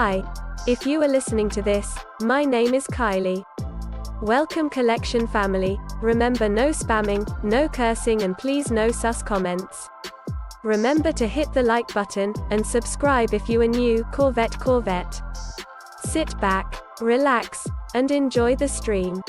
Hi. If you are listening to this, my name is Kylie. Welcome Collection family. Remember, no spamming, no cursing, and please no sus comments. Remember to hit the like button and subscribe if you are new. Corvette. Sit back, relax, and enjoy the stream.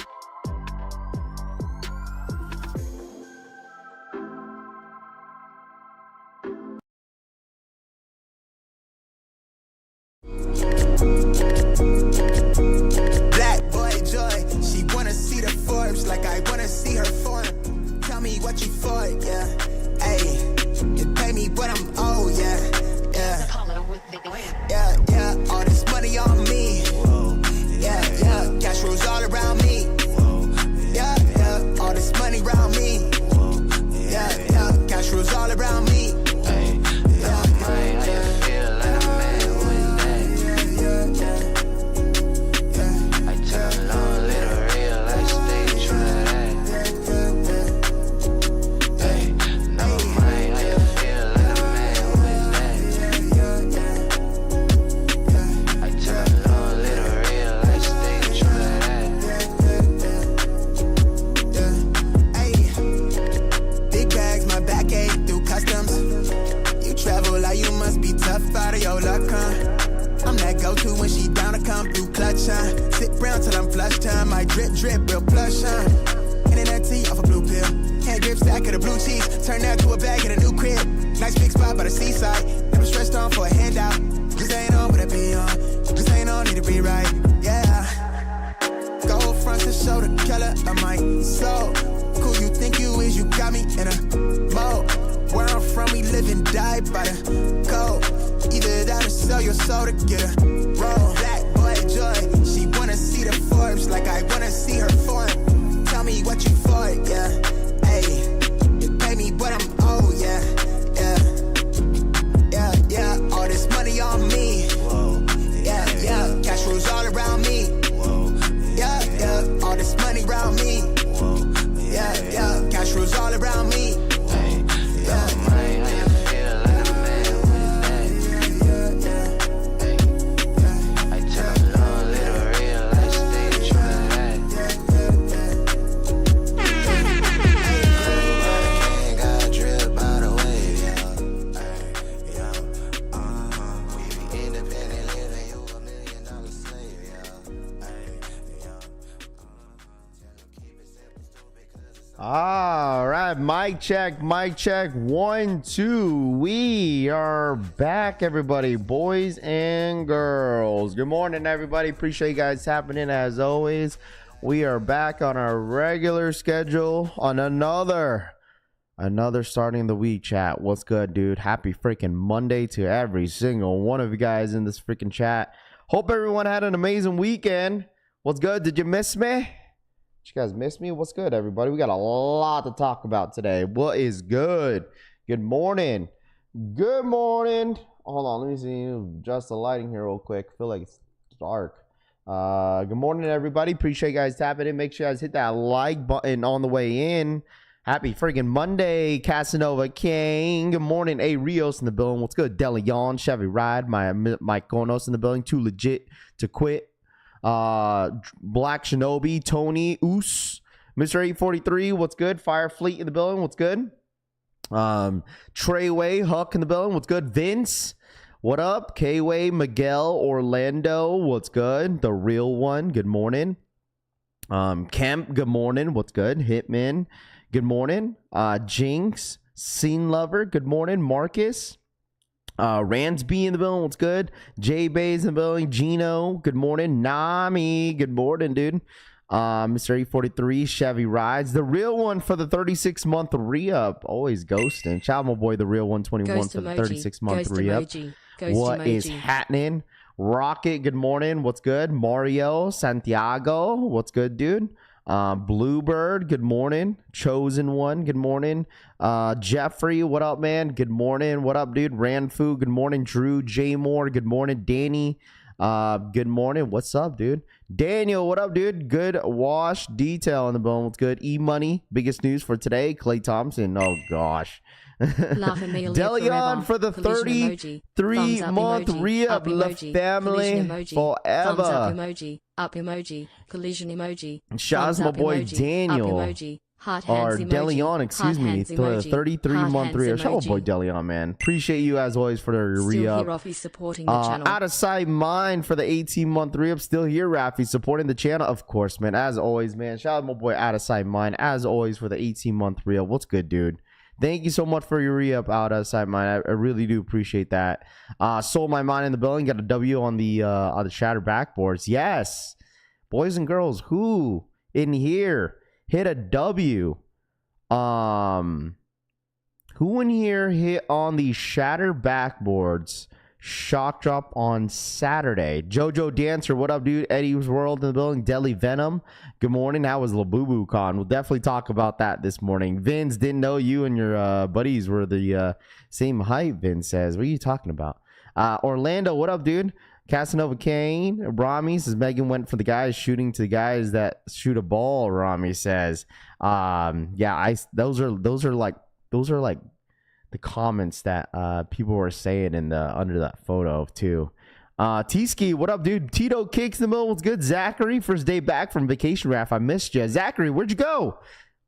Black boy joy, she wanna see the Forbes like I wanna see her form. Tell me what you for, yeah. Ayy, you pay me what I'm owed, yeah. Yeah, all this money on me. Yeah, cash rolls all around me. Yeah, all this money around me. Yeah, cash rolls all around me. Out of your luck, huh? I'm that go-to when she down to come through clutch, huh? Sit brown till I'm flush time. My drip, real plush, huh? Internet tea off a blue pill. Hand grip stack of the blue cheese. Turn that to a bag in a new crib. Nice big spot by the seaside. Never stressed on for a handout. Just ain't on, but I be on. Just ain't on, need to be right, yeah. Gold fronts to show the color of my soul. Cool you think you is, you got me in a mode. Where I'm from, we live and die by the code. Either that or sell your soul to get a roll. Black boy joy, she wanna see the Forbes like I wanna see her form. Tell me what you for, yeah. Ayy, you pay me what I'm owed, yeah. Yeah, all this money on me. Yeah, cash rolls all around me. Yeah, all this money around me. Yeah, cash rolls all around me. All right, mic check 1 2. We are back, everybody, boys and girls. Good morning, everybody. Appreciate you guys tapping in as always. We are back on our regular schedule on another starting the week chat. What's good, dude? Happy freaking Monday to every single one of you guys in this freaking chat. Hope everyone had an amazing weekend. What's good? Did you miss me? You guys miss me? What's good, everybody? We got a lot to talk about today. What is good? Good morning. Good morning. Hold on, let me see. Adjust the lighting here real quick. I feel like it's dark. Good morning, everybody. Appreciate you guys tapping in. Make sure you guys hit that like button on the way in. Happy freaking Monday, Casanova King. Good morning, A Rios in the building. What's good? DeLeon, Chevy Ride, Mike Konos in the building. Too legit to quit. Black Shinobi, Tony, Oos, Mr. 843, what's good? Fire Fleet in the building, what's good? Treyway, Huck in the building, what's good? Vince, what up? K-Way, Miguel, Orlando, what's good? The real one, good morning. Kemp, good morning, what's good? Hitman, good morning. Jinx, Scene Lover, good morning. Marcus, Ransby in the building, what's good? J Bays in the building. Gino, good morning. Nami, good morning, dude. Mr. 843, Chevy Rides, the real one for the 36-month re-up. Always ghosting. Shout out my boy, the real 121 for the 36-month re-up. What is happening? Rocket, good morning. What's good? Mario, Santiago, what's good, dude? Bluebird, good morning. Chosen One, good morning. Jeffrey, what up, man? Good morning. What up, dude? Ranfu, good morning. Drew J Moore, good morning. Danny, Good morning. What's up, dude? Daniel, what up, dude? Good wash detail in the bone. What's good? E-money, biggest news for today. Clay Thompson. Oh gosh. Delion for the 33-month re-up. La family forever. Up emoji, collision emoji. Shouts my boy emoji, Daniel. Emoji, heart Or hands Delion, excuse me, emoji, 33-month re-up. Shout out boy Delion, man. Appreciate you as always for the re-up. Still here, Rafi supporting the channel. Out of sight mine for the 18-month re-up. Still here, Rafi, supporting the channel. Of course, man. As always, man. Shout out my boy out of sight mine. As always for the 18-month re-up. What's good, dude? Thank you so much for your re-up out of sight mine. I really do appreciate that. Sold my mind in the building. Got a W on the shatter backboards. Yes. Boys and girls, who in here hit a W? Who in here hit on the shatter backboards shock drop on Saturday? Jojo Dancer, what up, dude? Eddie's World in the building. Deli Venom, good morning. How was Labubu Con? We'll definitely talk about that this morning. Vince, didn't know you and your buddies were the same height, Vince says. What are you talking about? Orlando, what up, dude? Casanova Kane, Rami says Megan went for the guys shooting to the guys that shoot a ball. Rami says, yeah, those are like the comments that people were saying in the under that photo too. T-Ski, what up, dude? Tito Kicks in the middle. What's good? Zachary, first day back from vacation, Raf. I missed you. Zachary, where'd you go?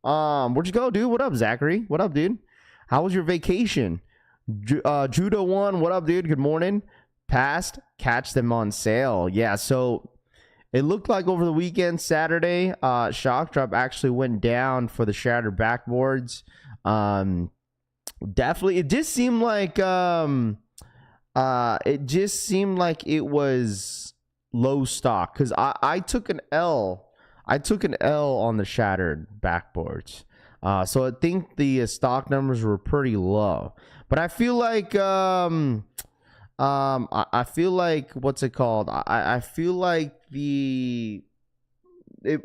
Where'd you go, dude? What up, Zachary? What up, dude? How was your vacation? Judo One, what up, dude? Good morning. Past, catch them on sale. Yeah, so it looked like over the weekend, Saturday, shock drop actually went down for the shattered backboards. Definitely, it just seemed like it was low stock because I took an L. I took an L on the shattered backboards. So I think the stock numbers were pretty low. But I feel like I feel like what's it called? I feel like it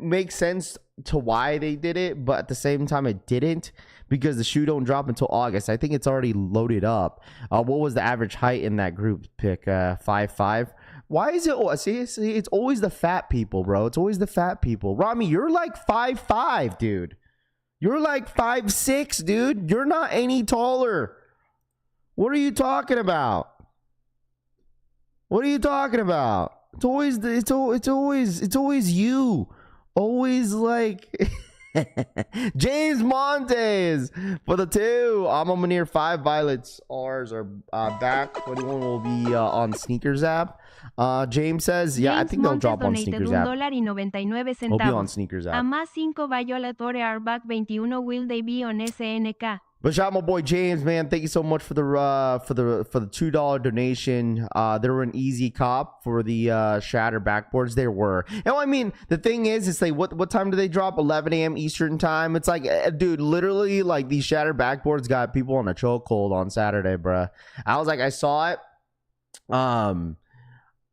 makes sense to why they did it, but at the same time it didn't because the shoe don't drop until August. I think it's already loaded up. What was the average height in that group pick? 5'5". Why is it? See, it's always the fat people, bro. It's always the fat people. Rami, you're like 5'5", dude. You're like 5'6", dude. You're not any taller. What are you talking about? What are you talking about? It's always you. Always like James Montes for the 2. I'm a near 5 violets. Ours are back. 21 will be on Sneakers app. James says, yeah, I think they'll drop on Sneakers app. Will be on Sneakers app. A más 5 Violatore are back 21. Will they be on SNK? But shout out my boy James, man. Thank you so much for the $2 donation. They were an easy cop for the shatter backboards. They were. And I mean, the thing is, it's like what time do they drop? 11 a.m. Eastern time. It's like, dude, literally, like these shatter backboards got people on a chokehold on Saturday, bruh. I was like, I saw it,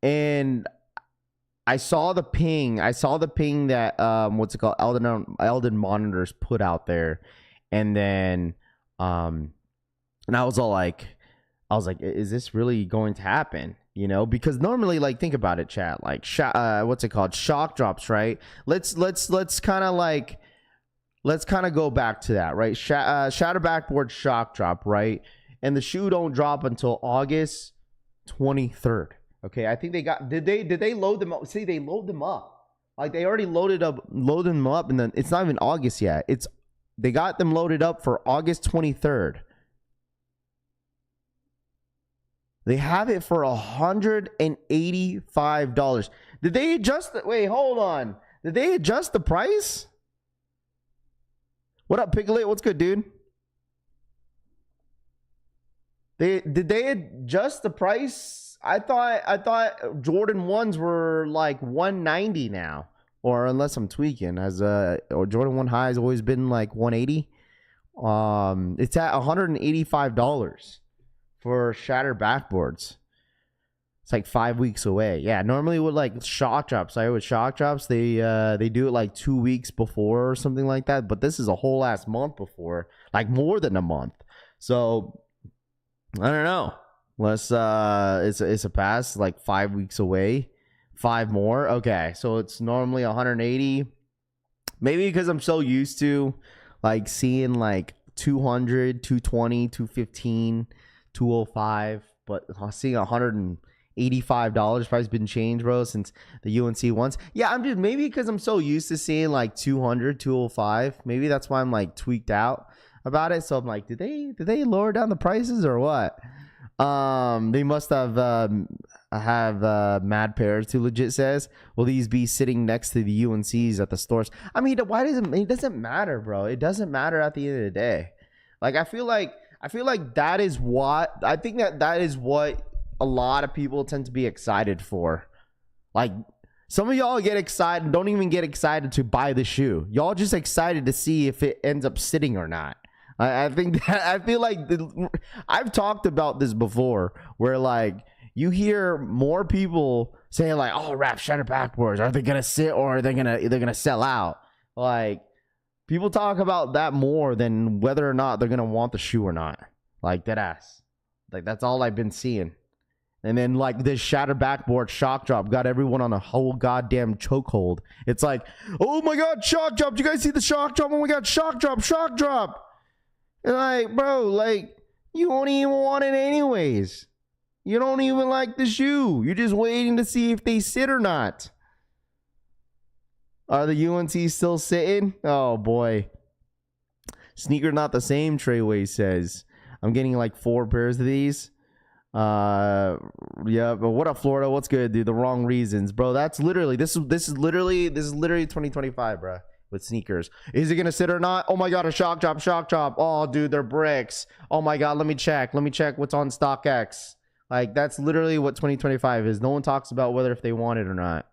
and I saw the ping. I saw the ping that what's it called? Eldon Monitors put out there, and then. And I was like, is this really going to happen? You know, because normally, like, think about it, chat. Like, what's it called? Shock drops, right? Let's kind of go back to that, right? Shatter backboard shock drop, right? And the shoe don't drop until August 23rd. Okay, I think they got. Did they load them up? See, they load them up. Like they already loaded them up, and then it's not even August yet. They got them loaded up for August 23rd. They have it for $185. Did they adjust the... Wait, hold on. Did they adjust the price? What up, Piglet? What's good, dude? Did they adjust the price? I thought Jordan 1s were like $190 now. Or unless I'm tweaking, or Jordan 1 high has always been like $180. It's at $185 for shatter backboards. It's like 5 weeks away. Yeah, normally with like shock drops, with shock drops, they do it like 2 weeks before or something like that. But this is a whole last month before, like more than a month. So I don't know. Unless it's a pass like 5 weeks away. 5 more. Okay, so it's normally 180. Maybe because I'm so used to like seeing like 200, 220, 215, 205, but seeing $185 price been changed, bro, since the UNC ones. Yeah, I'm just maybe because I'm so used to seeing like 200, 205. Maybe that's why I'm like tweaked out about it. So I'm like, did they lower down the prices or what? They must have mad pairs. Who legit says, will these be sitting next to the UNCs at the stores? I mean, why doesn't it doesn't matter, bro? It doesn't matter at the end of the day. Like I feel like that is what I think that is what a lot of people tend to be excited for. Like some of y'all get excited, don't even get excited to buy the shoe. Y'all just excited to see if it ends up sitting or not. I think that I feel like I've talked about this before, where like you hear more people saying like, "Oh, Raph, shutter backboards, are they gonna sit or are they gonna sell out?" Like people talk about that more than whether or not they're gonna want the shoe or not. Like dead ass. Like that's all I've been seeing. And then like this shatter backboard shock drop got everyone on a whole goddamn chokehold. It's like, oh my god, shock drop! Do you guys see the shock drop? Oh my god, shock drop, shock drop! And like, bro, like, you don't even want it anyways. You don't even like the shoe. You're just waiting to see if they sit or not. Are the UNC still sitting? Oh, boy. Sneaker not the same, Treyway says. I'm getting like 4 pairs of these. Yeah, but what up, Florida? What's good, dude? The wrong reasons. Bro, that's literally, this is literally 2025, bro. With sneakers, is it gonna sit or not? Oh my god, a shock drop. Oh dude, they're bricks. Oh my god, let me check what's on StockX. Like that's literally what 2025 is. No one talks about whether if they want it or not.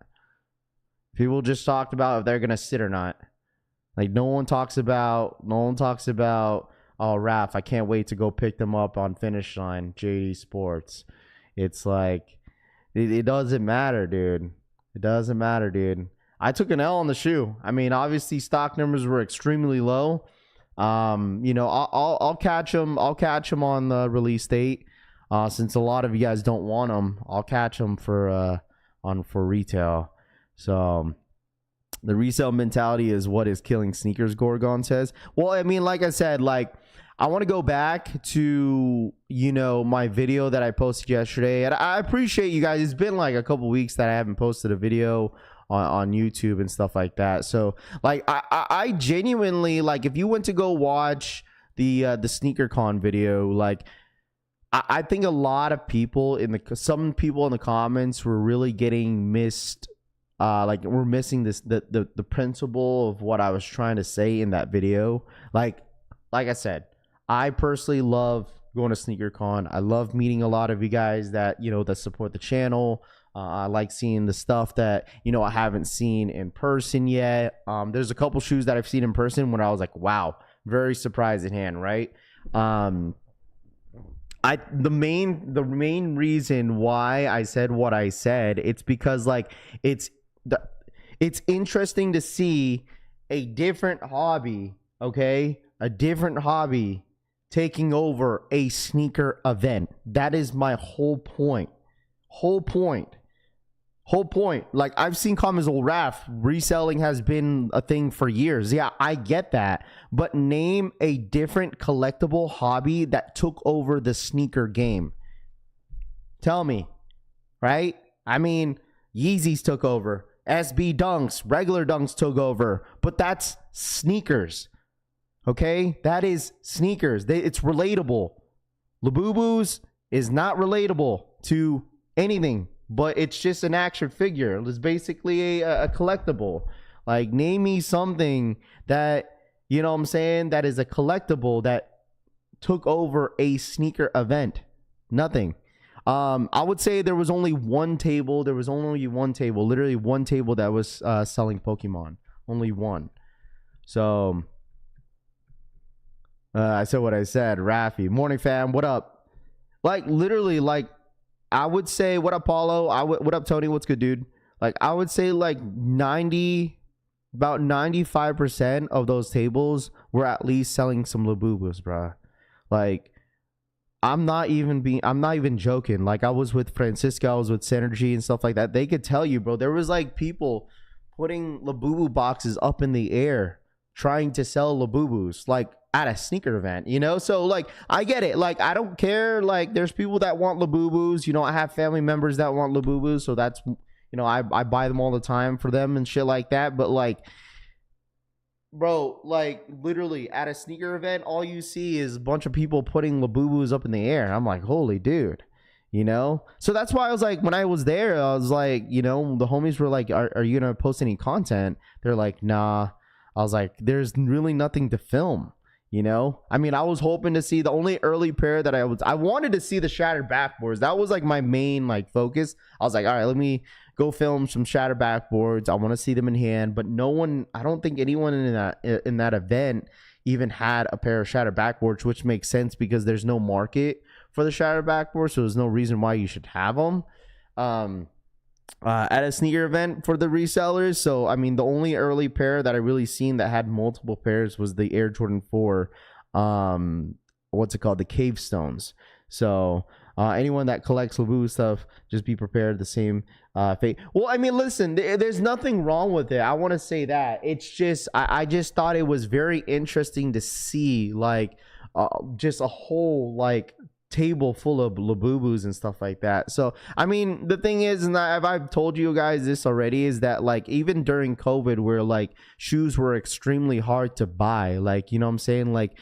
People just talked about if they're gonna sit or not. Like no one talks about oh Raph, I can't wait to go pick them up on Finish Line, JD Sports. It's like it doesn't matter, dude. It doesn't matter, dude. I took an L on the shoe. I mean, obviously stock numbers were extremely low. You know, I'll catch them. I'll catch them on the release date. Since a lot of you guys don't want them, I'll catch them for retail. So the resale mentality is what is killing sneakers, Gorgon says. Well, I mean, like I said, like I want to go back to, you know, my video that I posted yesterday. And I appreciate you guys. It's been like a couple weeks that I haven't posted a video on YouTube and stuff like that. So like I genuinely, like if you went to go watch the SneakerCon video, like I think a lot of people some people in the comments were really getting missed. Like we're missing the principle of what I was trying to say in that video. Like I said, I personally love going to SneakerCon. I love meeting a lot of you guys that, you know, that support the channel. I like seeing the stuff that, you know, I haven't seen in person yet. There's a couple shoes that I've seen in person when I was like, wow, very surprised in hand, right? The main reason why I said what I said, it's because like it's interesting to see a different hobby, okay? A different hobby taking over a sneaker event. That is my whole point. Like I've seen comments, "Oh, Raph, reselling has been a thing for years." Yeah, I get that, but name a different collectible hobby that took over the sneaker game. Tell me, right? I mean, Yeezys took over, SB Dunks, regular Dunks took over, but that's sneakers. Okay, that is sneakers. It's relatable. Labubu's is not relatable to anything. But it's just an action figure. It's basically a collectible. Like, name me something that, you know what I'm saying, that is a collectible that took over a sneaker event. Nothing. I would say there was only one table. Literally one table that was selling Pokemon. Only one. So, I said what I said. Rafi. Morning, fam. What up? Like, literally, like, I would say, what up, Paulo? What up, Tony? What's good, dude? Like, I would say like about 95% of those tables were at least selling some Labubus, bro. Like, I'm not even joking. Like, I was with Francisco, I was with Synergy and stuff like that. They could tell you, bro, there was like people putting Labubu boxes up in the air trying to sell Labubus, like at a sneaker event, you know? So like, I get it. Like, I don't care. Like, there's people that want Labubus, you know, I have family members that want Labubus. So that's, you know, I buy them all the time for them and shit like that. But like, bro, like literally at a sneaker event, all you see is a bunch of people putting Labubus up in the air. I'm like, holy dude, you know? So that's why I was like, when I was there, I was like, you know, the homies were like, are you gonna post any content? They're like, nah. I was like, there's really nothing to film, you know? I mean, I was hoping to see the only early pair that I wanted to see the shattered backboards. That was like my main like focus. I was like, all right, let me go film some shattered backboards. I want to see them in hand. But no one, I don't think anyone in that event even had a pair of shattered backboards, which makes sense because there's no market for the shattered backboards, so there's no reason why you should have them at a sneaker event for the resellers. So I mean, the only early pair that I really seen that had multiple pairs was the Air Jordan 4 what's it called, the Cave Stones. So anyone that collects Labubu stuff, just be prepared. The same fate. Well, I mean, listen, there's nothing wrong with it. I want to say that. It's just, I just thought it was very interesting to see like just a whole like table full of Labubus and stuff like that. So I mean, the thing is, and I've told you guys this already, is that like even during COVID, where like shoes were extremely hard to buy, like, you know what I'm saying, like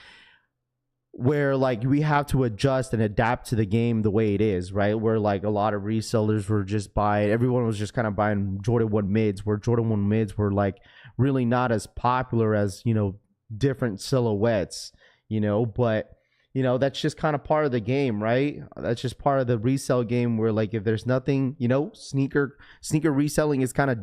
where like we have to adjust and adapt to the game the way it is, right? Where like a lot of resellers were just buying, everyone was just kind of buying Jordan 1 mids, where Jordan 1 mids were like really not as popular as, you know, different silhouettes, you know. But you know, that's just kind of part of the game, right? That's just part of the resale game, where like if there's nothing, you know, sneaker reselling is kind of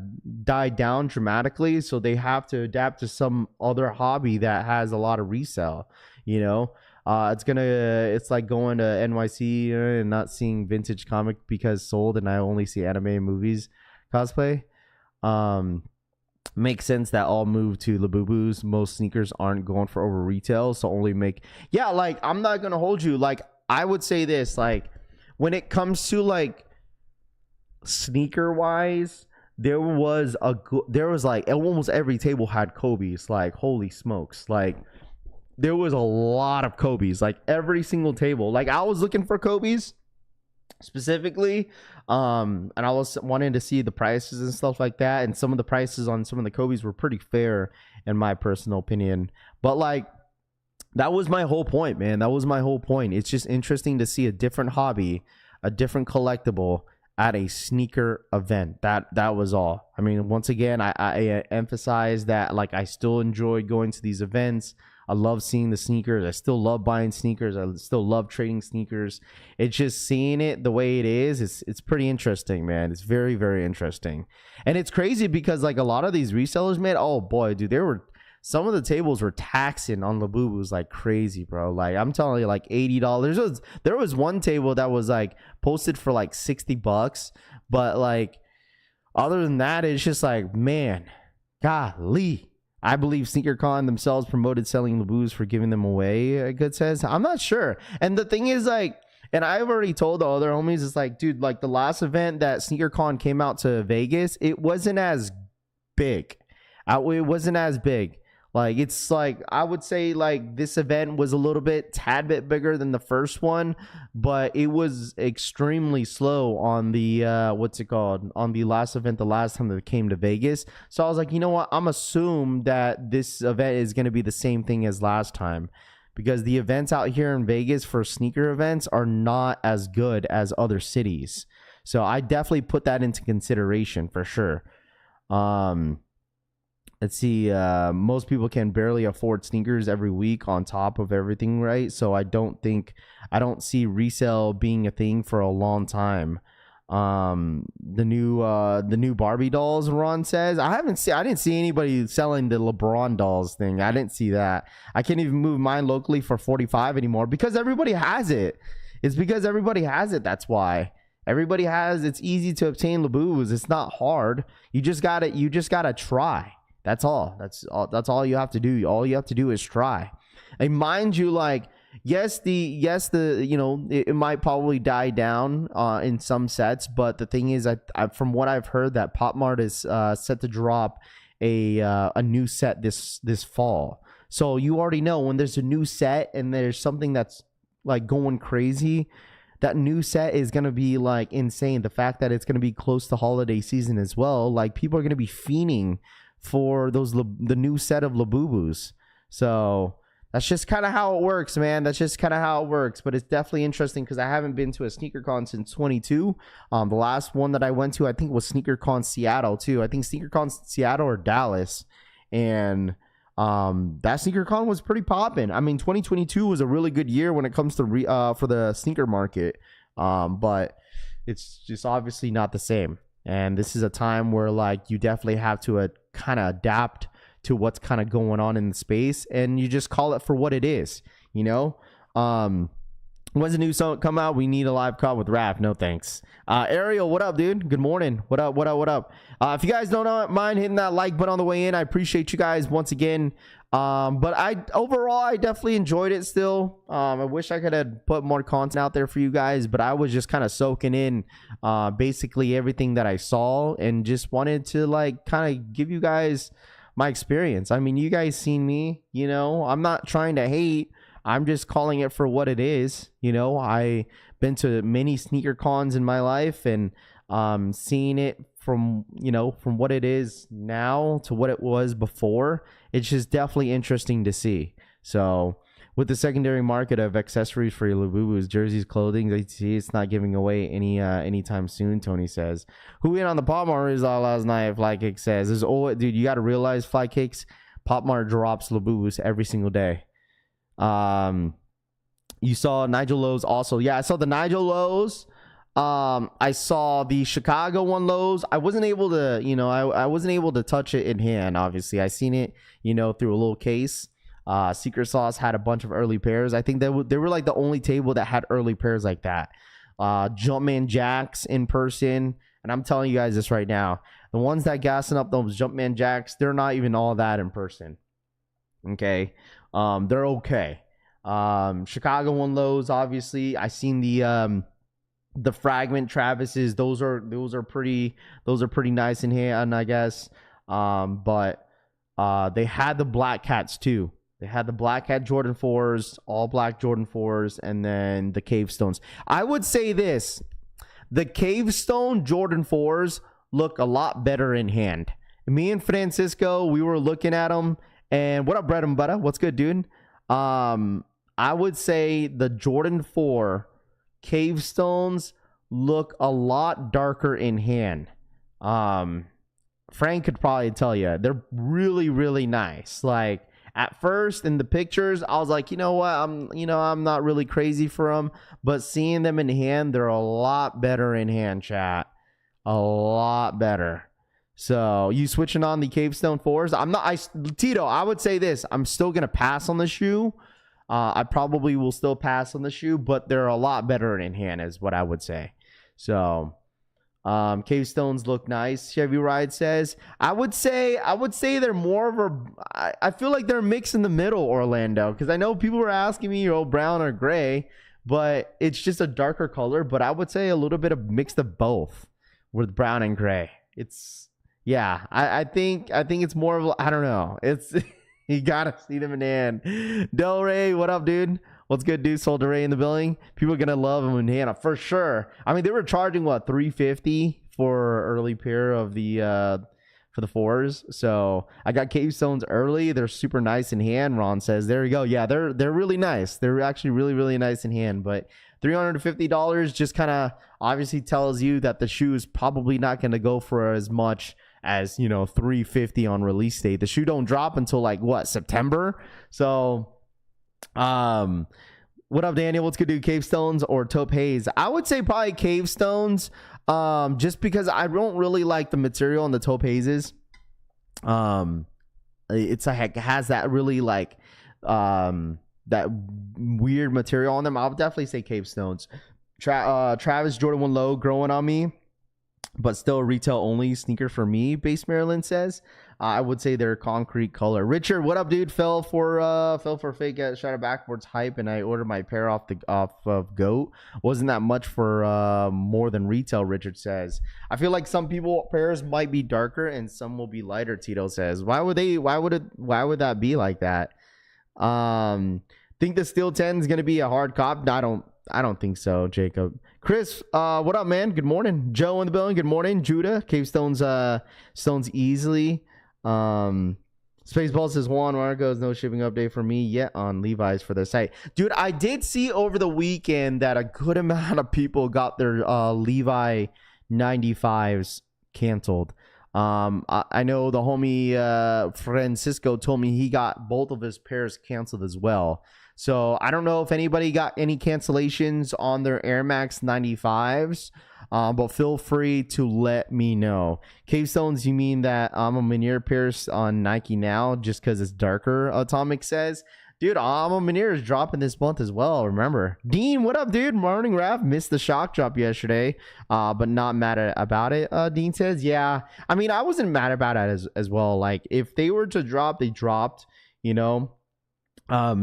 died down dramatically, so they have to adapt to some other hobby that has a lot of resale, you know. It's like going to NYC and not seeing vintage comic because sold, and I only see anime and movies cosplay. Makes sense that all move to Labubus. Most sneakers aren't going for over retail, so only make, yeah, like I'm not gonna hold you, like I would say this, like when it comes to like sneaker wise, there was like almost every table had Kobe's. Like holy smokes, like there was a lot of Kobe's, like every single table. Like I was looking for Kobe's specifically, and I was wanting to see the prices and stuff like that, and some of the prices on some of the Kobe's were pretty fair in my personal opinion. But like that was my whole point, man. That was my whole point. It's just interesting to see a different hobby, a different collectible at a sneaker event. That was all. I mean, once again, I emphasize that like I still enjoy going to these events. I love seeing the sneakers. I still love buying sneakers. I still love trading sneakers. It's just seeing it the way it is. It's pretty interesting, man. It's very, very interesting. And it's crazy because like a lot of these resellers, man, oh boy, dude, some of the tables were taxing on Labubus like crazy, bro. Like I'm telling you, like $80. There was one table that was like posted for like $60, but like other than that, it's just like, man, golly. I believe SneakerCon themselves promoted selling Labubus for giving them away, Good says. I'm not sure. And the thing is, like, and I've already told the other homies, it's like, dude, like the last event that SneakerCon came out to Vegas, it wasn't as big. It wasn't as big. Like, it's like, I would say like this event was a little bit, tad bit bigger than the first one, but it was extremely slow on the, on the last event, the last time that it came to Vegas. So I was like, you know what? I'm assume that this event is going to be the same thing as last time, because the events out here in Vegas for sneaker events are not as good as other cities. So I definitely put that into consideration for sure. Let's see, most people can barely afford sneakers every week on top of everything, right? So I don't see resale being a thing for a long time. The new Barbie dolls, Ron says. I didn't see anybody selling the LeBron dolls thing. I didn't see that. I can't even move mine locally for 45 anymore because everybody has it. It's because everybody has it. That's why. Everybody has. It's easy to obtain Labubus. It's not hard. You just gotta try. That's all. That's all you have to do. All you have to do is try. And mind you, like, the you know, it might probably die down in some sets, but the thing is, I from what I've heard, that Pop Mart is set to drop a new set this fall. So you already know when there's a new set and there's something that's like going crazy, that new set is going to be like insane. The fact that it's going to be close to holiday season as well, like people are going to be fiending for the new set of Labubus. So that's just kind of how it works, man. That's just kind of how it works. But it's definitely interesting because I haven't been to a SneakerCon since 22. The last one that I went to, I think, was SneakerCon Seattle too. I think SneakerCon Seattle or Dallas, and that SneakerCon was pretty popping. I mean, 2022 was a really good year when it comes to for the sneaker market, but it's just obviously not the same. And this is a time where like you definitely have to kind of adapt to what's kind of going on in the space, and you just call it for what it is, you know. When's the new song come out? We need a live call with Raph. No thanks. Ariel, what up, dude? Good morning. What up? If you guys don't mind hitting that like button on the way in, I appreciate you guys once again. But overall I definitely enjoyed it still. I wish I could have put more content out there for you guys, but I was just kind of soaking in basically everything that I saw, and just wanted to like kind of give you guys my experience. I mean, you guys seen me, you know. I'm not trying to hate. I'm just calling it for what it is. You know, I been to many sneaker cons in my life, and seeing it from, you know, from what it is now to what it was before, it's just definitely interesting to see. So with the secondary market of accessories for your Labubus, jerseys, clothing, it's not giving away anytime soon, Tony says. Who in on the Pop Mart is last night, Flycake says. Dude, you got to realize, Flycakes, Pop Mart drops Labubus every single day. You saw Nigel Lowe's also. Yeah, I saw the Nigel Lowe's. I saw the Chicago one Lowe's. I wasn't able to, you know, I wasn't able to touch it in hand, obviously. I seen it, you know, through a little case. Secret Sauce had a bunch of early pairs. I think they were like the only table that had early pairs like that. Jumpman Jacks in person. And I'm telling you guys this right now. The ones that gassing up those Jumpman Jacks, they're not even all that in person. Okay. They're okay. Chicago one Lowe's, obviously. I seen the Fragment Travis's. Those are pretty nice in hand, I guess. But they had the Black Cats too. They had the Black Cat Jordan 4s, all black Jordan 4s, and then the Cave Stones. I would say this: the Cave Stone Jordan 4s look a lot better in hand. Me and Francisco, we were looking at them. And what up, bread and butter? What's good, dude? I would say the Jordan 4 Cave Stones look a lot darker in hand. Frank could probably tell you they're really, really nice. Like at first in the pictures, I was like, you know what? I'm not really crazy for them, but seeing them in hand, they're a lot better in hand, chat. A lot better. So you switching on the Cave Stone 4s? Tito, I would say this. I'm still going to pass on the shoe. I probably will still pass on the shoe, but they're a lot better in hand is what I would say. So Cave Stones look nice. Chevy Ride says, I would say they're more of I feel like they're mixed in the middle, Orlando, because I know people were asking me, brown or gray, but it's just a darker color. But I would say a little bit of mixed of both with brown and gray. Yeah, I think it's more of, I don't know. It's you gotta see them in hand. Del Rey, what up, dude? What's good, dude? Soldier Ray in the building. People are gonna love them in hand for sure. I mean, they were charging what, $350 for early pair of the for the 4s. So I got Cave Stones early. They're super nice in hand. Ron says, there you go. Yeah, they're really nice. They're actually really, really nice in hand. But $350 just kind of obviously tells you that the shoe is probably not going to go for as much as, $350 on release date. The shoe don't drop until like what, September? So what up, Daniel? What's good, dude? Cave Stones or Taupe Haze? I would say probably Cave Stones, just because I don't really like the material on the Taupe Hazes. It's like, it has that really like that weird material on them. I'll definitely say Cave Stones. Travis Jordan 1 Low growing on me, but still a retail only sneaker for me, Base Maryland says. I would say they're concrete color. Richard, what up, dude? Fell for fake shadow backboards hype, and I ordered my pair off of Goat. Wasn't that much for more than retail, Richard says. I feel like some people pairs might be darker and some will be lighter, Tito says. Why would that be like that? Think the Steel 10 is gonna be a hard cop? I don't think so, Jacob. Chris, what up, man? Good morning. Joe in the building. Good morning. Judah, Cave Stones easily. Spaceball says Juan Marcos, no shipping update for me yet on Levi's for their site. Dude, I did see over the weekend that a good amount of people got their Levi 95s canceled. I know the homie Francisco told me he got both of his pairs canceled as well. So I don't know if anybody got any cancellations on their Air Max 95s, but feel free to let me know. Cave Stones, you mean that I'm a Meniere Pierce on Nike now just because it's darker, Atomic says. Dude, Alma Meniere is dropping this month as well, remember. Dean, what up, dude? Morning Rap missed the shock drop yesterday, but not mad about it, Dean says. Yeah, I mean, I wasn't mad about it as well. Like, if they were to drop, they dropped, you know. I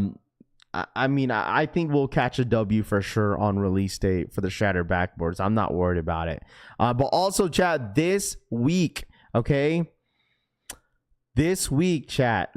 mean, I think we'll catch a W for sure on release date for the Shattered Backboards. I'm not worried about it. But also, chat, this week, okay? This week, chat,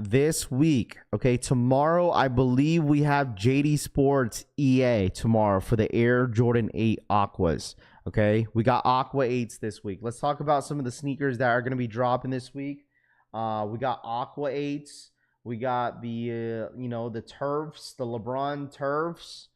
okay? Tomorrow, I believe we have JD Sports EA tomorrow for the Air Jordan 8 Aquas, okay? We got Aqua 8s this week. Let's talk about some of the sneakers that are going to be dropping this week. We got Aqua 8s. We got the, the turfs, the LeBron turfs.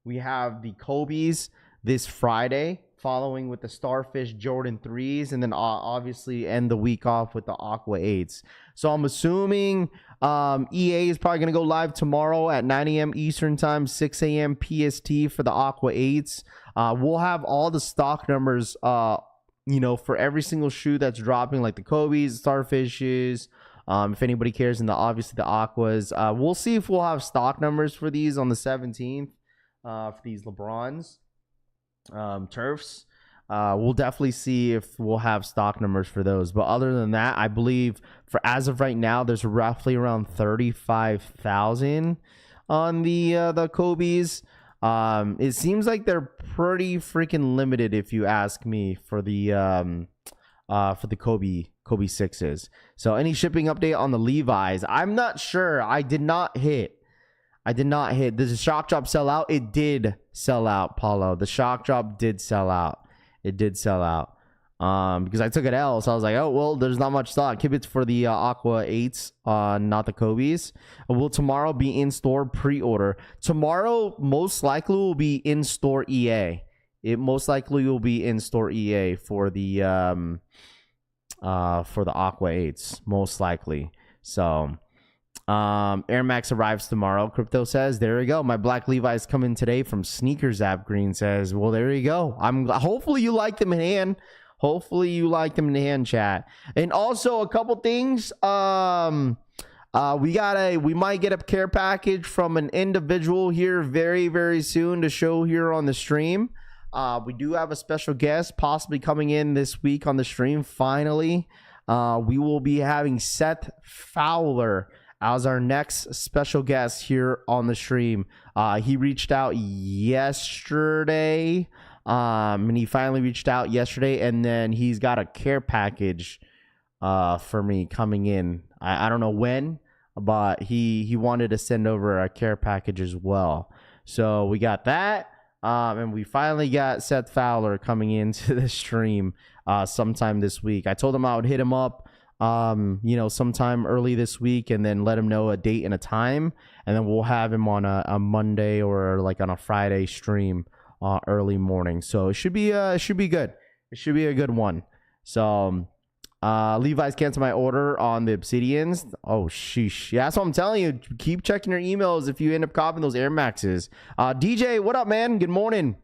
We have the Kobe's this Friday, following with the Starfish Jordan 3s, and then obviously end the week off with the Aqua 8s. So I'm assuming EA is probably going to go live tomorrow at 9 a.m. Eastern Time, 6 a.m. PST for the Aqua 8s. We'll have all the stock numbers, for every single shoe that's dropping, like the Kobe's, Starfishes, if anybody cares, and obviously the Aquas. We'll see if we'll have stock numbers for these on the 17th for these LeBrons turfs. We'll definitely see if we'll have stock numbers for those. But other than that, I believe for as of right now, there's roughly around 35,000 on the Kobe's. It seems like they're pretty freaking limited, if you ask me, for the Kobe 6s. So any shipping update on the Levi's? I'm not sure. I did not hit. Does the shock drop sell out? It did sell out, Paulo. The shock drop did sell out. It did sell out. Because I took an L, so I was like, oh, well, there's not much stock. Keep it for the Aqua 8s, not the Kobe's. Will tomorrow be in-store pre-order? Tomorrow, most likely, will be in-store EA. It most likely will be in-store EA for the Aqua 8s, most likely. So Air Max arrives tomorrow, Crypto says. There you go. My black Levi's coming today from Sneakers App. Green says, well, there you go. Hopefully you like them in hand. Chat. And also a couple things. We might get a care package from an individual here very, very soon to show here on the stream. We do have a special guest possibly coming in this week on the stream. Finally, we will be having Seth Fowler as our next special guest here on the stream. He reached out yesterday, and he finally reached out yesterday, and then he's got a care package for me coming in. I don't know when, but he wanted to send over a care package as well. So we got that. And we finally got Seth Fowler coming into the stream sometime this week. I told him I would hit him up, sometime early this week, and then let him know a date and a time, and then we'll have him on a Monday or like on a Friday stream early morning. So it should be good. It should be a good one. So Levi's canceled my order on the Obsidians. Oh, sheesh. Yeah, that's what I'm telling you. Keep checking your emails if you end up copying those Air Maxes. DJ, what up, man? Good morning.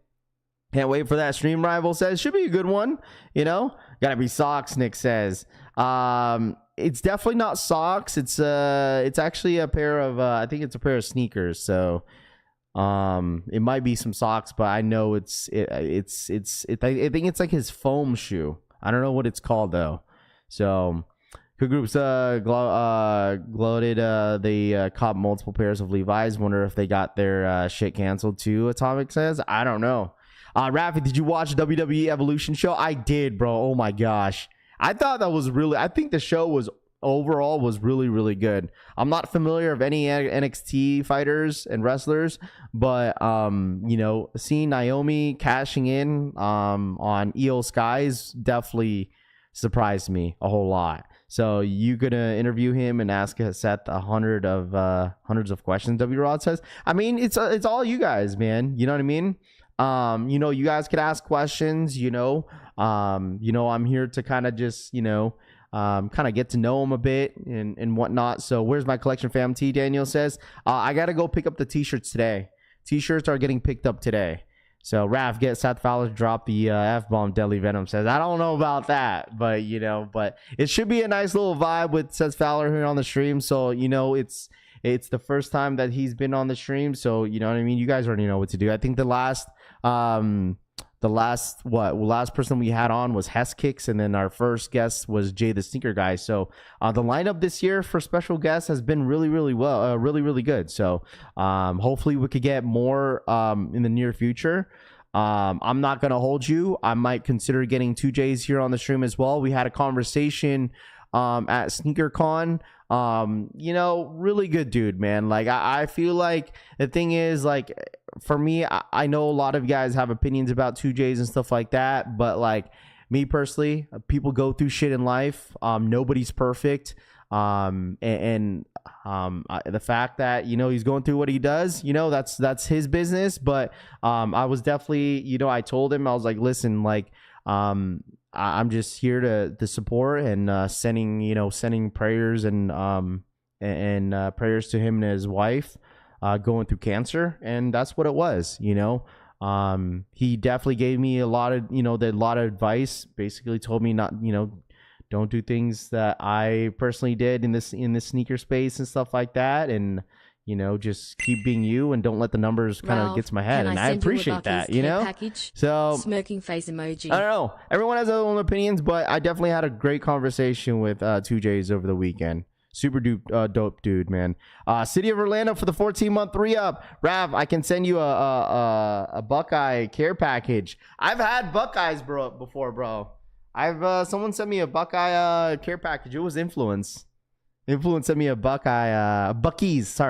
Can't wait for that stream, Rival says. Should be a good one, Gotta be socks, Nick says. It's definitely not socks. It's actually a pair of I think it's a pair of sneakers. So it might be some socks, but I know I think it's like his foam shoe. I don't know what it's called though. So Cook Groups gloated they caught multiple pairs of Levi's. Wonder if they got their shit canceled too, Atomic says. I don't know. Rafi, did you watch WWE Evolution show? I did, bro. Oh my gosh. I thought that was really, I think the show was overall was really, really good. I'm not familiar of any NXT fighters and wrestlers, but you know, seeing Naomi cashing in on Io Skies definitely surprised me a whole lot. So you gonna interview him and ask Seth hundreds of questions? W Rod says. I mean, it's all you guys, man. You know what I mean? You know, you guys could ask questions. You know, I'm here to kind of just kind of get to know him a bit and whatnot. So where's my collection, fam? T Daniel says I gotta go pick up the t-shirts today. T-shirts are getting picked up today. So Raph, get Seth Fowler to drop the F-bomb. Deadly Venom says, I don't know about that, but but it should be a nice little vibe with Seth Fowler here on the stream. So, it's the first time that he's been on the stream. So, you know what I mean? You guys already know what to do. I think the last person we had on was Hess Kicks, and then our first guest was Jay the Sneaker Guy. So the lineup this year for special guests has been really, really well, really good. So hopefully we could get more in the near future. I'm not gonna hold you. I might consider getting 2Js here on the stream as well. We had a conversation at SneakerCon. Really good dude, man. Like I feel like the thing is, like, for me, I know a lot of you guys have opinions about 2Js and stuff like that, but like me personally, people go through shit in life. Nobody's perfect. The fact that he's going through what he does, that's his business. But I was definitely, I told him, I was like, listen, like I'm just here to support and sending prayers and prayers to him and his wife going through cancer. And that's what it was. He definitely gave me a lot of advice. Basically told me not, don't do things that I personally did in this sneaker space and stuff like that. And just keep being you and don't let the numbers kind of get to my head. And I appreciate that, package? So smirking face emoji. I don't know. Everyone has their own opinions, but I definitely had a great conversation with 2Js over the weekend. Super dope dude, man. City of Orlando for the 14-month re-up. Rav, I can send you a Buckeye care package. I've had Buckeyes before, bro. Someone sent me a Buckeye care package. It was Influence. Influence sent me a Bucky's.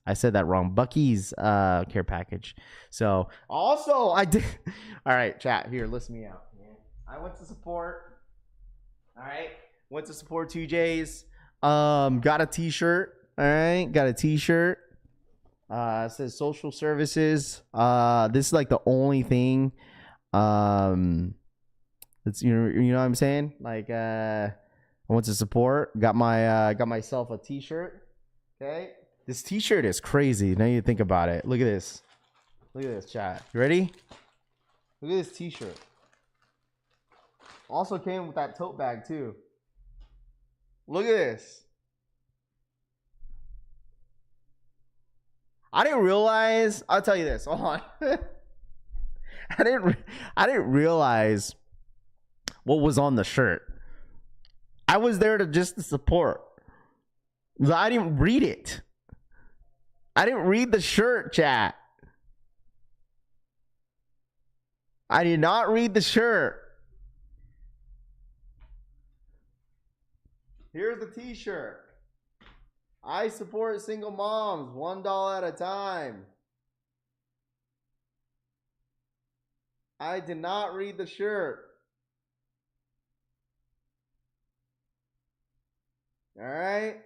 I said that wrong. Bucky's care package. So also I did. All right, chat here. Listen me out. I went to support. All right, went to support 2Js. Got a T-shirt. All right, got a T-shirt. It says social services. This is like the only thing. It's you know what I'm saying? Like I went to support. Got myself a T-shirt. Okay, this T-shirt is crazy. Now you think about it. Look at this. Look at this, chat. You ready? Look at this T-shirt. Also came with that tote bag too. Look at this. I didn't realize. I'll tell you this. Hold on. I didn't realize what was on the shirt. I was there to support. I didn't read it. I didn't read the shirt, chat. I did not read the shirt. Here's the T-shirt. I support single moms, $1 at a time. I did not read the shirt. All right.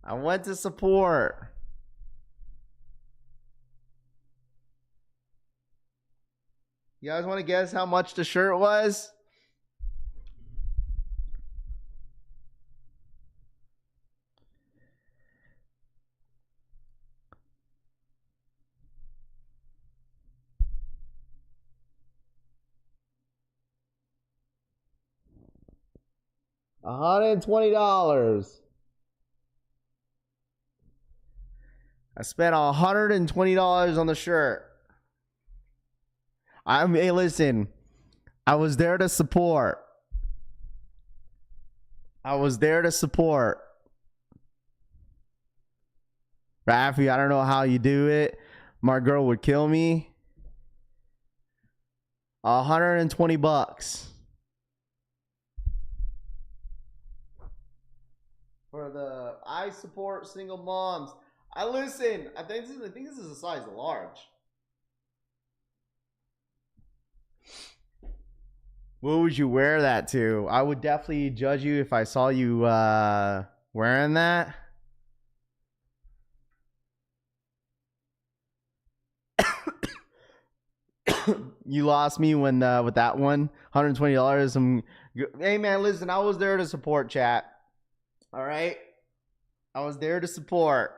I went to support. You guys want to guess how much the shirt was? $120. I spent $120 on the shirt. Hey, listen, I was there to support. Rafi, I don't know how you do it. My girl would kill me. $120 for the I support single moms. I listen. I think this is a size large. What would you wear that to? I would definitely judge you if I saw you wearing that. You lost me when with that one. $120. Hey man, listen, I was there to support, chat. All right, I was there to support.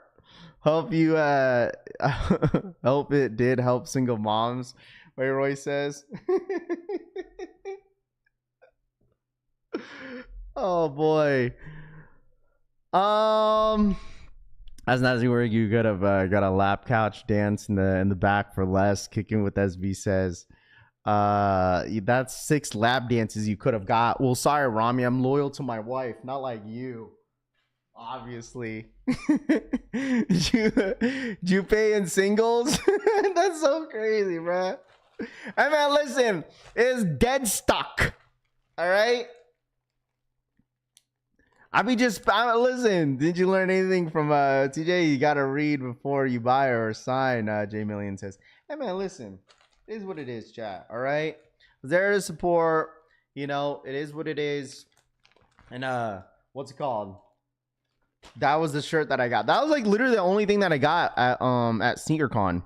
Hope you hope it did help single moms. Wait, Roy says. Oh boy. As Nazi where you could have got a lap couch dance in the back for less. Kicking with SB says. That's 6 lap dances you could have got. Well, sorry, Rami, I'm loyal to my wife, not like you. Obviously. you pay in singles? That's so crazy, bro. Hey man, listen, it's dead stuck. All right. Listen, did you learn anything from TJ? You gotta read before you buy or sign. J Million says, hey man, listen, it is what it is, chat. All right, there to support. You know, it is what it is. And what's it called? That was the shirt that I got. That was like literally the only thing that I got at SneakerCon.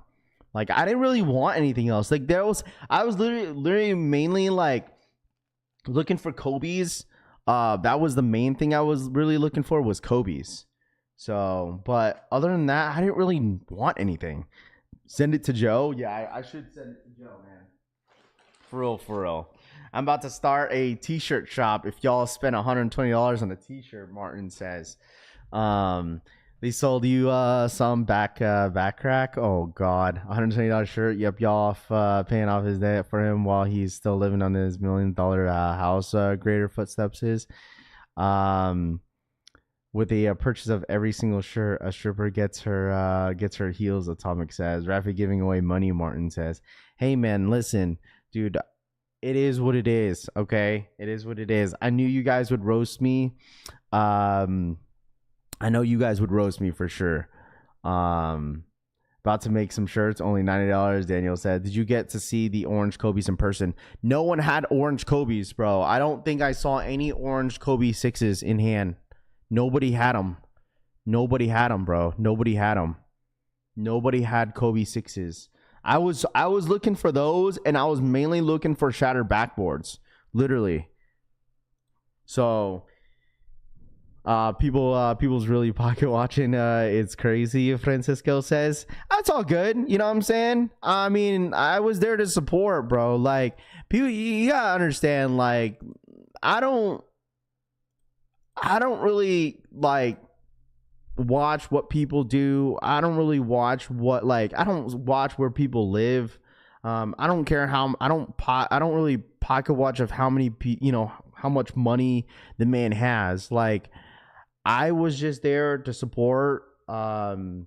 Like I didn't really want anything else. Like I was literally mainly like looking for Kobe's. That was the main thing I was really looking for was Kobe's. So, but other than that, I didn't really want anything. Send it to Joe. Yeah, I should send it to Joe, man. For real. I'm about to start a t-shirt shop. If y'all spend $120 on a t-shirt, Martin says. They sold you some back crack. Oh God, $120 shirt. Yep, y'all off paying off his debt for him while he's still living on his $1 million house. Greater footsteps is. With the purchase of every single shirt, a stripper gets her heels. Atomic says. Rafi giving away money. Martin says. Hey man, listen, dude. It is what it is. Okay, it is what it is. I knew you guys would roast me. I know you guys would roast me for sure. About to make some shirts, only $90. Daniel said, did you get to see the orange Kobe's in person? No one had orange Kobe's, bro. I don't think I saw any orange Kobe 6s in hand. Nobody had them. Nobody had them, bro. Nobody had them. Nobody had Kobe 6s. I was looking for those, and I was mainly looking for shattered backboards. Literally. So people's really pocket watching. It's crazy. Francisco says that's all good. You know what I'm saying? I mean, I was there to support, bro. Like, people, you gotta understand. Like, I don't really like watch what people do. I don't really watch I don't watch where people live. I don't care how I don't really pocket watch of how many how much money the man has. Like, I was just there to support, with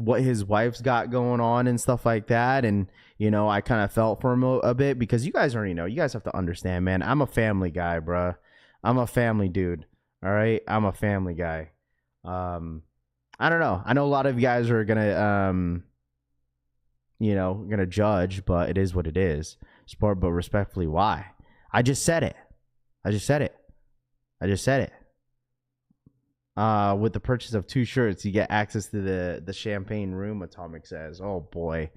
what his wife's got going on and stuff like that. And, I kind of felt for him a bit because you guys already know. You guys have to understand, man. I'm a family guy, bruh. I'm a family dude. All right? I'm a family guy. I don't know. I know a lot of you guys are going to judge, but it is what it is. Support, but respectfully, why? I just said it. With the purchase of 2 shirts, you get access to the champagne room. Atomic says, "Oh boy,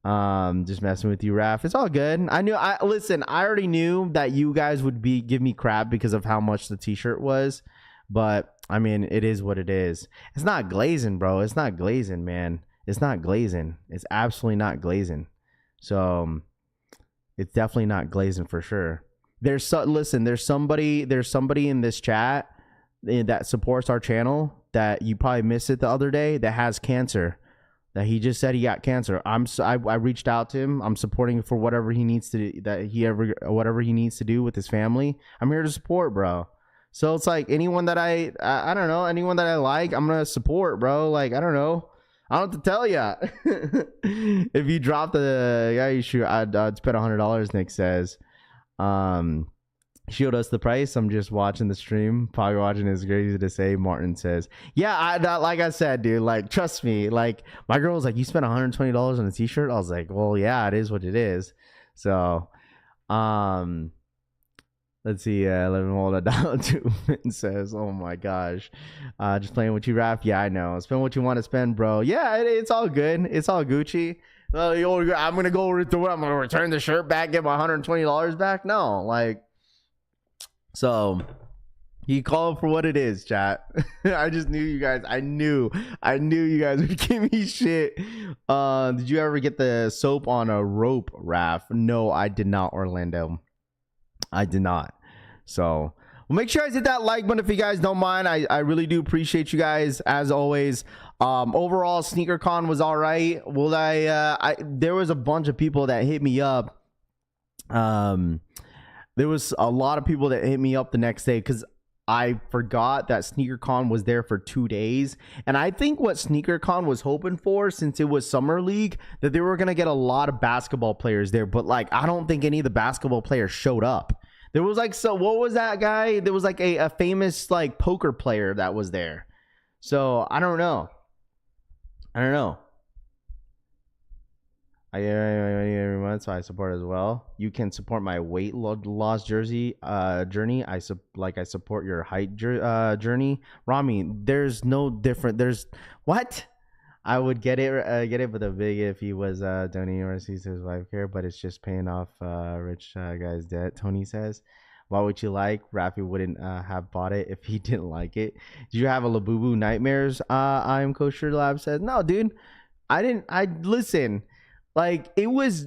just messing with you, Raph. It's all good. I already knew that you guys would give me crap because of how much the t-shirt was, but I mean, it is what it is. It's not glazing, bro. It's not glazing, man. It's not glazing. It's absolutely not glazing. So it's definitely not glazing for sure. There's somebody in this chat that supports our channel that you probably missed it the other day that has cancer. that he just said he got cancer. I reached out to him. I'm supporting for whatever he needs to whatever he needs to do with his family. I'm here to support, bro. So it's like anyone that I don't know, anyone that I like, I'm gonna support, bro. Like I don't know. I don't have to tell ya. If you drop the guy, you should. I'd spend $100. Nick says. Shield us the price. I'm just watching the stream. Probably watching is crazy to say. Martin says, yeah, like I said, dude, like, trust me. Like, my girl was like, you spent $120 on a t-shirt? I was like, well, yeah, it is what it is. So, let's see. Let me hold it down to and says, oh my gosh. Just playing with you, Raph. Yeah, I know. Spend what you want to spend, bro. Yeah, it's all good. It's all Gucci. I'm going to go through it. I'm going to return the shirt back, get my $120 back. No, like, so he called for what it is, chat. I just knew you guys. I knew you guys would give me shit. Did you ever get the soap on a rope, Raph? No, I did not, Orlando. I did not. So well, make sure I hit that like button if you guys don't mind. I really do appreciate you guys as always. Overall, SneakerCon was all right. Well, there was a bunch of people that hit me up. There was a lot of people that hit me up the next day because I forgot that SneakerCon was there for 2 days. And I think what SneakerCon was hoping for, since it was Summer League, that they were going to get a lot of basketball players there. But, like, I don't think any of the basketball players showed up. There was, like, so what was that guy? There was, like, a famous, like, poker player that was there. So, I don't know. Every month, so I support as well. You can support my weight loss journey. I support your height journey. Rami, there's no different. There's what? I would get it, but the big if he was donating overseas to his wife care, but it's just paying off rich guy's debt. Tony says, why would you like? Rafi wouldn't have bought it if he didn't like it. Do you have a Labubu nightmares? I am kosher lab says, no, dude, I didn't. I listen. Like it was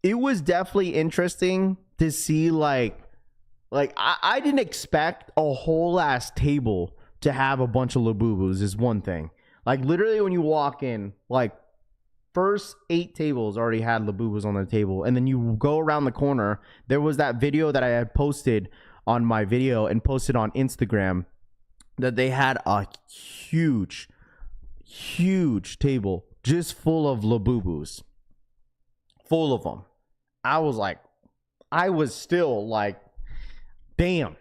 definitely interesting to see like I didn't expect a whole ass table to have a bunch of Labubus is one thing. Like literally when you walk in, like first 8 tables already had Labubus on the table. And then you go around the corner. There was that video that I had posted on my video and posted on Instagram that they had a huge table just full of Labubus. Full of them. I was still like, damn.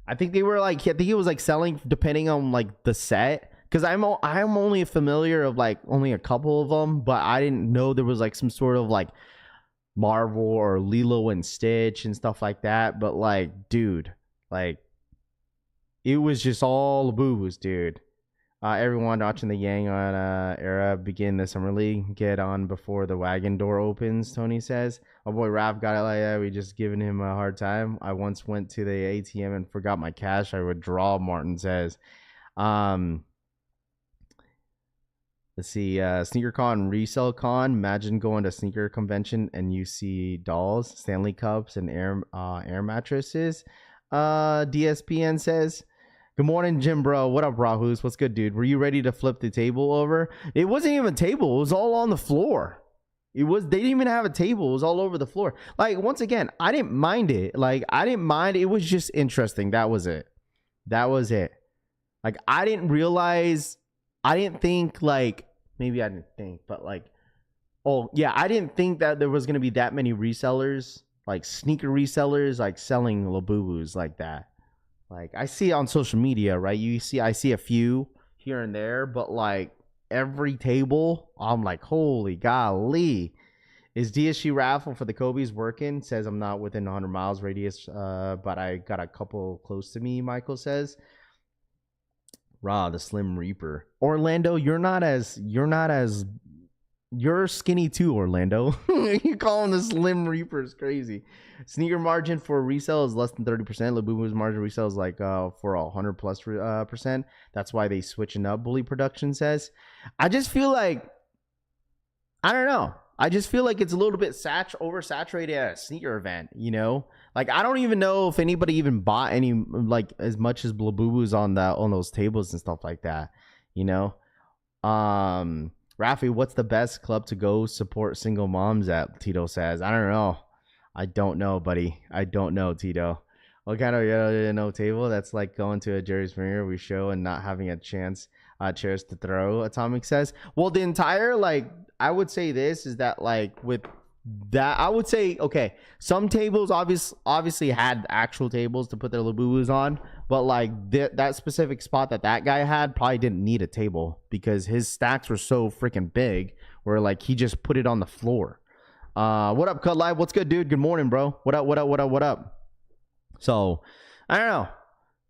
I think it was like selling depending on like the set. Because I'm only familiar of like only a couple of them, but I didn't know there was like some sort of like Marvel or Lilo and Stitch and stuff like that. But like, dude, like it was just all Labubus, dude. Everyone watching the Yang on era begin the summer league. Get on before the wagon door opens, Tony says. Oh boy, Raph got it like that. We just giving him a hard time. I once went to the ATM and forgot my cash. I would draw, Martin says. Let's see. SneakerCon, Resell Con. Imagine going to sneaker convention and you see dolls, Stanley Cups, and air mattresses. DSPN says. Good morning, Jim bro. What up, Rahus? What's good, dude? Were you ready to flip the table over? It wasn't even a table. It was all on the floor. They didn't even have a table. It was all over the floor. Like, once again, I didn't mind it. Like, I didn't mind. It was just interesting. That was it. Like, I didn't think, like, maybe I didn't think, but like, oh, yeah, I didn't think that there was going to be that many resellers, like sneaker resellers, like selling Labubus like that. Like I see on social media, right? I see a few here and there, but like every table, I'm like, holy golly. Is DSG raffle for the Kobe's working? Says I'm not within 100 miles radius, but I got a couple close to me, Michael says. Raw, the Slim Reaper. Orlando, you're skinny too, Orlando. You call him the Slim Reaper is crazy. Sneaker margin for resale is less than 30%. Labubu's margin resale is like for 100 plus percent. That's why they switching up. Bully Production says. I just feel like, I don't know. I just feel like it's a little bit oversaturated at a sneaker event, you know? Like I don't even know if anybody even bought any like as much as Labubu's on those tables and stuff like that, you know? Rafi, what's the best club to go support single moms at? Tito says. I don't know. I don't know, buddy. I don't know, Tito. What kind of no table? That's like going to a Jerry Springer we show and not having a chance chairs to throw. Atomic says. Well, the entire I would say this is that with that I would say okay. Some tables obviously had actual tables to put their Labubus on, but that specific spot that guy had probably didn't need a table because his stacks were so freaking big where he just put it on the floor. What up, Cut Live? What's good, dude? Good morning, bro. What up? So, I don't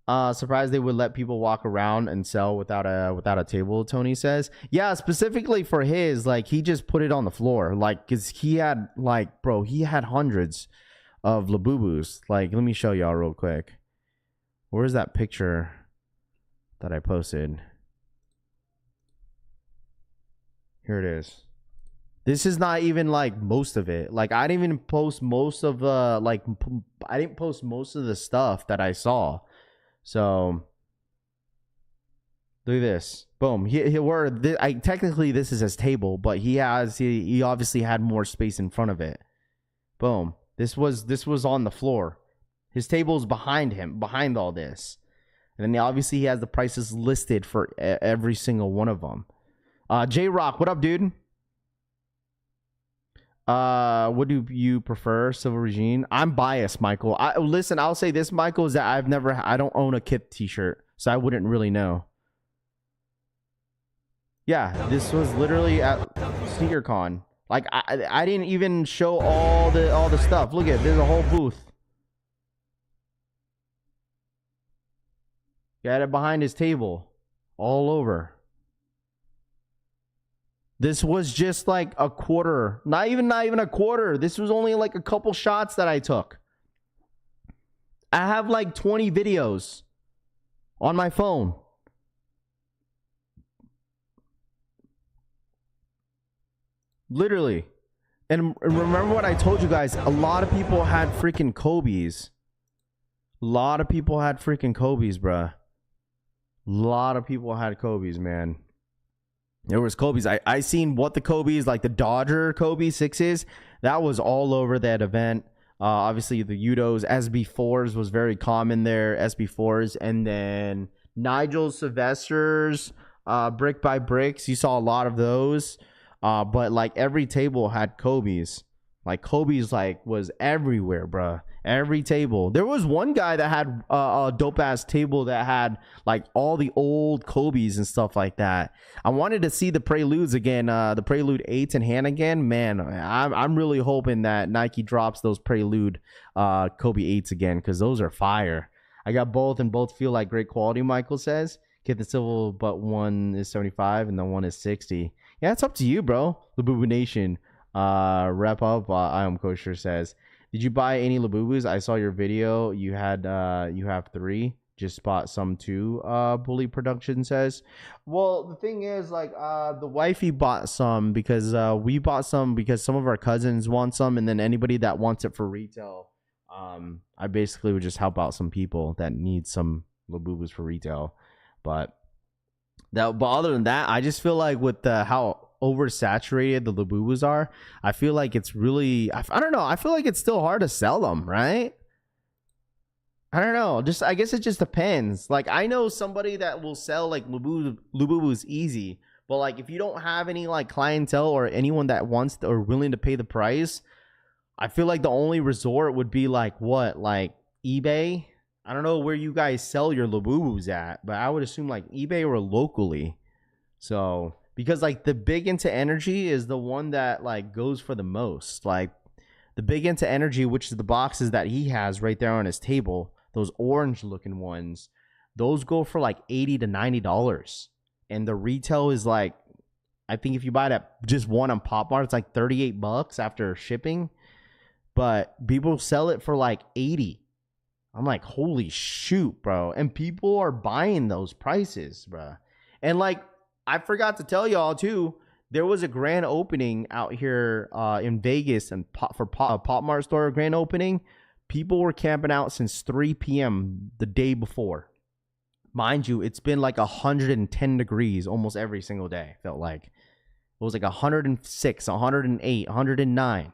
know. Surprised they would let people walk around and sell without a table, Tony says. Yeah, specifically for his, he just put it on the floor. Cause he had he had hundreds of Labubus. Let me show y'all real quick. Where's that picture that I posted? Here it is. This is not even most of it. I didn't even post most of the I didn't post most of the stuff that I saw. So look at this. Boom. Technically this is his table, but he obviously had more space in front of it. Boom. This was on the floor. His table's behind him, behind all this. And then obviously he has the prices listed for every single one of them. J Rock, what up, dude? What do you prefer, Silver Regine? I'm biased, Michael. Listen, I'll say this, Michael, is that I don't own a Kip t-shirt, so I wouldn't really know. Yeah, this was literally at SneakerCon. I didn't even show all the stuff. Look at it, there's a whole booth. Got it behind his table, all over. This was just a quarter. Not even a quarter. This was only a couple shots that I took. I have 20 videos on my phone. Literally. And remember what I told you guys. A lot of people had freaking Kobe's. A lot of people had freaking Kobe's, bruh. A lot of people had Kobe's, man. There was Kobe's. I seen what the Kobe's, the Dodger Kobe 6s. That was all over that event. Obviously, the Udos, SB4s was very common there. SB4s. And then Nigel Sylvester's Brick by Bricks. You saw a lot of those. But every table had Kobe's. Kobe's was everywhere, bruh. Every table. There was one guy that had a dope ass table that had all the old Kobe's and stuff like that. I wanted to see the Preludes again, the Prelude 8s in hand again. Man, I'm really hoping that Nike drops those Prelude Kobe 8s again because those are fire. I got both and both feel like great quality, Michael says. Get the silver, but one is 75 and the one is 60. Yeah, it's up to you, bro. Labubu Nation. Rep up. I am kosher says. Did you buy any Labubus? I saw your video. You have 3. Just bought some too. Bully Production says. Well, the thing is, the wifey bought some because we bought some because some of our cousins want some, and then anybody that wants it for retail, I basically would just help out some people that need some Labubus for retail. But other than that, I just feel with how oversaturated the Labubus are, I feel it's really I don't know, I feel it's still hard to sell them, right? I don't know, I guess it just depends. I know somebody that will sell Labubus easy, but if you don't have any clientele or anyone that wants or willing to pay the price, I feel the only resort would be eBay. I don't know where you guys sell your Labubus at, but I would assume eBay or locally. So because the Big Into Energy is the one that goes for the most. The Big Into Energy, which is the boxes that he has right there on his table, those orange looking ones, those go for $80 to $90. And the retail is I think if you buy that just one on Pop Mart, it's $38 after shipping. But people sell it for $80. I'm holy shoot, bro. And people are buying those prices, bro. And I forgot to tell y'all too, there was a grand opening out here in Vegas and Pop Mart store grand opening. People were camping out since 3 p.m. the day before. Mind you, it's been 110 degrees almost every single day. Felt like it was like 106, 108, 109.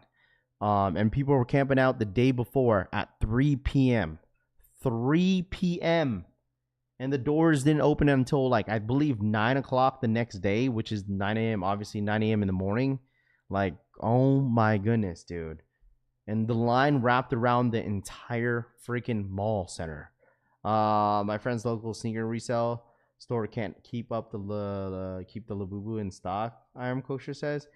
And people were camping out the day before at 3 p.m. 3 p.m. And the doors didn't open until, like, I believe 9 o'clock the next day, which is 9 a.m. Obviously 9 a.m. in the morning. Like, oh my goodness, dude. And the line wrapped around the entire freaking mall center. My friend's local sneaker resale store can't keep up keep the Labubu in stock, I Am Kosher says.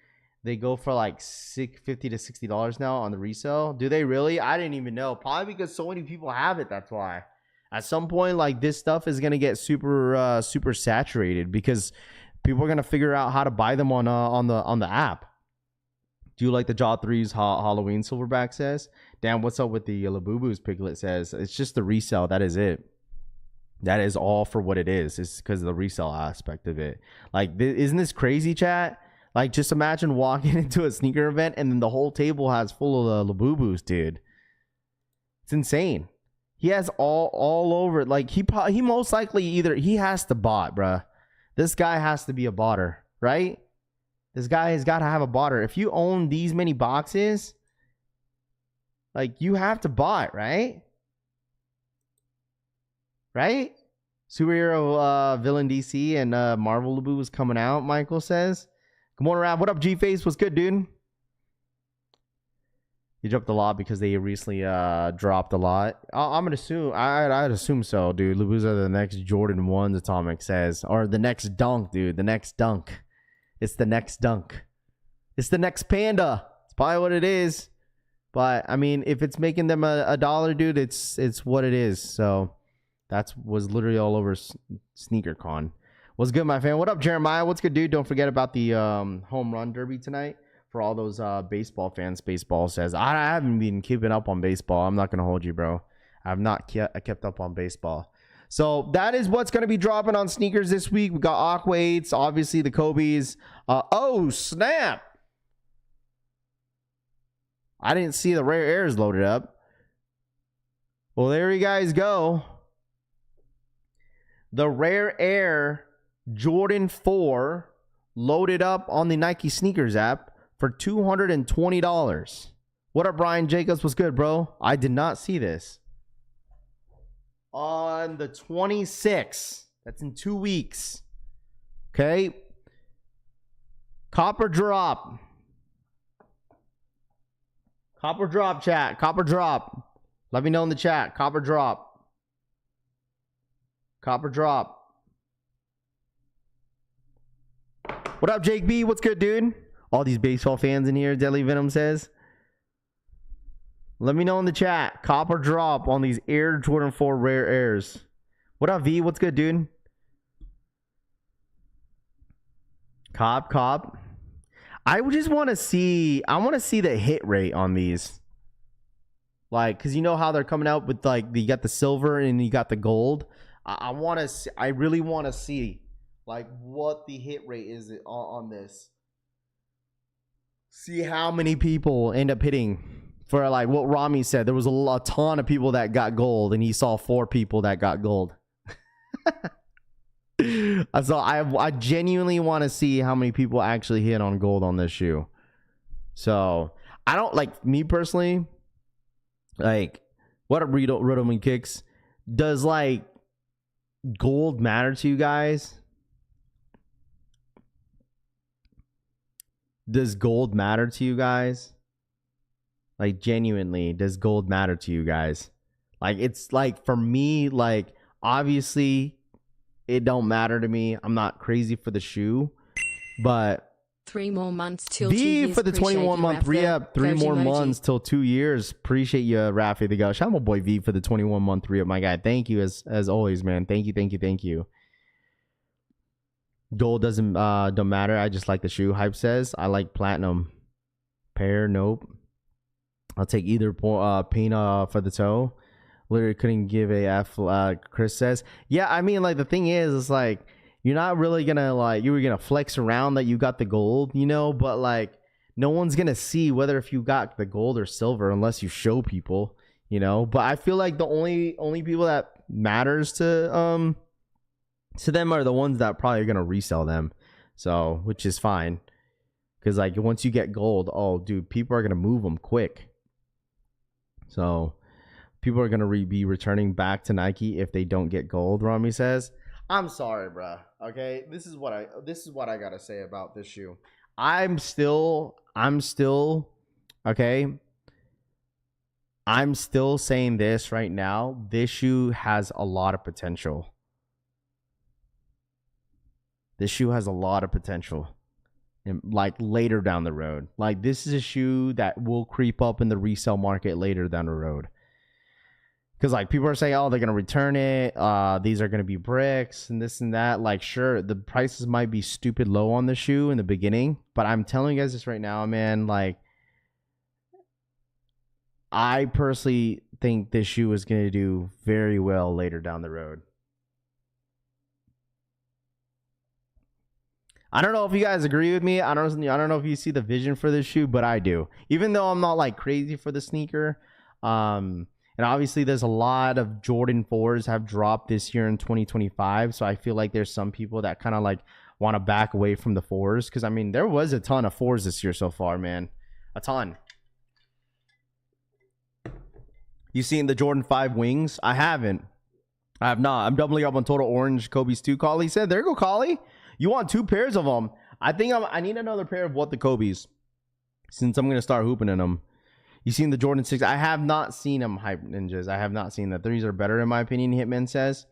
They go for like $50 to $60 now on the resale. Do they really? I didn't even know. Probably because so many people have it. That's why. At some point, like, this stuff is gonna get super saturated because people are gonna figure out how to buy them on the app. Do you like the Jaw 3's Halloween Silverback says? Damn, what's up with the Labubus? Piglet says it's just the resale. That is it. That is all for what it is. It's because of the resale aspect of it. Like, isn't this crazy, chat? Like, just imagine walking into a sneaker event and then the whole table has full of Labubus, dude. It's insane. He has all over. Like, he most likely he has to bot, bruh. This guy has to be a botter, right? This guy has got to have a botter. If you own these many boxes, like, you have to bot, right? Right? Superhero villain DC and Marvel Labu is coming out, Michael says. Good morning, Rap. What up, G-Face? What's good, dude? You dropped a lot because they recently dropped a lot. I'm gonna assume. I'd assume so, dude. Labu's are the next Jordan 1s, Atomic says, or the next dunk, dude. The next dunk. It's the next dunk. It's the next panda. It's probably what it is. But I mean, if it's making them a dollar, dude, it's what it is. So was literally all over SneakerCon. What's good, my fan? What up, Jeremiah? What's good, dude? Don't forget about the home run derby tonight for all those baseball fans. Baseball says I haven't been keeping up on baseball. I'm not gonna hold you, bro. I've not kept up on baseball. So that is what's gonna be dropping on sneakers this week. We got Aqua 8s, obviously the Kobe's. Oh snap! I didn't see the Rare Airs loaded up. Well, there you guys go. The Rare Air Jordan 4 loaded up on the Nike Sneakers app for $220. What up, Brian Jacobs? What's good, bro? I did not see this. On the 26th. That's in 2 weeks. Okay. Copper drop. Copper drop, chat. Copper drop. Let me know in the chat. Copper drop. Copper drop. What up, Jake B? What's good, dude? All these baseball fans in here, Deadly Venom says. Let me know in the chat. Copper drop on these Air Jordan 4 Rare Airs. What up, V? What's good, dude? Cop. I just want to see. I want to see the hit rate on these. Like, because you know how they're coming out with, like, you got the silver and you got the gold. I want to see. I really want to see, like, what the hit rate is on this. See how many people end up hitting. For, like, what Rami said, there was a ton of people that got gold, and he saw 4 people that got gold. So I genuinely want to see how many people actually hit on gold on this shoe. So I don't, like, me personally, like, what up, Riddleman Kicks? Does, like, gold matter to you guys? Does gold matter to you guys? Like, genuinely, does gold matter to you guys? Like, it's like, for me, like, obviously it don't matter to me. I'm not crazy for the shoe, but 3 more months till V 2 years. for the 21-month re-up. 3 more emoji. months till 2 years. Appreciate you, Rafi the Ghost. Shout out my boy V for the 21-month re-up, my guy. Thank you as always, man. Thank you. Gold doesn't don't matter. I just like the shoe. Hype says I like platinum. Pair, nope. I'll take either paint for the toe. Literally couldn't give a F. Chris says, yeah. I mean, like, the thing is like, you're not really gonna, like, you were gonna flex around that you got the gold, you know, but, like, no one's gonna see whether if you got the gold or silver unless you show people, you know. But I feel like the only people that matters to them are the ones that probably are gonna resell them, so, which is fine. Because like once you get gold, oh dude, people are gonna move them quick. So people are gonna be returning back to Nike if they don't get gold. Rami says, "I'm sorry, bruh. Okay, this is what I gotta say about this shoe. I'm still okay. I'm still saying this right now. This shoe has a lot of potential. This shoe has a lot of potential. And like later down the road. Like this is a shoe that will creep up in the resale market later down the road. Because like people are saying, oh, they're gonna return it. These are gonna be bricks and this and that. Like, sure, the prices might be stupid low on the shoe in the beginning, but I'm telling you guys this right now, man. Like, I personally think this shoe is gonna do very well later down the road. I don't know if you guys agree with me. I don't know if you see the vision for this shoe, but I do. Even though I'm not like crazy for the sneaker. And obviously there's a lot of Jordan 4s have dropped this year in 2025. So I feel like there's some people that kind of like want to back away from the 4s. Because I mean, there was a ton of 4s this year so far, man. A ton. You seen the Jordan 5 wings? I haven't. I have not. I'm doubling up on Total Orange Kobe's 2. Collie said, there you go, Collie. You want 2 pairs of them. I think I need another pair of what the Kobe's. Since I'm going to start hooping in them. You seen the Jordan 6? I have not seen them, Hype Ninjas. I have not seen that. These are better in my opinion, Hitman says.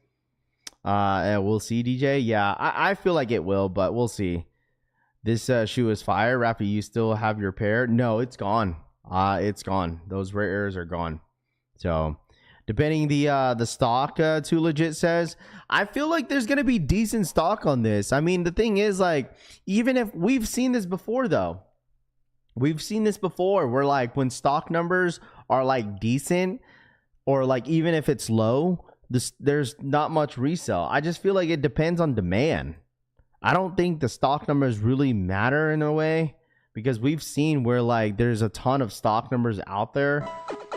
We'll see, DJ. Yeah, I feel like it will, but we'll see. This shoe is fire. Rafi, you still have your pair? No, it's gone. It's gone. Those rare airs are gone. So, depending the stock, Too Legit says, I feel like there's gonna be decent stock on this. I mean, the thing is, like, even if we've seen this before, though, we've seen this before. Where like when stock numbers are like decent, or like even if it's low, there's not much resale. I just feel like it depends on demand. I don't think the stock numbers really matter in a way, because we've seen where like there's a ton of stock numbers out there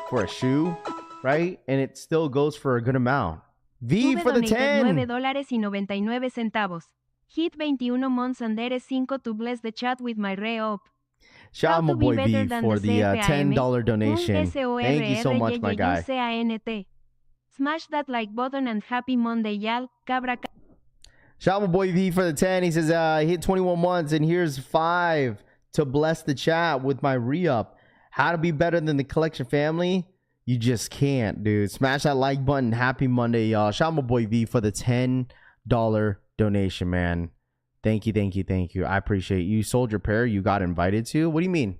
for a shoe, right? And it still goes for a good amount. V for the 10. $9.99. Hit 21 months and there is 5 to bless the chat with my re-up. Shout out my boy V for the $10 donation. Thank you so much, my guy. Smash that like button and happy Monday, y'all. Cabra. Shout out my boy V for the 10. He says, hit 21 months and here's 5 to bless the chat with my re-up. How to be better than the collection family? You just can't, dude. Smash that like button. Happy Monday, y'all. Shout out my boy V for the $10 donation, man. Thank you, thank you, thank you. I appreciate you. You sold your pair you got invited to? What do you mean?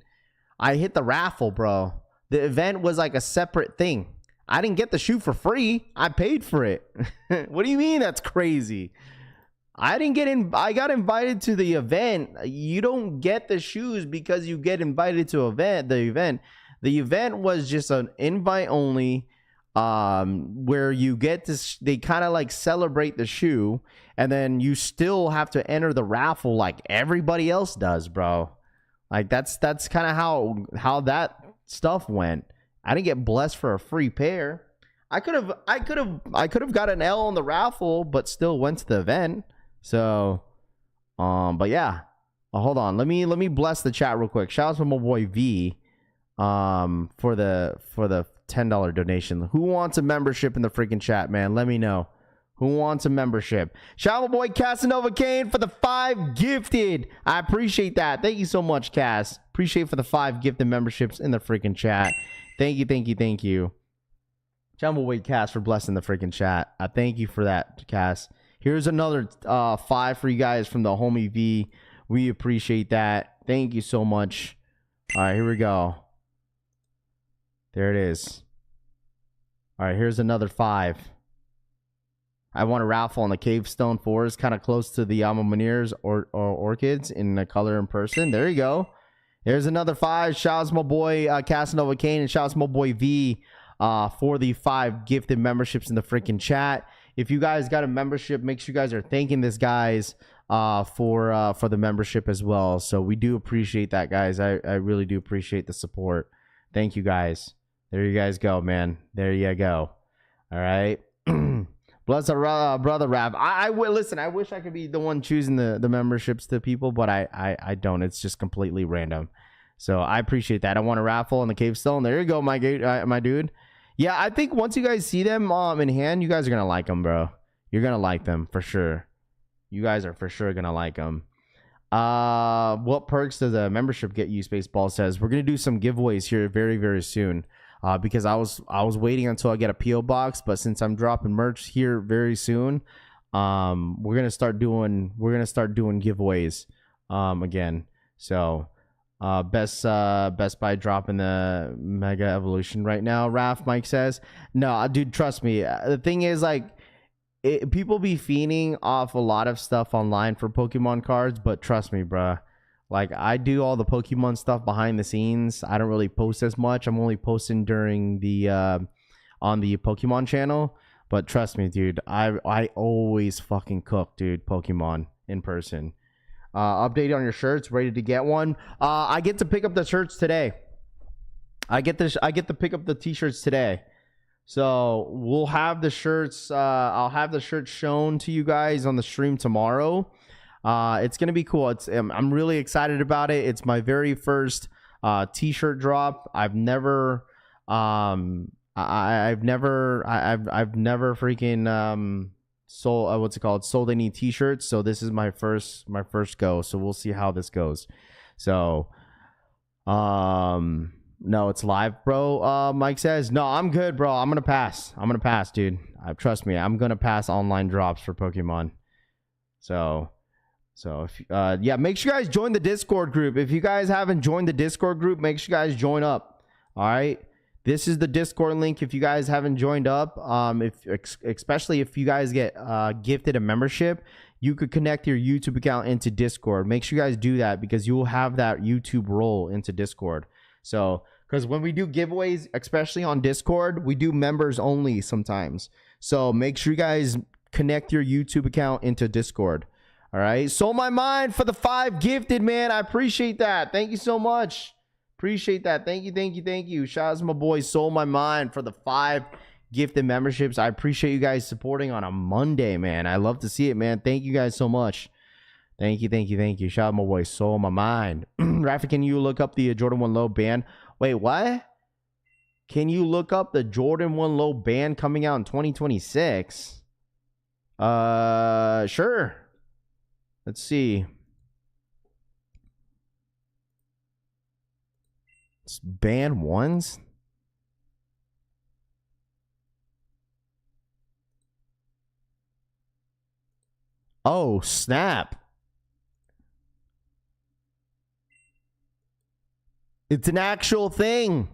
I hit the raffle, bro. The event was like a separate thing. I didn't get the shoe for free. I paid for it. What do you mean? That's crazy. I didn't get in. I got invited to the event. You don't get the shoes because you get invited to the event was just an invite only, where you get this. They kind of like celebrate the shoe, and then you still have to enter the raffle like everybody else does, bro. Like that's kind of how that stuff went. I didn't get blessed for a free pair. I could have got an L on the raffle, but still went to the event. So, but yeah. Hold on. Let me bless the chat real quick. Shout out to my boy V, for the $10 donation. Who wants a membership in the freaking chat, man? Let me know. Who wants a membership? Shout out my boy Casanova Kane for the 5 gifted. I appreciate that. Thank you so much, Cass. Appreciate for the 5 gifted memberships in the freaking chat. Thank you, thank you, thank you. Shout out my boy Cass for blessing the freaking chat. I thank you for that, Cass. Here's another 5 for you guys from the homie V. We appreciate that. Thank you so much. All right, here we go. There it is. All right, here's another 5. I want to raffle on the Cave Stone 4s, kind of close to the Alma Munir's or Orchids in the color in person. There you go. There's another 5. Shouts my boy Casanova Kane, and shouts my boy V for the 5 gifted memberships in the freaking chat. If you guys got a membership, make sure you guys are thanking this guys for the membership as well. So we do appreciate that, guys. I really do appreciate the support. Thank you, guys. There you guys go, man. There you go. All right. Bless our brother Rap. I will listen. I wish I could be the one choosing the memberships to people, but I don't. It's just completely random. So I appreciate that. I want a raffle on the Cave Stone. There you go, my dude. Yeah, I think once you guys see them in hand, you guys are gonna like them, bro. You're gonna like them for sure. You guys are for sure gonna like them. What perks does a membership get you? Spaceball says we're gonna do some giveaways here very, very soon. Because I was waiting until I get a PO box, but since I'm dropping merch here very soon, we're gonna start doing giveaways again. So Best Buy dropping the Mega Evolution right now. Raph Mike says, no, dude, trust me. The thing is, like, people be fiending off a lot of stuff online for Pokemon cards, but trust me, bruh. Like, I do all the Pokemon stuff behind the scenes. I don't really post as much. I'm only posting during the on the Pokemon channel. But trust me, dude, I always fucking cook, dude, Pokemon in person. Update on your shirts, ready to get one. I get to pick up the shirts today. I get to pick up the t-shirts today. So we'll have the shirts. I'll have the shirts shown to you guys on the stream tomorrow. It's gonna be cool. I'm really excited about it. It's my very first t-shirt drop. I've never freaking sold any t-shirts. So this is my first go. So we'll see how this goes. So no, it's live, bro. Mike says, no, I'm good, bro. I'm gonna pass, dude. Trust me, I'm gonna pass online drops for Pokemon. So if yeah, make sure you guys join the Discord group. If you guys haven't joined the Discord group, make sure you guys join up. All right, this is the Discord link. If you guys haven't joined up, especially if you guys get gifted a membership, you could connect your YouTube account into Discord. Make sure you guys do that because you will have that YouTube role into Discord. So, because when we do giveaways, especially on Discord, we do members only sometimes. So make sure you guys connect your YouTube account into Discord. All right. Sold my mind for the 5 gifted, man. I appreciate that. Thank you so much. Appreciate that. Thank you. Shout out to my boy Sold My Mind for the 5 gifted memberships. I appreciate you guys supporting on a Monday, man. I love to see it, man. Thank you guys so much. Thank you. Shout out my boy Sold My Mind. Rafa, can you look up the Jordan 1 Low band? Wait, what? Can you look up the Jordan 1 Low band coming out in 2026? Sure. Let's see. It's band ones. Oh, snap. It's an actual thing.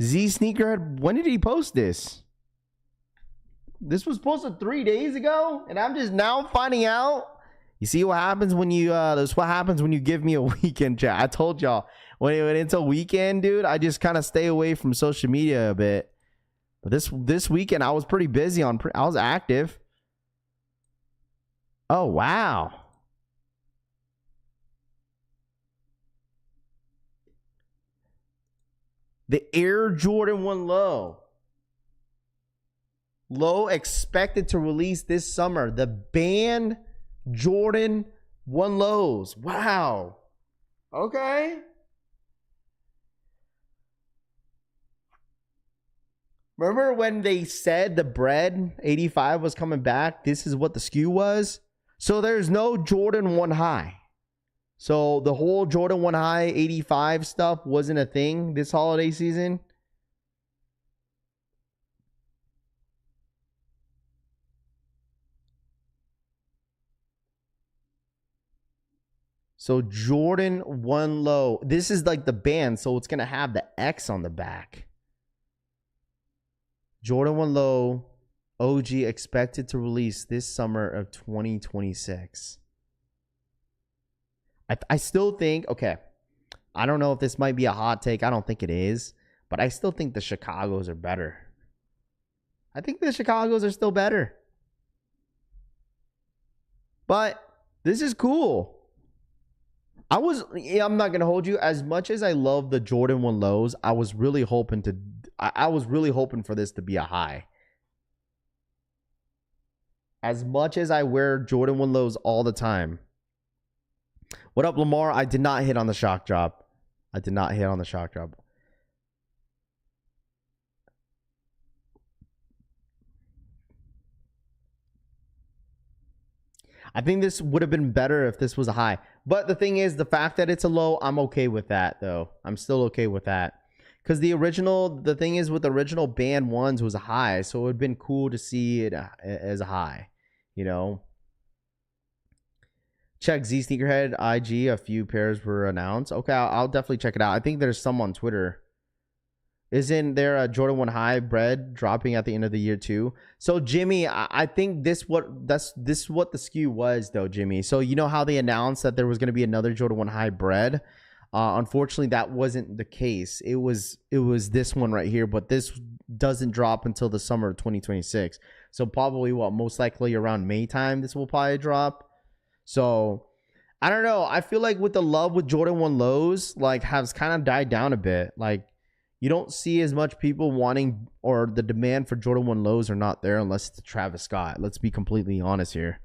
Z Sneakerhead, when did he post this? This was posted 3 days ago, and I'm just now finding out. You see what happens when you that's what happens when you give me a weekend, chat. I told y'all when it's a weekend, dude, I just kind of stay away from social media a bit. But this weekend I was pretty busy I was active. Oh, wow. The Air Jordan 1 Low expected to release this summer. The band Jordan 1 Lows. Wow. Okay. Remember when they said the bread 85 was coming back? This is what the SKU was. So there's no Jordan 1 High. So the whole Jordan 1 High 85 stuff wasn't a thing this holiday season. So Jordan 1 Low. This is like the band, so it's going to have the X on the back. Jordan 1 Low OG expected to release this summer of 2026. I still think, okay, I don't know if this might be a hot take. I don't think it is, but I still think the Chicagos are better. I think the Chicagos are still better. But this is cool. I'm not going to hold you. As much as I love the Jordan 1 Lows, I was really hoping for this to be a high. As much as I wear Jordan 1 lows all the time. What up, Lamar? I did not hit on the shock drop. I did not hit on the shock drop. I think this would have been better if this was a high. But the thing is, the fact that it's a low, I'm okay with that, though. I'm still okay with that. Because the thing is, with the original band ones was a high. So it would have been cool to see it as a high, you know. Check Z Sneakerhead IG. A few pairs were announced. Okay, I'll definitely check it out. I think there's some on Twitter. Isn't there a Jordan 1 hybrid dropping at the end of the year too? So Jimmy, I think this is what the SKU was though, Jimmy. So you know how they announced that there was going to be another Jordan 1 hybrid? Unfortunately, that wasn't the case. It was this one right here, but this doesn't drop until the summer of 2026. So probably most likely around May time this will probably drop. So I don't know. I feel like with the love with Jordan 1 lows like has kind of died down a bit. Like you don't see as much people wanting, or the demand for Jordan 1 lows are not there unless it's Travis Scott. Let's be completely honest here.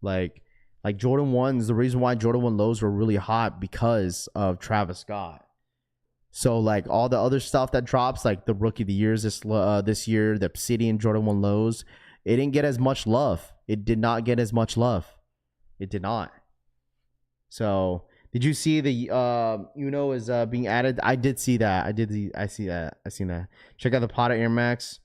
Like Jordan 1s, the reason why Jordan 1 lows were really hot because of Travis Scott. So like all the other stuff that drops, like the Rookie of the Years this year, the Obsidian Jordan 1 lows, it didn't get as much love. It did not get as much love. It did not. So did you see the Uno is being added? I did see that. I seen that. Check out the Pata Air Max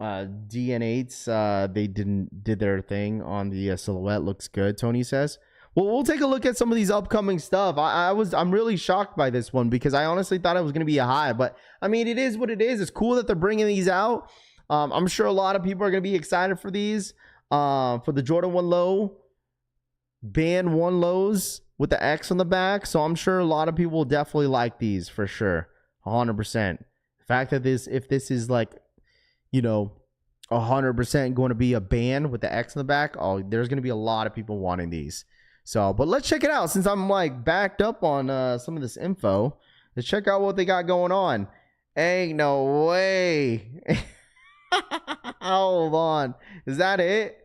DN8s. They did their thing on the silhouette. Looks good, Tony says. Well, we'll take a look at some of these upcoming stuff. I'm really shocked by this one because I honestly thought it was going to be a high, but I mean, it is what it is. It's cool that they're bringing these out. I'm sure a lot of people are going to be excited for these. For the Jordan 1 low, band 1 lows with the X on the back. So I'm sure a lot of people will definitely like these for sure. 100%. The fact that if this is like, you know, 100% going to be a band with the X on the back, oh, there's going to be a lot of people wanting these. So, but let's check it out since I'm like backed up on some of this info. Let's check out what they got going on. Ain't no way. Hold on. Is that it?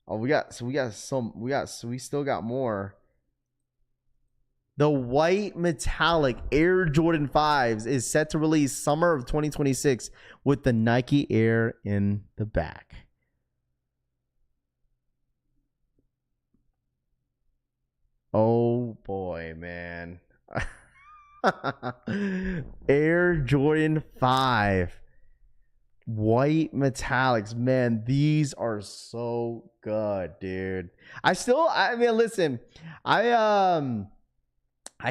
Oh, we still got more. The white metallic Air Jordan 5s is set to release summer of 2026 with the Nike Air in the back. Oh boy, man. Air Jordan 5. White metallics, man, these are so good, dude. I mean, listen, I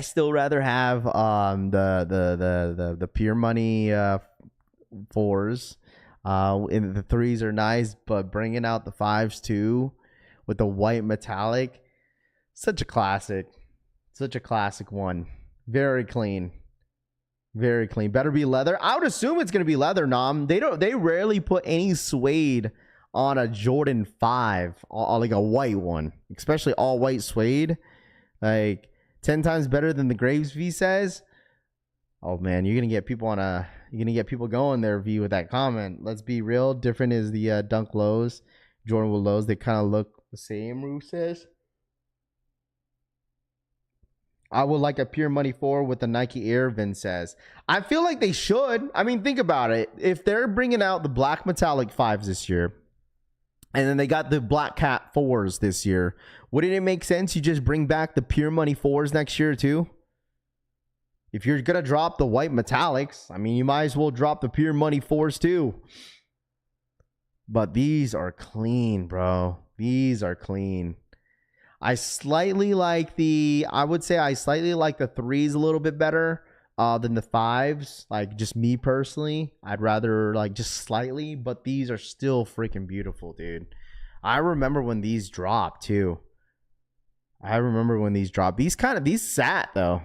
still rather have the Pure Money 4s. And the 3s are nice, but bringing out the 5s too with the white metallic, such a classic one. Very clean. Very clean. Better be leather. I would assume it's gonna be leather, Nom. They rarely put any suede on a Jordan 5, like a white one, especially all white suede. Like 10 times better than the Graves V says. Oh man, you're gonna get people going there, V, with that comment. Let's be real. Different is the Dunk lows, Jordan with lows. They kind of look the same, Roof says. I would like a Pure Money 4 with the Nike Air, Vin says. I feel like they should. I mean, think about it. If they're bringing out the black metallic 5s this year, and then they got the black cat 4s this year, wouldn't it make sense you just bring back the Pure Money 4s next year too? If you're going to drop the white metallics, I mean, you might as well drop the Pure Money 4s too. But these are clean, bro. These are clean. I would say I slightly like the 3s a little bit better than the 5s. Like, just me personally, I'd rather like just slightly, but these are still freaking beautiful, dude. I remember when these dropped too. These sat though.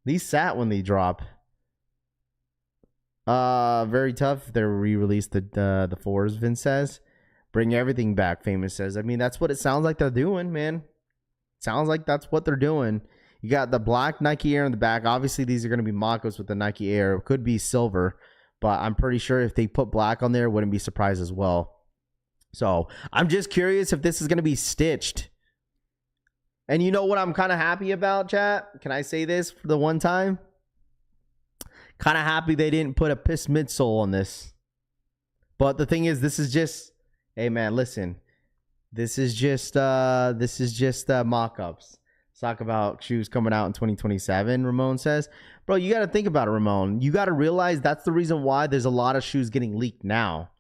These sat when they drop. Very tough. They re-released the 4s, Vince says. Bring everything back, Famous says. I mean, that's what it sounds like they're doing, man. Sounds like that's what they're doing. You got the black Nike Air in the back. Obviously, these are going to be mock-ups with the Nike Air. It could be silver, but I'm pretty sure if they put black on there, wouldn't be surprised as well. So I'm just curious if this is going to be stitched. And you know what I'm kind of happy about, chat? Can I say this for the one time? Kind of happy they didn't put a piss midsole on this. But the thing is, this is just, hey man, listen. This is just mock-ups. Let's talk about shoes coming out in 2027, Ramon says. Bro, you got to think about it, Ramon. You got to realize that's the reason why there's a lot of shoes getting leaked now.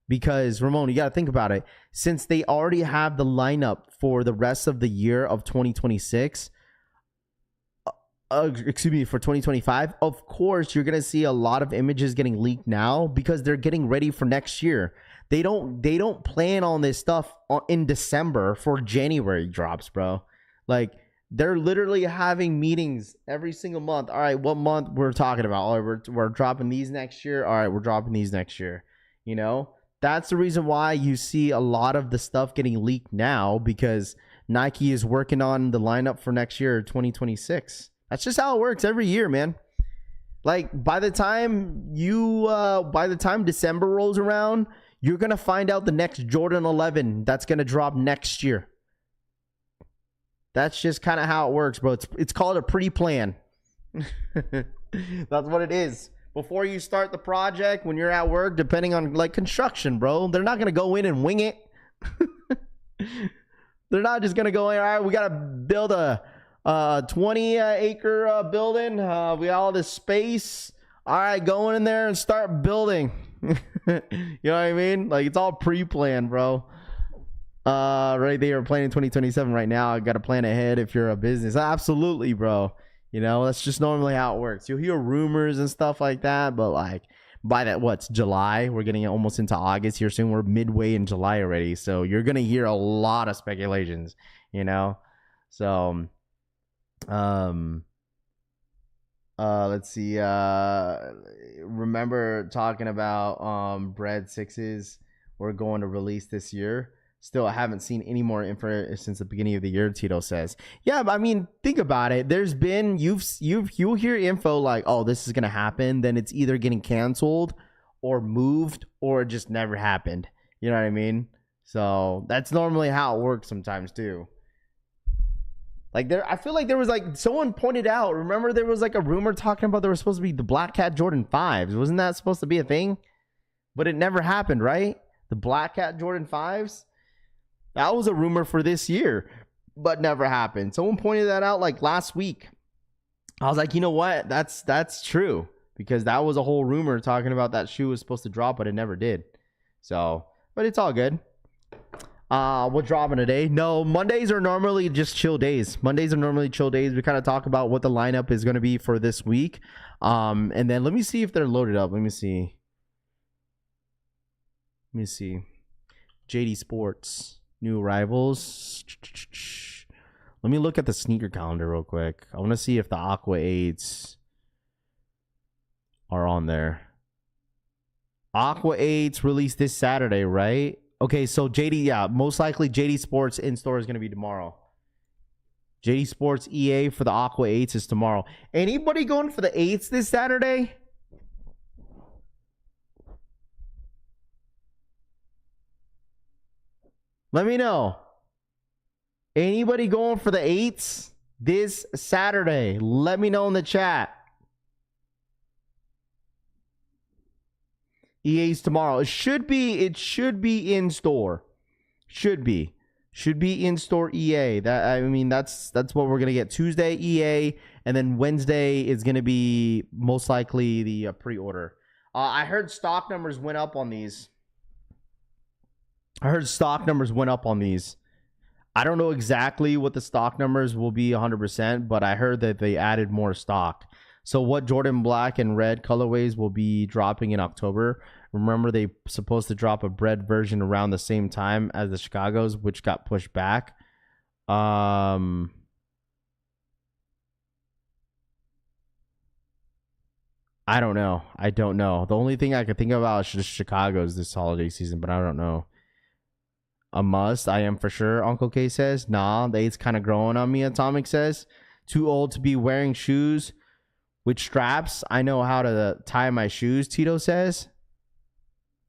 Because, Ramon, you got to think about it. Since they already have the lineup for the rest of the year of 2026, for 2025, of course, you're going to see a lot of images getting leaked now because they're getting ready for next year. They don't plan on this stuff in December for January drops, bro. Like, they're literally having meetings every single month. All right, what month we're talking about? All right, we're dropping these next year. All right, we're dropping these next year. You know? That's the reason why you see a lot of the stuff getting leaked now, because Nike is working on the lineup for next year, 2026. That's just how it works every year, man. Like, by the time December rolls around, you're going to find out the next Jordan 11 that's going to drop next year. That's just kind of how it works, bro. It's called a pre-plan. That's what it is. Before you start the project, when you're at work, depending on like construction, bro, they're not going to go in and wing it. They're not just going to go in, all right, we got to build a 20-acre building. We got all this space. All right, go in there and start building. You know what I mean? Like, it's all pre-planned, bro. Right there, planning 2027 right now. I got to plan ahead if you're a business. Absolutely, bro. You know, that's just normally how it works. You'll hear rumors and stuff like that, but like by that, what's July? We're getting almost into August here soon. We're midway in July already. So you're going to hear a lot of speculations, you know? So, let's see. Remember talking about, Bread Sixes we're going to release this year. Still, I haven't seen any more info since the beginning of the year, Tito says. Yeah, but I mean, think about it. There's been, you'll hear info like, oh, this is going to happen. Then it's either getting canceled or moved or it just never happened. You know what I mean? So that's normally how it works sometimes too. Like I feel like there was like, someone pointed out, remember there was like a rumor talking about there was supposed to be the Black Cat Jordan 5s. Wasn't that supposed to be a thing? But it never happened, right? The Black Cat Jordan 5s? That was a rumor for this year, but never happened. Someone pointed that out like last week. I was like, you know what? That's true, because that was a whole rumor talking about that shoe was supposed to drop, but it never did. So, but it's all good. We're dropping today. No, Mondays are normally just chill days. Mondays are normally chill days. We kind of talk about what the lineup is going to be for this week. And then let me see if they're loaded up. Let me see. JD Sports. New arrivals. Let me look at the sneaker calendar real quick. I want to see if the Aqua 8s are on there. Aqua 8s released this Saturday, right? Okay, so JD, yeah, most likely JD Sports in-store is going to be tomorrow. JD Sports EA for the Aqua 8s is tomorrow. Anybody going for the 8s this Saturday? Let me know. Anybody going for the 8s this Saturday? Let me know in the chat. EA's tomorrow. It should be in store. Should be in store EA. That's what we're gonna get. Tuesday EA, and then Wednesday is gonna be most likely the pre-order. I heard stock numbers went up on these. I don't know exactly what the stock numbers will be 100%, but I heard that they added more stock. So what Jordan Black and Red colorways will be dropping in October. Remember, they supposed to drop a Bread version around the same time as the Chicago's, which got pushed back. I don't know. The only thing I could think about is just Chicago's this holiday season, but I don't know. A must. I am for sure. Uncle K says, nah, the 8's kind of growing on me. Atomic says, too old to be wearing shoes with straps. I know how to tie my shoes, Tito says.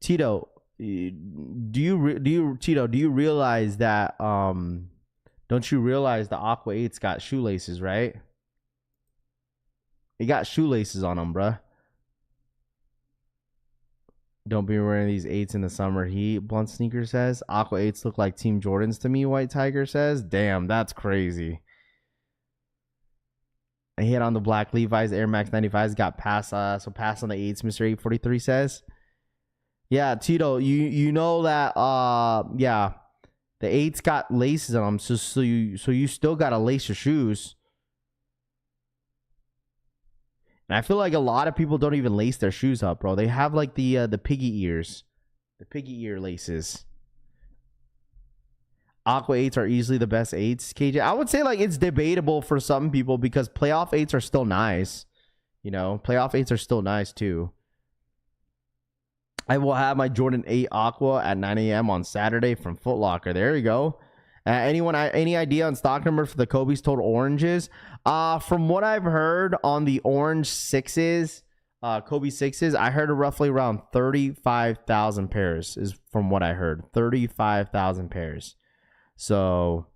Tito, Tito, do you realize that don't you realize the Aqua 8's got shoelaces, right? It got shoelaces on them, bruh. Don't be wearing these 8s in the summer heat, Blunt Sneaker says. Aqua 8s look like Team Jordans to me, White Tiger says. Damn, that's crazy. I hit on the black Levi's Air Max 95s, got pass pass on the 8s, Mr. 843 says. Yeah, Tito, you know that yeah, the 8s got laces on them, so you still gotta lace your shoes. And I feel like a lot of people don't even lace their shoes up, bro. They have like the piggy ears, the piggy ear laces. Aqua 8s are easily the best 8s, KJ. I would say like it's debatable for some people because playoff 8s are still nice. You know, playoff 8s are still nice too. I will have my Jordan 8 Aqua at 9 a.m. on Saturday from Foot Locker. There you go. Any idea on stock number for the Kobe's Total Oranges? From what I've heard on the orange 6s, Kobe 6s, I heard roughly around 35,000 pairs is from what I heard. 35,000 pairs. So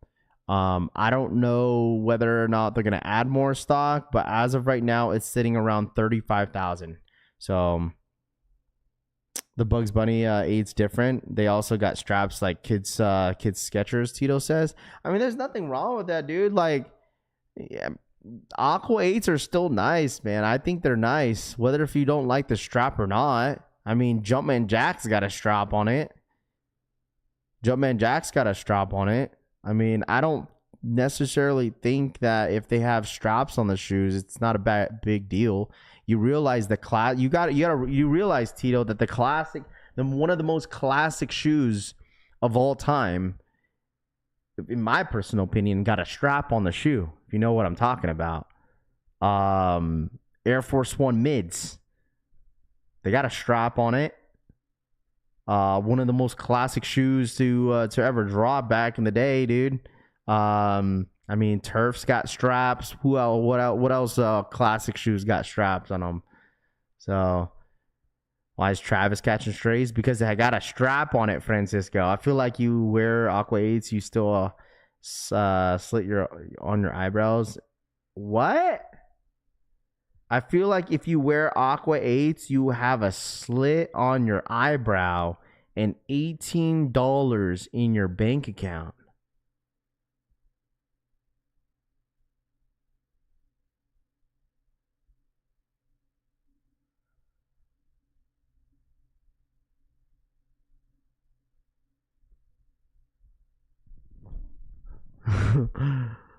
I don't know whether or not they're going to add more stock, but as of right now, it's sitting around 35,000. So the Bugs Bunny 8's different. They also got straps like kids Skechers, Tito says. I mean, there's nothing wrong with that, dude. Like, yeah, Aqua 8s are still nice, man. I think they're nice, whether if you don't like the strap or not. I mean, Jumpman Jack's got a strap on it. Jumpman Jack's got a strap on it. I mean, I don't necessarily think that if they have straps on the shoes, it's not a big deal. You realize the class. You realize, Tito, that the classic, one of the most classic shoes of all time, in my personal opinion, got a strap on the shoe. If you know what I'm talking about. Air Force One mids. They got a strap on it. One of the most classic shoes to ever draw back in the day, dude. I mean, Turf's got straps. What else? Classic shoes got straps on them. So, why is Travis catching strays? Because I got a strap on it, Francisco. I feel like you wear Aqua 8s, you still slit on your eyebrows. What? I feel like if you wear Aqua 8s, you have a slit on your eyebrow and $18 in your bank account.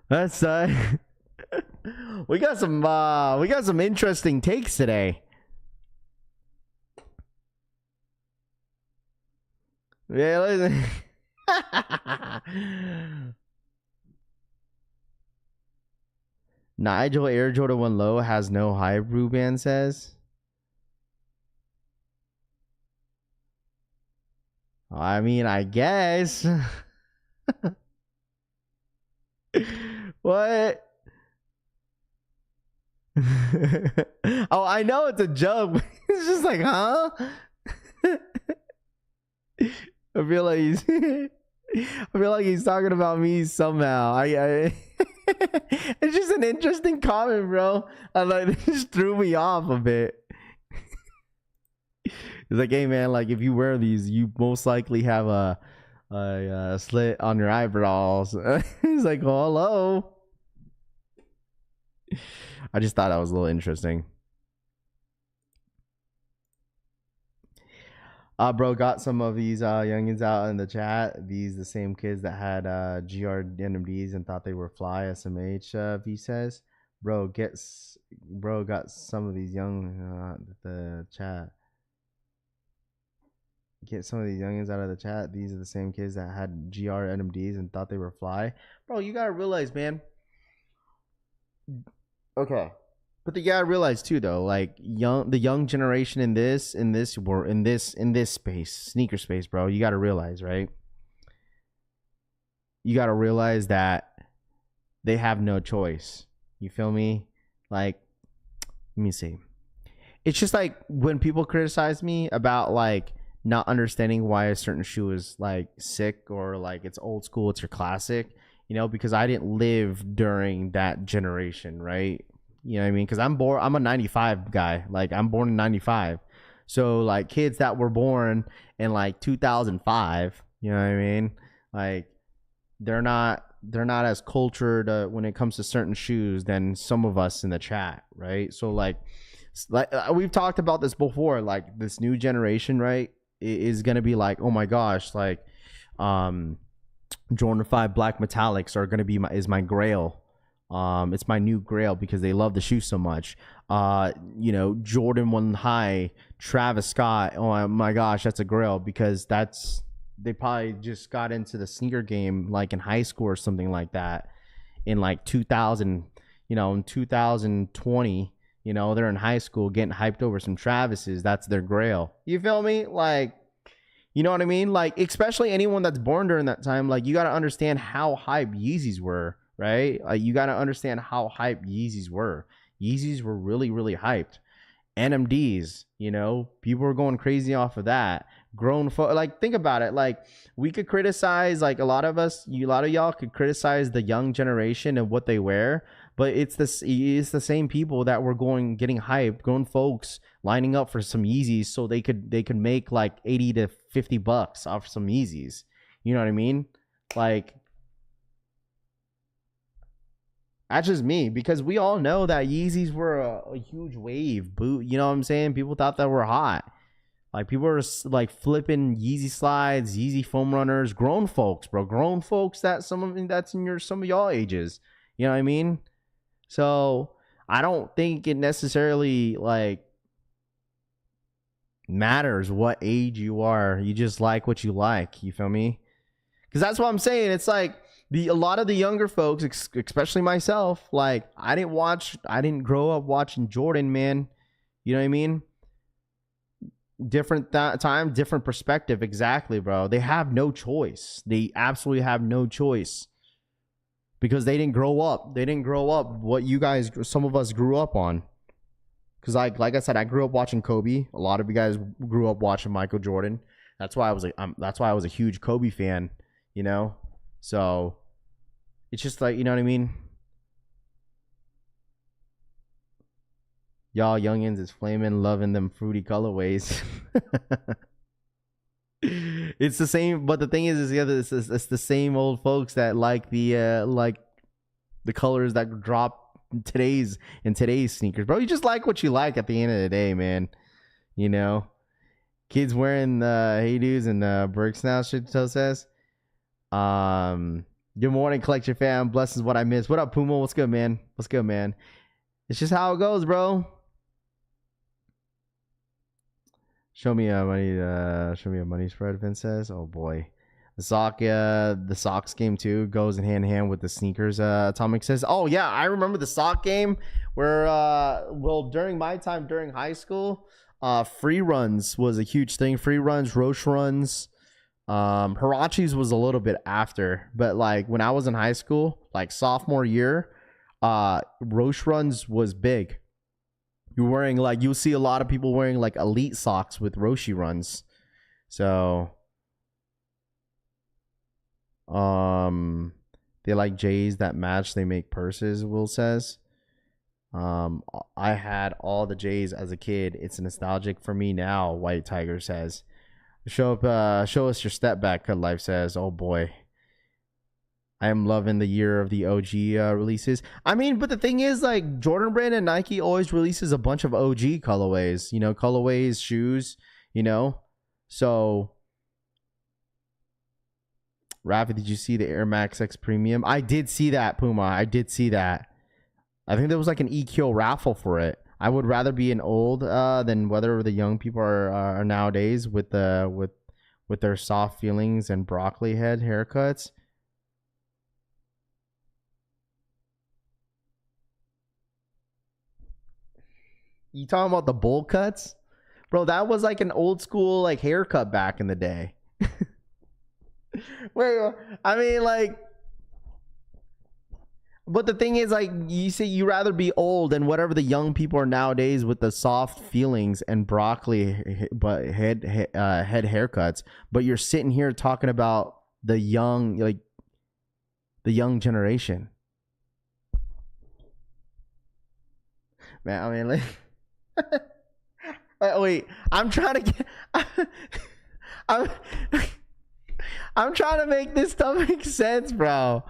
That's we got some interesting takes today. Yeah, Nigel Air Jordan 1 Low has no hype, Ruban says. I mean, I guess. What? Oh, I know it's a joke. It's just like, huh? I feel like he's talking about me somehow. I it's just an interesting comment, bro. It just threw me off a bit. It's like, hey man, like if you wear these, you most likely have a slit on your eyebrows. He's like, oh, hello. I just thought that was a little interesting. Bro, got some of these youngins out in the chat. These the same kids that had GR NMDs and thought they were fly. SMH V says, bro, got some of these young the chat. Get some of these youngins out of the chat. These are the same kids that had GR NMDs and thought they were fly. Bro, you gotta realize, man. Okay, but you gotta realize too, though, like the young generation in this space, sneaker space, bro. You gotta realize, right? You gotta realize that they have no choice. You feel me? Like, let me see. It's just like when people criticize me about like not understanding why a certain shoe is like sick or like it's old school, it's your classic, you know, because I didn't live during that generation, right? You know what I mean? Because I'm a 95 guy. Like, I'm born in 95. So like kids that were born in like 2005, you know what I mean? Like, they're not as cultured when it comes to certain shoes than some of us in the chat, right? So like we've talked about this before, like this new generation, right, is gonna be like, oh my gosh, like Jordan 5 black metallics are gonna be my grail. It's my new grail because they love the shoe so much. You know, Jordan 1 high Travis Scott, oh my gosh, that's a grail because they probably just got into the sneaker game like in high school or something like that in like 2000, you know, in 2020, you know, they're in high school getting hyped over some Travises. That's their grail. You feel me? Like, you know what I mean? Like, especially anyone that's born during that time, like, you got to understand how hype Yeezys were, right? Like, you got to understand how hype Yeezys were. Yeezys were really, really hyped. NMDs, you know, people were going crazy off of that. Like, think about it. Like, we could criticize, like, a lot of y'all could criticize the young generation and what they wear, but it's the same people that were getting hyped, grown folks lining up for some Yeezys so they could make like 80 to 50 bucks off some Yeezys. You know what I mean? Like, that's just me, because we all know that Yeezys were a huge wave boot. You know what I'm saying? People thought that were hot. Like, people were like flipping Yeezy slides, Yeezy foam runners, grown folks, bro. Grown folks that's in some of y'all ages. You know what I mean? So I don't think it necessarily like matters what age you are. You just like what you like. You feel me? Because that's what I'm saying. It's like a lot of the younger folks, especially myself, like I didn't grow up watching Jordan, man. You know what I mean? Different time, different perspective. Exactly, bro. They have no choice. They absolutely have no choice because they didn't grow up. They didn't grow up what you guys, some of us grew up on. Because like I said, I grew up watching Kobe. A lot of you guys grew up watching Michael Jordan. That's why I was a huge Kobe fan. You know, so it's just like, you know what I mean? Y'all youngins is flaming, loving them fruity colorways. It's the same, but the thing is it's the same old folks that like the colors that drop in today's sneakers, bro. You just like what you like at the end of the day, man. You know, kids wearing the Hey Dudes and Birks now. Shit says. Good morning, collection fam. Blessings what I missed. What up, Puma? What's good, man? What's good, man? It's just how it goes, bro. Show me a money spread, Vince says. Oh boy. The socks game too goes in hand in hand with the sneakers. Atomic says, oh yeah, I remember the sock game where during my time during high school, free runs was a huge thing. Free runs, Roche runs. Hirachis was a little bit after, but like when I was in high school, like sophomore year, Roche runs was big. You'll see a lot of people wearing like elite socks with Roshi runs. So they like J's that match, they make purses, Will says. I had all the J's as a kid. It's nostalgic for me now, White Tiger says. Show us your step back, Cut Life says. Oh boy. I am loving the year of the OG releases. I mean, but the thing is, like, Jordan Brand and Nike always releases a bunch of OG colorways, you know, colorways, shoes, you know. So, Rafa, did you see the Air Max X Premium? I did see that, Puma. I did see that. I think there was like an EQ raffle for it. I would rather be an old than whether the young people are nowadays with their soft feelings and broccoli head haircuts. You talking about the bowl cuts? Bro, that was like an old school like haircut back in the day. Wait, I mean, like, But the thing is, like, you say you rather be old than whatever the young people are nowadays with the soft feelings and broccoli but head haircuts. But you're sitting here talking about the young, like the young generation. Man, I mean, like, wait, I'm trying to get, I'm trying to make this stuff make sense, bro.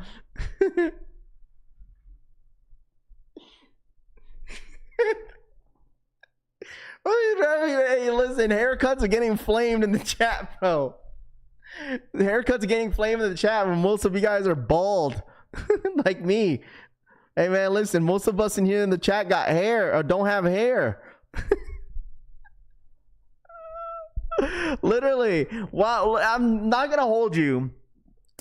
Hey, listen, haircuts are getting flamed in the chat, bro. The haircuts are getting flamed in the chat when most of you guys are bald, like me. Hey, man, listen, most of us in here in the chat got hair or don't have hair. Literally, while I'm not going to hold you,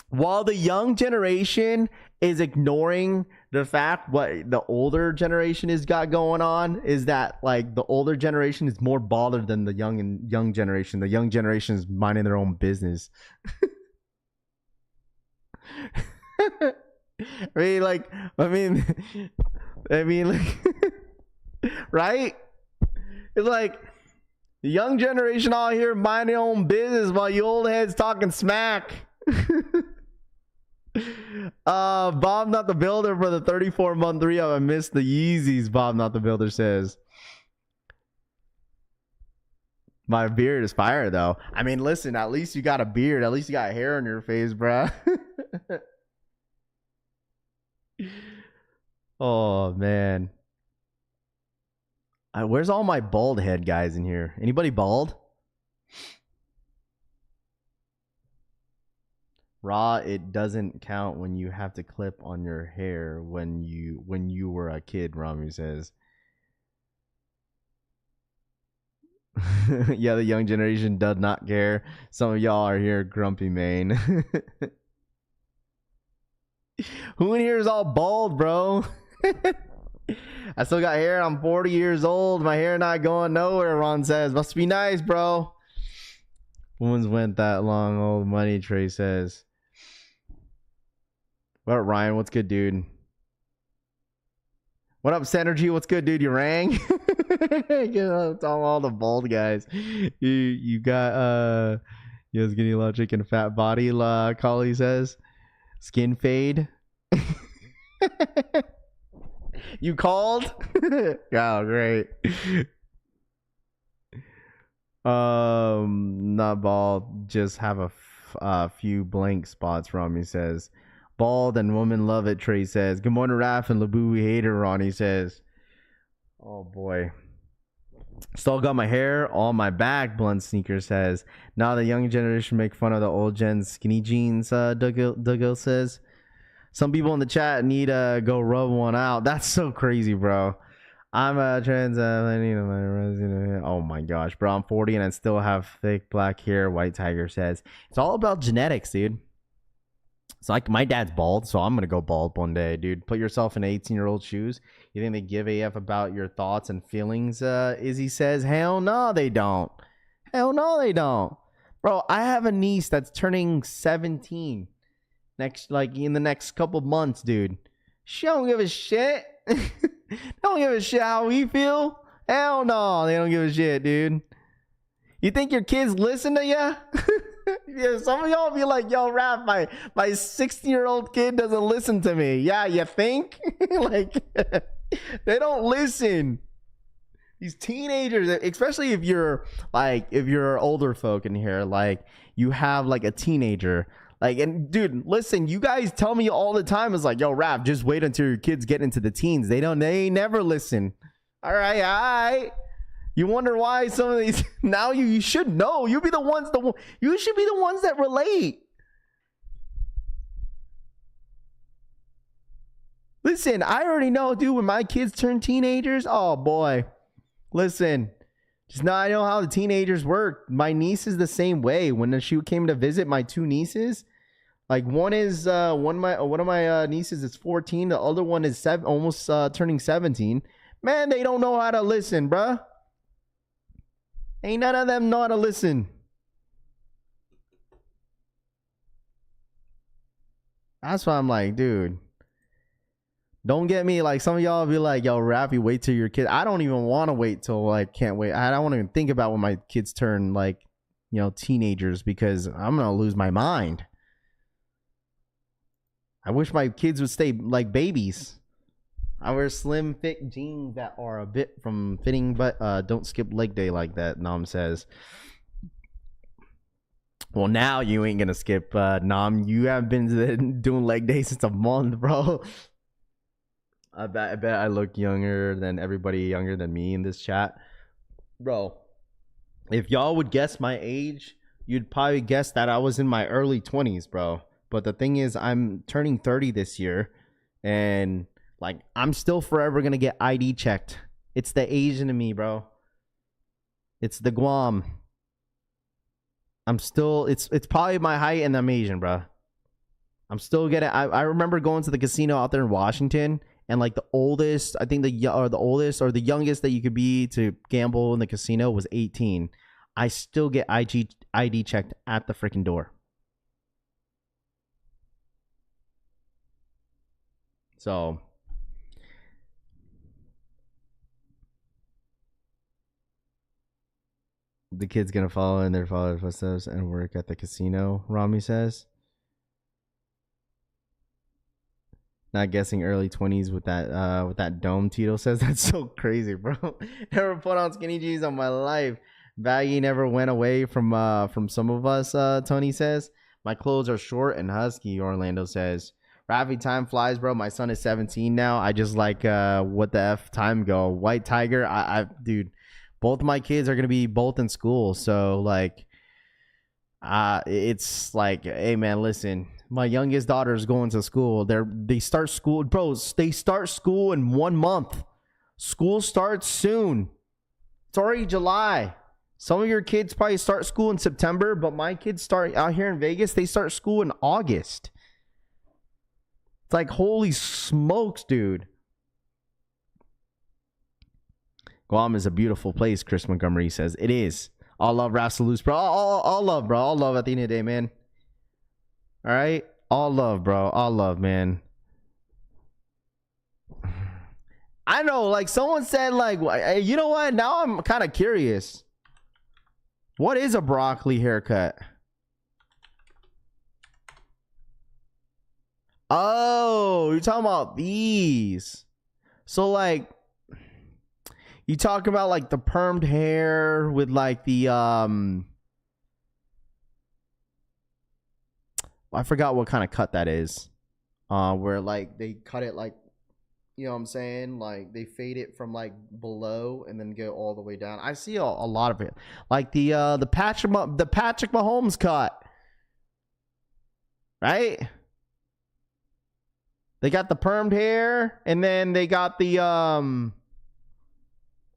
while the young generation is ignoring the fact what the older generation has got going on, is that like the older generation is more bothered than the young generation. The young generation is minding their own business. I mean, like, right? It's like the young generation all here minding their own business while you old heads talking smack. Bob Not the Builder for the 34-month re-up. I missed the Yeezys. Bob Not the Builder says my beard is fire though. I mean, listen, at least you got a beard, at least you got hair on your face, bruh. Oh man, where's all my bald head guys in here? Anybody bald? Raw, it doesn't count when you have to clip on your hair when you were a kid, Rami says. Yeah, the young generation does not care. Some of y'all are here grumpy, man. Who in here is all bald, bro? I still got hair. I'm 40 years old. My hair not going nowhere, Ron says. Must be nice, bro. Women's went that long. Old money, Trey says. What up, Ryan? What's good, dude? What up, Synergy? What's good, dude? You rang? It's all the bald guys. You got you know, skinny logic and a fat body, Collie says. Skin fade. You called? Oh, great. Not bald, just have a few blank spots, Rami says. Bald and women love it, Trey says. Good morning, Raph and Labu. We hate her, Ronnie says. Oh boy. Still got my hair on my back, Blunt Sneaker says. Now the young generation make fun of the old gen skinny jeans, Dougal says. Some people in the chat need to go rub one out. That's so crazy, bro. I'm a trans. Oh my gosh, bro. I'm 40 and I still have thick black hair. White Tiger says. It's all about genetics, dude. It's like my dad's bald, so I'm going to go bald one day, dude. Put yourself in 18-year-old shoes. You think they give a F about your thoughts and feelings, Izzy says? Hell no, they don't. Hell no, they don't. Bro, I have a niece that's turning 17 in the next couple months, dude. She don't give a shit. Don't give a shit how we feel. Hell no, they don't give a shit, dude. You think your kids listen to you? Yeah, some of y'all be like, yo, Raph, my 16-year-old kid doesn't listen to me. Yeah, you think? Like, they don't listen. These teenagers, especially if you're older folk in here, like you have like a teenager. Like, and dude, listen, you guys tell me all the time, it's like, yo, Raph, just wait until your kids get into the teens. They never listen. All right. You wonder why some of these now you should know. You should be the ones that relate. Listen, I already know, dude, when my kids turn teenagers, oh boy. Listen, just now I know how the teenagers work. My niece is the same way. When she came to visit my two nieces, like one of my nieces is 14, the other one is almost turning 17. Man, they don't know how to listen, bruh. Ain't none of them know how to listen. That's why I'm like, dude, Don't get me like some of y'all be like, yo, Raffy, wait till your kid. I don't even want to wait till like can't wait. I don't even think about when my kids turn like, you know, teenagers because I'm gonna lose my mind. I wish my kids would stay like babies. I wear slim fit jeans that are a bit from fitting, but don't skip leg day like that, Nam says. Well, now you ain't gonna skip, Nam. You haven't been doing leg day since a month, bro. I bet I look younger than everybody younger than me in this chat. Bro, if y'all would guess my age, you'd probably guess that I was in my early 20s, bro. But the thing is, I'm turning 30 this year, and like I'm still forever gonna get ID checked. It's the Asian in me, bro. It's the Guam. I'm still. It's probably my height, and I'm Asian, bro. I'm still getting. I remember going to the casino out there in Washington, and like the oldest, I think the oldest or the youngest that you could be to gamble in the casino was 18. I still get ID checked at the freaking door. So the kid's gonna follow in their father's footsteps and work at the casino, Rami says. Not guessing early 20s with that dome, Tito says. That's so crazy, bro. Never put on skinny jeans on my life. Baggy never went away from some of us, Tony says. My clothes are short and husky, Orlando says. Ravi, time flies, bro. My son is 17 now. I just like what the F time go. White Tiger, dude, both my kids are gonna be both in school. So like it's like, hey man, listen. My youngest daughter is going to school. They start school, bro. They start school in 1 month. School starts soon. It's already July. Some of your kids probably start school in September, but my kids start out here in Vegas. They start school in August. It's like, holy smokes, dude. Guam is a beautiful place, Chris Montgomery says. It is. All love, Rassalus, bro. All love, bro. All love at the end of the day, man. All right? All love, bro. All love, man. I know, like, someone said, like, you know what? Now I'm kind of curious. What is a broccoli haircut? Oh, you're talking about these. So, like, you talk about, like, the permed hair with, like, the, I forgot what kind of cut that is. Where, like, they cut it, like, you know what I'm saying? Like, they fade it from, like, below and then go all the way down. I see a lot of it. Like, the Patrick Mahomes cut. Right? They got the permed hair, and then they got the,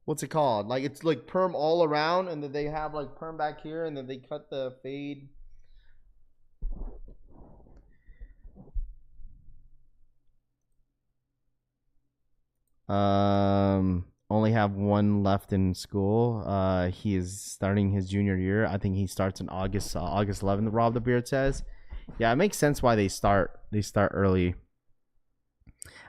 what's it called? Like, it's, like, perm all around, and then they have, like, perm back here, and then they cut the fade. Only have one left in school. He is starting his junior year. I think he starts in August 11th, Rob the Beard says. Yeah, it makes sense why they start early.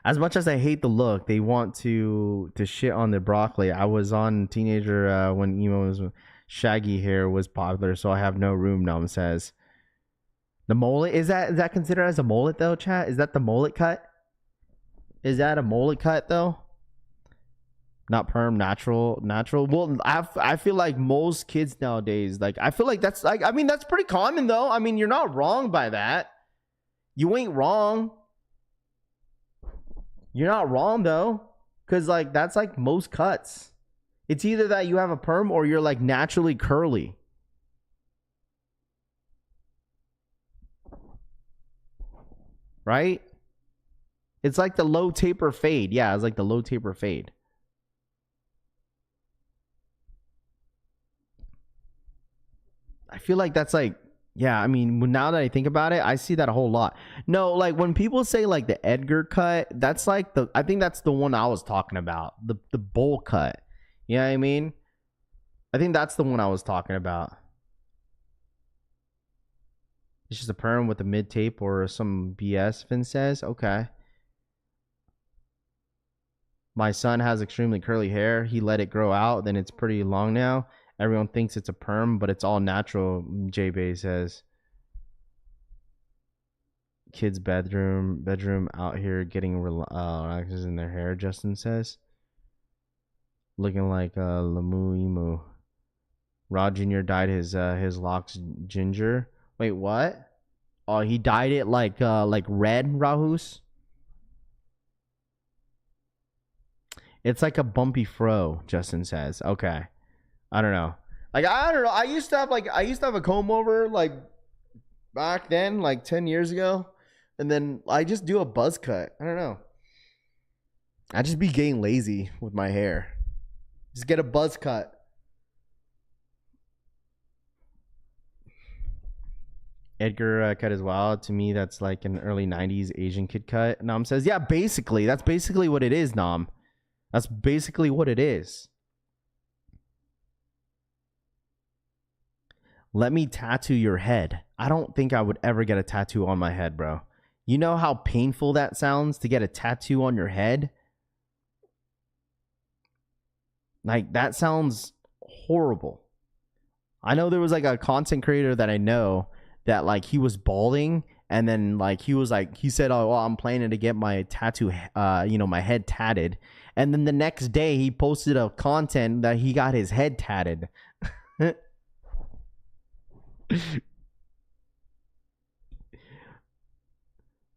As much as I hate the look, they want to shit on the broccoli. I was on teenager when emo shaggy hair was popular, so I have no room, Nom says. The mullet, is that considered as a mullet though, chat? Is that the mullet cut? Is that a mullet cut though? Not perm, natural. Well, I feel like most kids nowadays, like, I feel like that's like, I mean, that's pretty common though. I mean, you're not wrong by that. You ain't wrong. You're not wrong though, because like that's like most cuts. It's either that you have a perm or you're like naturally curly. Right? It's like the low taper fade. Yeah, it's like the low taper fade. I feel like that's like, yeah, I mean, now that I think about it, I see that a whole lot. No, like when people say like the Edgar cut, that's like I think that's the one I was talking about. The bowl cut. You know what I mean? I think that's the one I was talking about. It's just a perm with a mid tape or some BS, Finn says. Okay. My son has extremely curly hair. He let it grow out, then it's pretty long now. Everyone thinks it's a perm, but it's all natural, J-Bay says. Kids' bedroom out here getting relaxers in their hair, Justin says. Looking like Lamu Emu. Rod Jr. dyed his locks ginger. Wait, what? Oh, he dyed it like red, Rahus? It's like a bumpy fro, Justin says. Okay. I don't know. Like, I don't know. I used to have a comb over like back then, like 10 years ago. And then I just do a buzz cut. I don't know. I just be getting lazy with my hair. Just get a buzz cut. Edgar cut as well. To me, that's like an early 90s Asian kid cut. Nam says, yeah, basically. That's basically what it is, Nam. That's basically what it is. Let me tattoo your head. I don't think I would ever get a tattoo on my head, bro. You know how painful that sounds to get a tattoo on your head? Like, that sounds horrible. I know there was like a content creator that I know that like he was balding, and then like he said, oh, well, I'm planning to get my tattoo, my head tatted. And then the next day he posted a content that he got his head tatted.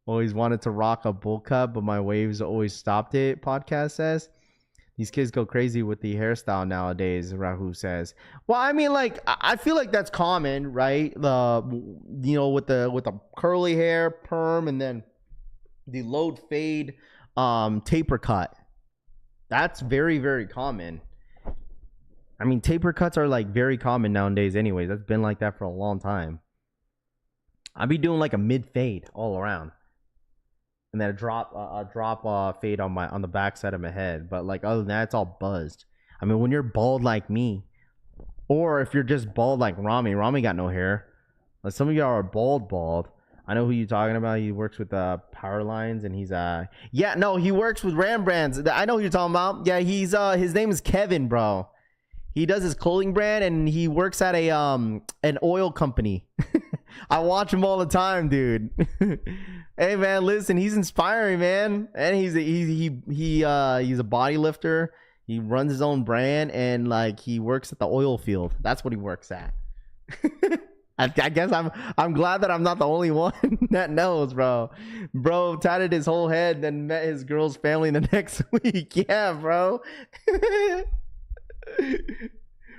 Always wanted to rock a bowl cut, but my waves always stopped it, podcast says. These kids go crazy with the hairstyle nowadays, Rahu says. Well, I mean, like, I feel like that's common, right? With the curly hair, perm, and then the load fade, taper cut. That's very, very common. I mean, taper cuts are like very common nowadays anyways. That's been like that for a long time. I'd be doing like a mid fade all around. And then a drop fade on the back side of my head. But like other than that, it's all buzzed. I mean, when you're bald like me, or if you're just bald like Rami got no hair. Like some of y'all are bald. I know who you're talking about. He works with Power Lines, and he's he works with Ram Brands. I know who you're talking about. Yeah, he's his name is Kevin, bro. He does his clothing brand, and he works at an oil company. I watch him all the time, dude. Hey man, listen, he's inspiring, man. And he's a body lifter. He runs his own brand, and like he works at the oil field. That's what he works at. I guess I'm glad that I'm not the only one that knows, bro. Bro tatted his whole head, then met his girl's family the next week. Yeah, bro.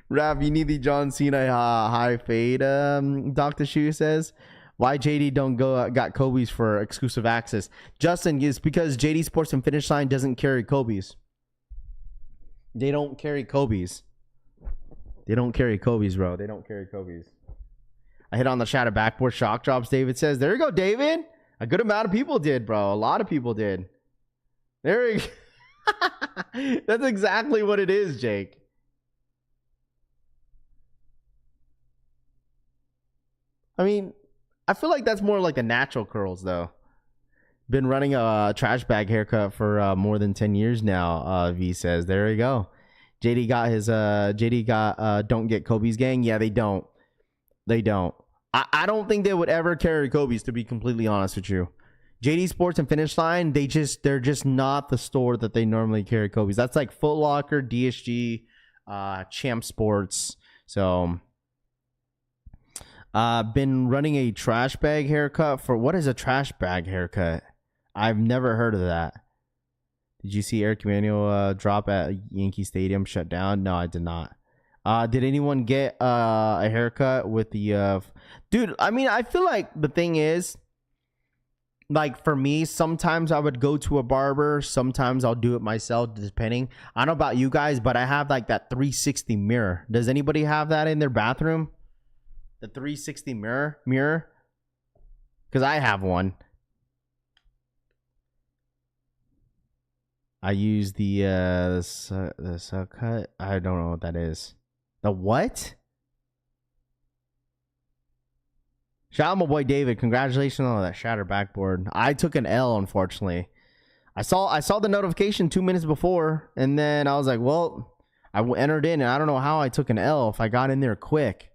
Rav, you need the John Cena high fade. Dr. Shu says, why JD don't got Kobe's for exclusive access? Justin, is because JD Sports and Finish Line doesn't carry Kobe's. They don't carry Kobe's. They don't carry Kobe's, bro. They don't carry Kobe's. I hit on the shadow backboard shock drops. David says, there you go, David. A good amount of people did, bro. A lot of people did. There you go. That's exactly what it is, Jake. I mean, I feel like that's more like the natural curls, though. Been running a trash bag haircut for more than 10 years now, V says. There you go. JD got don't get Kobe's gang. Yeah, they don't. They don't. I don't think they would ever carry Kobe's, to be completely honest with you. JD Sports and Finish Line, they're just not the store that they normally carry Kobe's. That's like Foot Locker, DSG, Champ Sports. So been running a trash bag haircut for, what is a trash bag haircut? I've never heard of that. Did you see Eric Emanuel drop at Yankee Stadium shut down? No, I did not. Did anyone get a haircut with the dude? I mean, I feel like the thing is, like for me, sometimes I would go to a barber, sometimes I'll do it myself, depending. I don't know about you guys, but I have like that 360 mirror. Does anybody have that in their bathroom? The 360 mirror? Because I have one. I use the cut. I don't know what that is. The what? Shout out my boy David. Congratulations on that shattered backboard. I took an L, unfortunately. I saw the notification 2 minutes before, and then I was like, well, I entered in, and I don't know how I took an L if I got in there quick.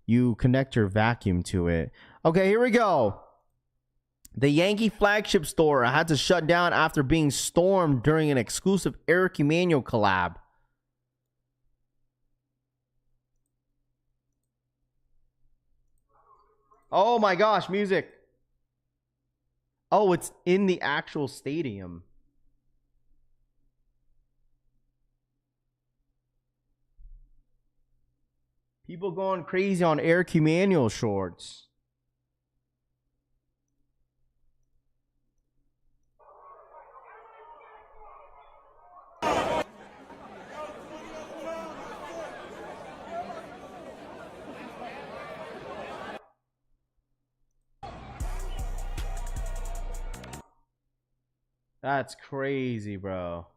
You connect your vacuum to it. Okay, here we go. The Yankee flagship store had to shut down after being stormed during an exclusive Eric Emanuel collab. Oh my gosh, music. Oh, it's in the actual stadium. People going crazy on Eric Emanuel shorts. That's crazy, bro.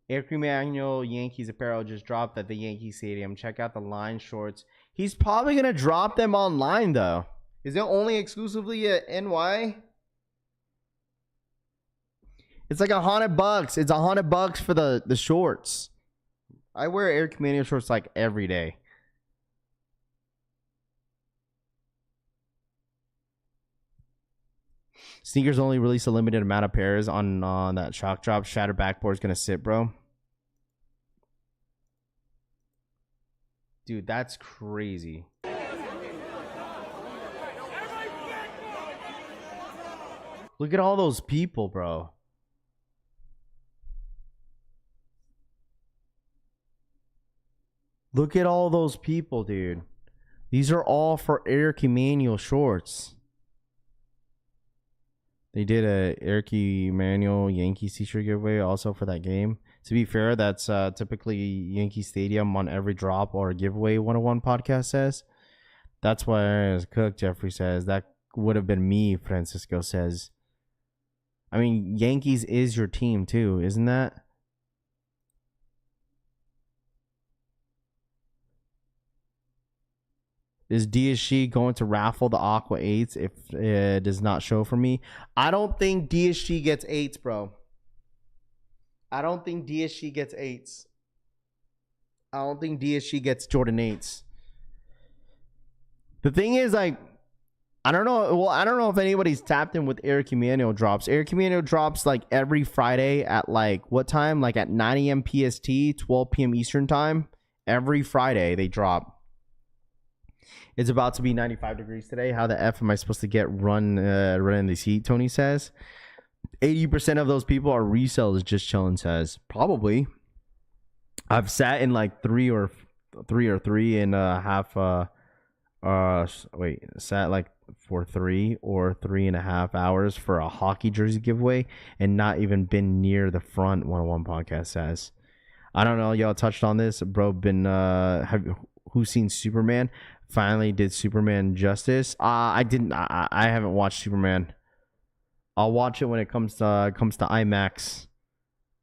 Eric Emanuel Yankees apparel just dropped at the Yankee Stadium. Check out the line shorts. He's probably going to drop them online, though. Is it only exclusively at NY? It's like $100. It's $100 for the shorts. I wear Eric Emanuel shorts like every day. Sneakers only release a limited amount of pairs on that shock drop. Shatter backboard is going to sit, bro. Dude, that's crazy. Look at all those people, bro. Look at all those people, dude. These are all for Eric Emanuel shorts. They did a Eric Emanuel Yankees t-shirt giveaway also for that game. To be fair, that's typically Yankee Stadium on every drop or giveaway 101 podcast says. That's why I was cooked, Jeffrey says. That would have been me, Francisco says. I mean, Yankees is your team too, isn't that? Is DSG going to raffle the Aqua 8s if it does not show for me? I don't think DSG gets 8s, bro. I don't think DSG gets 8s. I don't think DSG gets Jordan 8s. The thing is, like, I don't know. Well, I don't know if anybody's tapped in with Eric Emanuel drops. Eric Emanuel drops like every Friday at like what time? Like at 9 a.m. PST, 12 p.m. Eastern time. Every Friday they drop. It's about to be 95 degrees today. How the F am I supposed to get running this heat, Tony says. 80% of those people are resellers, just chilling says. Probably. I've sat in like three and a half sat like for 3 or 3.5 hours for a hockey jersey giveaway and not even been near the front. 101 podcast says. I don't know, y'all touched on this, bro. Who's seen Superman? Finally did Superman justice. I haven't watched Superman. I'll watch it when it comes to IMAX.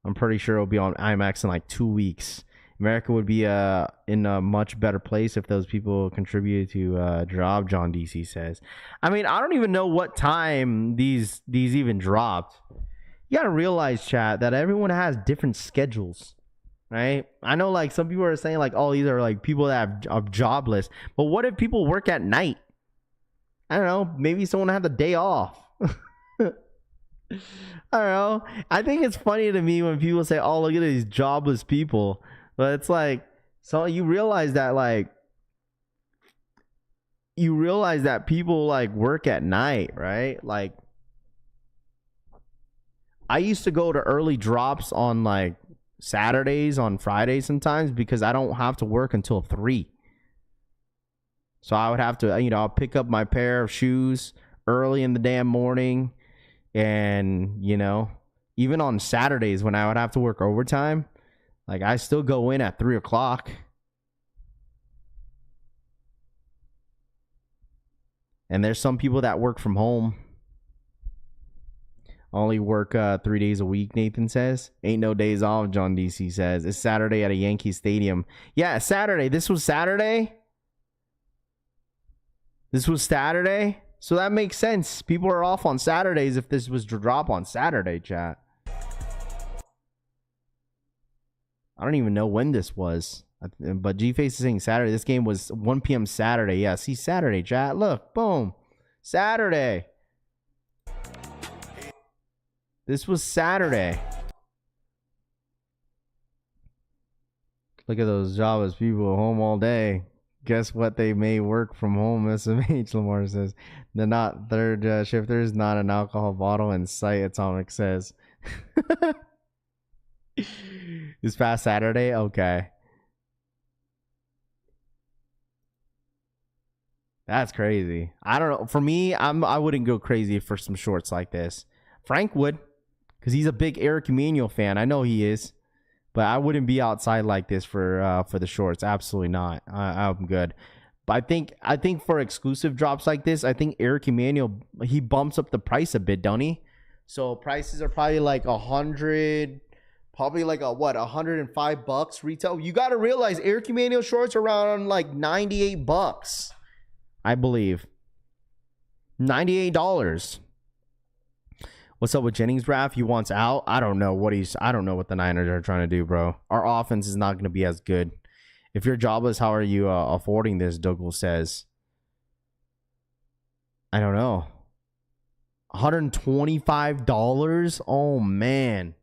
I'm pretty sure it'll be on IMAX in like 2 weeks. America would be in a much better place if those people contributed to job, John DC says. I mean, I don't even know what time these even dropped. You gotta realize, chat, that everyone has different schedules. Right? I know like some people are saying like, oh, these are like people that are jobless. But what if people work at night? I don't know. Maybe someone had the day off. I don't know. I think it's funny to me when people say, oh, look at these jobless people. But it's like, so you realize that people like work at night, right? Like I used to go to early drops on like Saturdays, on Fridays sometimes, because I don't have to work until 3. So I would have to, I'll pick up my pair of shoes early in the damn morning. And, even on Saturdays when I would have to work overtime, like I still go in at 3 o'clock. And there's some people that work from home. Only work 3 days a week, Nathan says. Ain't no days off, John DC says. It's Saturday at a Yankee Stadium. Yeah, Saturday. This was Saturday? This was Saturday? So that makes sense. People are off on Saturdays if this was to drop on Saturday, chat. I don't even know when this was. But G-Face is saying Saturday. This game was 1 p.m. Saturday. Yeah, see, Saturday, chat. Look, boom. Saturday. This was Saturday. Look at those Javas people home all day. Guess what? They may work from home. SMH, Lamar says. They're not third shifters, not an alcohol bottle in sight, Atomic says. This past Saturday? Okay. That's crazy. I don't know. For me, I wouldn't go crazy for some shorts like this. Frank would. Because he's a big Eric Emanuel fan. I know he is. But I wouldn't be outside like this for the shorts. Absolutely not. I'm good. But I think for exclusive drops like this, I think Eric Emanuel, he bumps up the price a bit, don't he? So prices are probably like $100, probably like $105 retail. You got to realize Eric Emanuel shorts are around like $98, I believe. $98. What's up with Jennings, Raph? He wants out. I don't know what the Niners are trying to do, bro. Our offense is not going to be as good. If you're jobless, how are you affording this? Dougal says. I don't know. $125? Oh, man.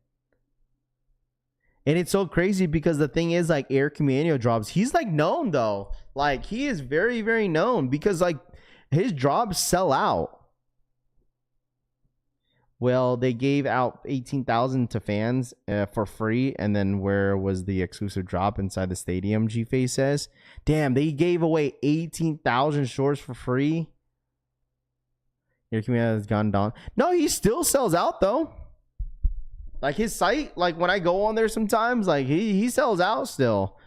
And it's so crazy because the thing is, like, Eric Emanuel drops. He's, like, known, though. Like, he is very, very known because, like, his drops sell out. Well, they gave out 18,000 to fans for free, and then where was the exclusive drop inside the stadium? G-Face says, "Damn, they gave away 18,000 shorts for free." Your community has gone down. No, he still sells out though. Like his site, like when I go on there sometimes, like he sells out still.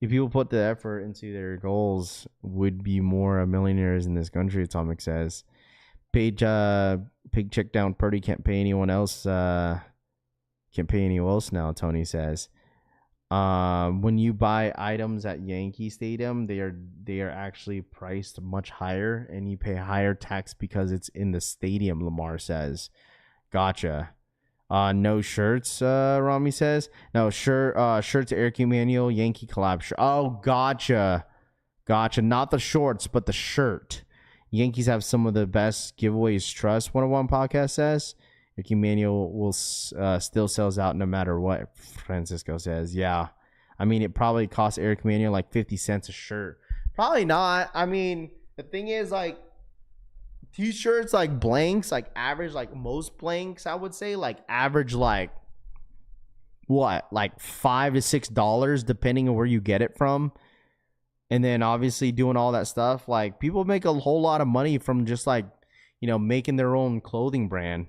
If people put the effort into their goals, would be more millionaires in this country. Atomic says. Pig check down Purdy can't pay anyone else. Can't pay anyone else now. Tony says. When you buy items at Yankee Stadium, they are actually priced much higher, and you pay higher tax because it's in the stadium. Lamar says. Gotcha. No shirts. Rami says. No shirts. Eric Emanuel Yankee collab. Oh, gotcha. Not the shorts, but the shirt. Yankees have some of the best giveaways. Trust 101 podcast says. Ricky Manuel will still sells out no matter what. Francisco says, yeah. I mean, it probably costs Eric Manuel like 50 cents a shirt. Probably not. I mean, the thing is, like, t-shirts, like blanks, like average, like most blanks, I would say, like average, like what, like $5 to $6, depending on where you get it from. And then obviously doing all that stuff, like people make a whole lot of money from just like, you know, making their own clothing brand.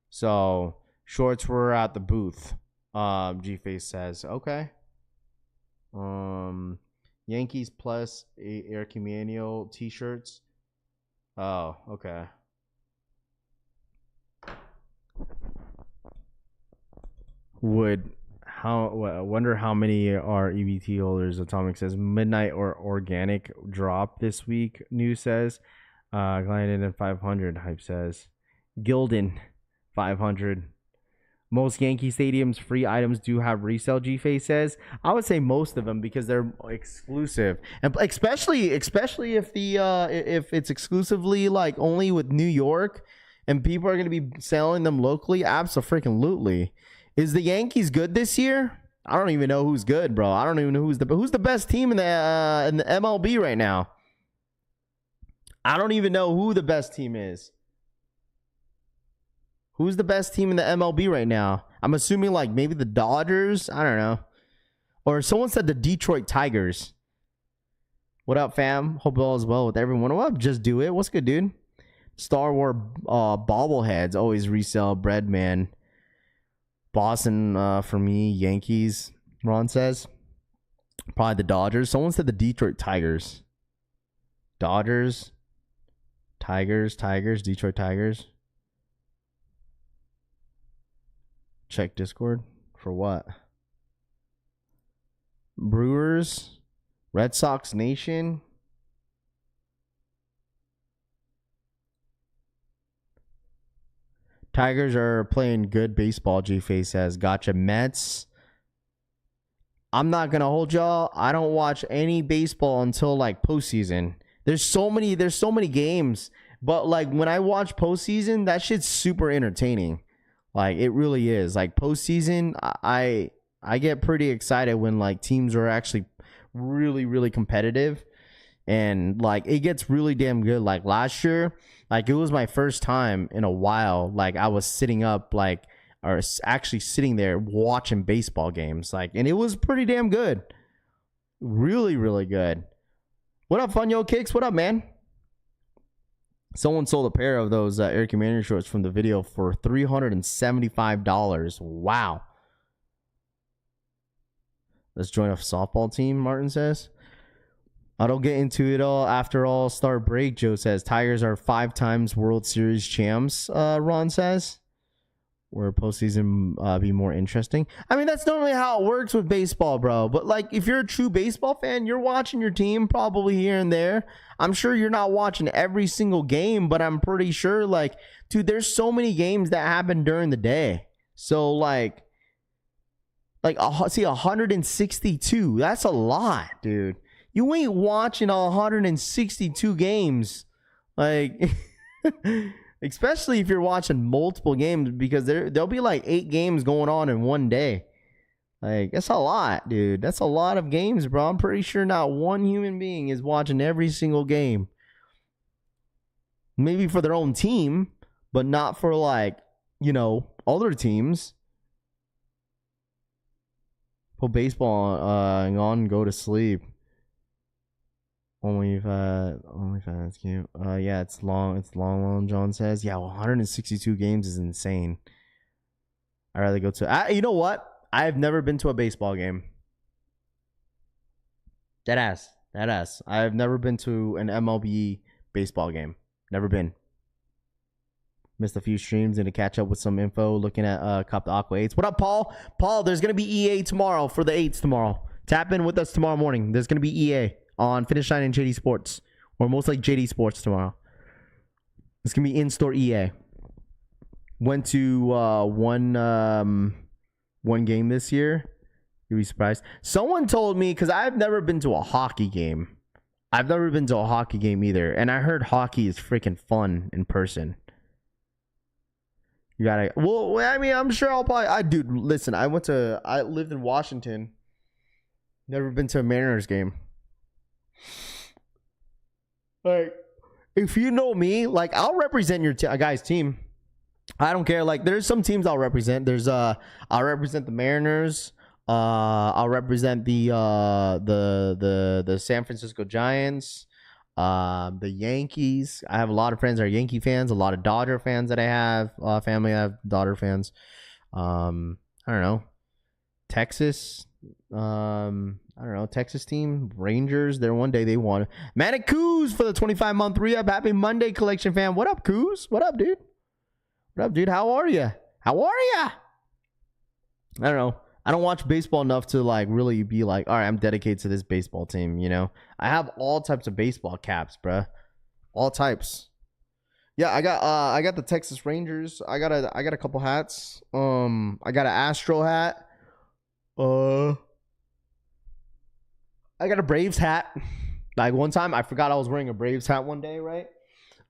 So shorts were at the booth. G-Face says, okay. Yankees plus Eric Emanuel t-shirts. Oh, okay. Wonder how many are EBT holders. Atomic says midnight or organic drop this week. News says Glidden at 500. Hype says Gildan 500. Most Yankee Stadiums free items do have resale. G-Face says. I would say most of them because they're exclusive, and especially if if it's exclusively like only with New York, and people are going to be selling them locally. Abso-freaking-lutely. Is the Yankees good this year? I don't even know who's good, bro. I don't even know who's the best team in the MLB right now. I don't even know who the best team is. Who's the best team in the MLB right now? I'm assuming like maybe the Dodgers. I don't know. Or someone said the Detroit Tigers. What up, fam? Hope all is well with everyone. What up? Just do it. What's good, dude? Star Wars bobbleheads always resell. Bread man. Boston for me. Yankees. Ron says. Probably the Dodgers. Someone said the Detroit Tigers. Dodgers. Tigers. Detroit Tigers. check Discord for what? Brewers, Red Sox Nation. Tigers are playing good baseball, G-Face says. Gotcha. Mets. I'm not going to hold y'all. I don't watch any baseball until like postseason. There's so many games. But like when I watch postseason, that shit's super entertaining. Like it really is. Like postseason, I get pretty excited when like teams are actually really, really competitive. And like it gets really damn good. Like last year, like it was my first time in a while. Like I was sitting up like or actually sitting there watching baseball games. Like, and it was pretty damn good. Really, really good. What up, Funyo Kicks? What up, man? Someone sold a pair of those Air Commander shorts from the video for $375. Wow. Let's join a softball team, Martin says. I don't get into it all after All-Star break, Joe says. Tigers are 5 times World Series champs, Ron says. Where postseason be more interesting. I mean, that's normally how it works with baseball, bro. But like, if you're a true baseball fan, you're watching your team probably here and there. I'm sure you're not watching every single game, but I'm pretty sure, like, dude, there's so many games that happen during the day. So like see, 162. That's a lot, dude. You ain't watching 162 games, like. Especially if you're watching multiple games, because there'll be like 8 games going on in one day. Like, that's a lot, dude. That's a lot of games, bro. I'm pretty sure not one human being is watching every single game. Maybe for their own team, but not for like, you know, other teams. Put baseball on and go to sleep. Only fans cute. Yeah, it's long. John says, yeah, 162 games is insane. I'd rather go to. You know what? I've never been to a baseball game. Dead ass. I've never been to an MLB baseball game. Never been. Missed a few streams and to catch up with some info. Looking at Cop the Aqua 8s. What up, Paul? Paul, there's gonna be EA tomorrow for the 8s tomorrow. Tap in with us tomorrow morning. There's gonna be EA on Finish Line and JD Sports, or most like JD Sports tomorrow. It's gonna be in-store EA. Went to one game this year. You'd be surprised. Someone told me, because I've never been to a hockey game. I've never been to a hockey game either, and I heard hockey is freaking fun in person. You gotta. Well, I mean, I'm sure I'll probably. Dude, listen. I lived in Washington. Never been to a Mariners game. Like, if you know me, like, I'll represent your guy's team. I don't care. Like, there's some teams I'll represent. I'll represent the Mariners. I'll represent the San Francisco Giants. The Yankees. I have a lot of friends that are Yankee fans. A lot of Dodger fans that I have. Family I have Dodger fans. I don't know. Texas. I don't know, Texas team, Rangers. There one day they won. Manic Coos for the 25-month re-up. Happy Monday, collection fam. What up, Coos? What up, dude? How are you? I don't know. I don't watch baseball enough to like really be like, all right, I'm dedicated to this baseball team. You know, I have all types of baseball caps, bruh. All types. Yeah, I got the Texas Rangers. I got a couple hats. I got an Astro hat. I got a Braves hat. Like one time I forgot I was wearing a Braves hat one day, right?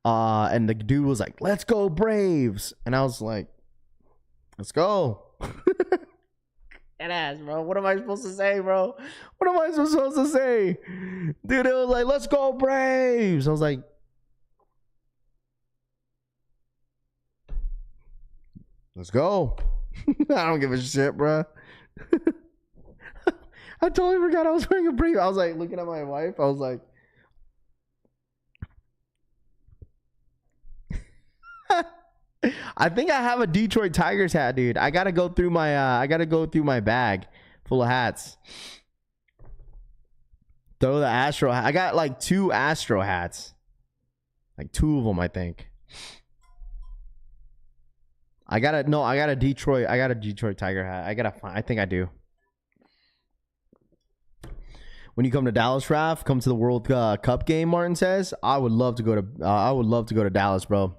And the dude was like, "Let's go Braves." And I was like, "Let's go." That ass, bro. What am I supposed to say, bro? What am I supposed to say? Dude, it was like, "Let's go Braves." I was like, "Let's go." I don't give a shit, bro. I totally forgot I was wearing a brief. I was like looking at my wife. I was like, I think I have a Detroit Tigers hat, dude. I gotta go through my bag full of hats. Throw the Astro hat. I got like 2 Astro hats. Like 2 of them, I think. I got a Detroit Tiger hat. I think I do. When you come to Dallas, Raf, come to the World Cup game, Martin says. I would love to go to Dallas, bro.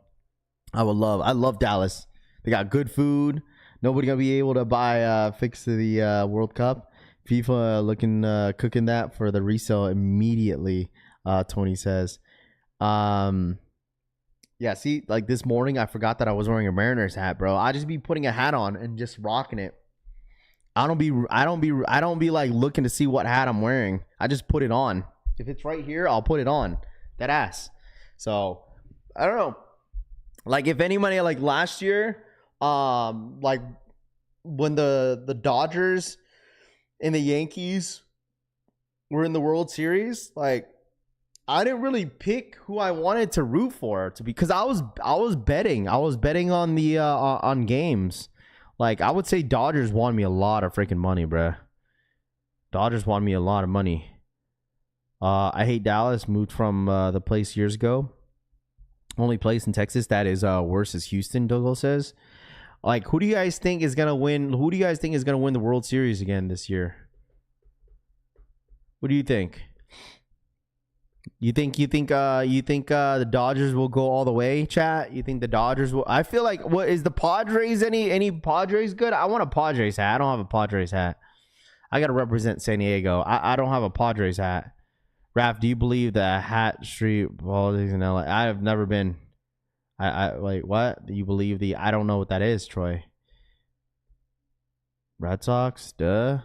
I love Dallas. They got good food. Nobody gonna be able to buy fix to the World Cup. FIFA cooking that for the resale immediately. Tony says. Yeah, see, like this morning I forgot that I was wearing a Mariners hat, bro. I just be putting a hat on and just rocking it. I don't be like looking to see what hat I'm wearing. I just put it on. If it's right here, I'll put it on. That ass. So I don't know. Like if anybody, like last year, like when the Dodgers and the Yankees were in the World Series, like I didn't really pick who I wanted to root for because I was betting on the on games. Like, I would say Dodgers won me a lot of freaking money, bruh. Dodgers won me a lot of money. I hate Dallas. Moved from the place years ago. Only place in Texas that is worse is Houston, Douglas says. Like, who do you guys think is going to win? Who do you guys think is going to win the World Series again this year? What do you think? You think the Dodgers will go all the way, chat? You think the Dodgers will? I feel like, what is the Padres, any Padres good? I want a Padres hat. I don't have a Padres hat. I got to represent San Diego. I don't have a Padres hat. Raph, do you believe the Hat Street politics in LA? I have never been. I like, what? Do you believe the, I don't know what that is, Troy. Red Sox, duh.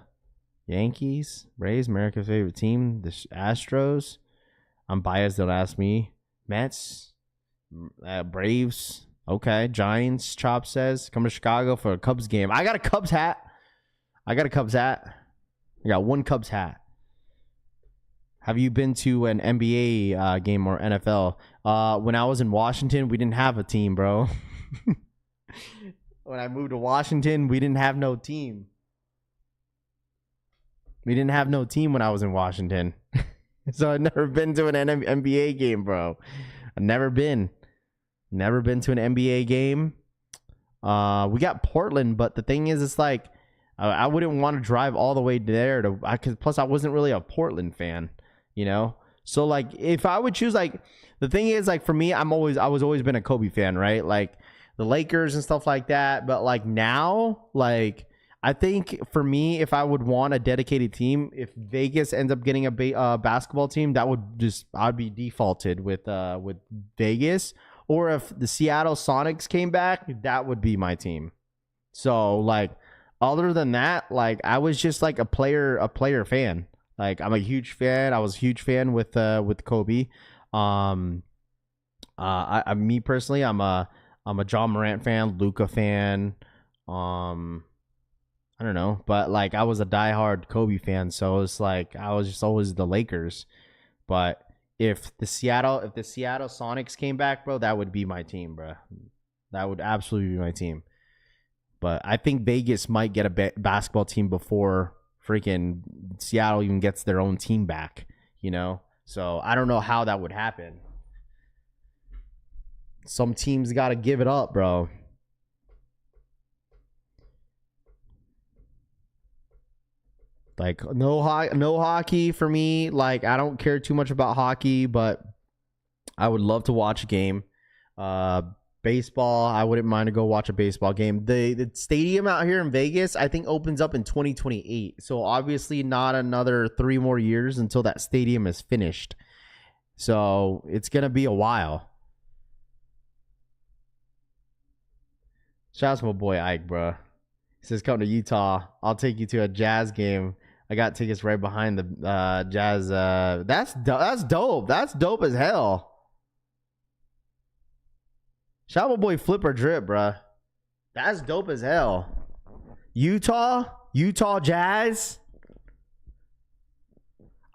Yankees, Rays, America's favorite team, the Astros. I'm biased, don't ask me. Mets, Braves, okay. Giants, Chop says. Come to Chicago for a Cubs game. I got a Cubs hat. I got one Cubs hat. Have you been to an NBA game or NFL? When I was in Washington, we didn't have a team, bro. When I moved to Washington, we didn't have no team. We didn't have no team when I was in Washington. So I've never been to an NBA game, bro. I've never been to an NBA game. We got Portland, but the thing is, it's like I wouldn't want to drive all the way there plus I wasn't really a Portland fan, you know. So like if I would choose, like the thing is, like for me, I was always been a Kobe fan, right? Like the Lakers and stuff like that. But like now, like I think for me, if I would want a dedicated team, if Vegas ends up getting a basketball team, that would I'd be defaulted with Vegas. Or if the Seattle Sonics came back, that would be my team. So like, other than that, like I was just like a player fan. Like I'm a huge fan. I was a huge fan with Kobe. Me personally, I'm a John Morant fan, Luka fan. I don't know, but like I was a diehard Kobe fan, so it's like I was just always the Lakers. But if the Seattle Sonics came back, bro, that would be my team, bro. That would absolutely be my team. But I think Vegas might get a basketball team before freaking Seattle even gets their own team back, you know? So I don't know how that would happen. Some teams got to give it up, bro. Like no hockey for me. Like I don't care too much about hockey, but I would love to watch a game. Baseball, I wouldn't mind to go watch a baseball game. The stadium out here in Vegas, I think opens up in 2028. So obviously not another 3 more years until that stadium is finished. So it's gonna be a while. Shout out to my boy Ike, bro. He says, come to Utah. I'll take you to a Jazz game. I got tickets right behind the Jazz. That's dope. That's dope as hell. Shout out my boy Flipper Drip, bro. That's dope as hell. Utah Jazz.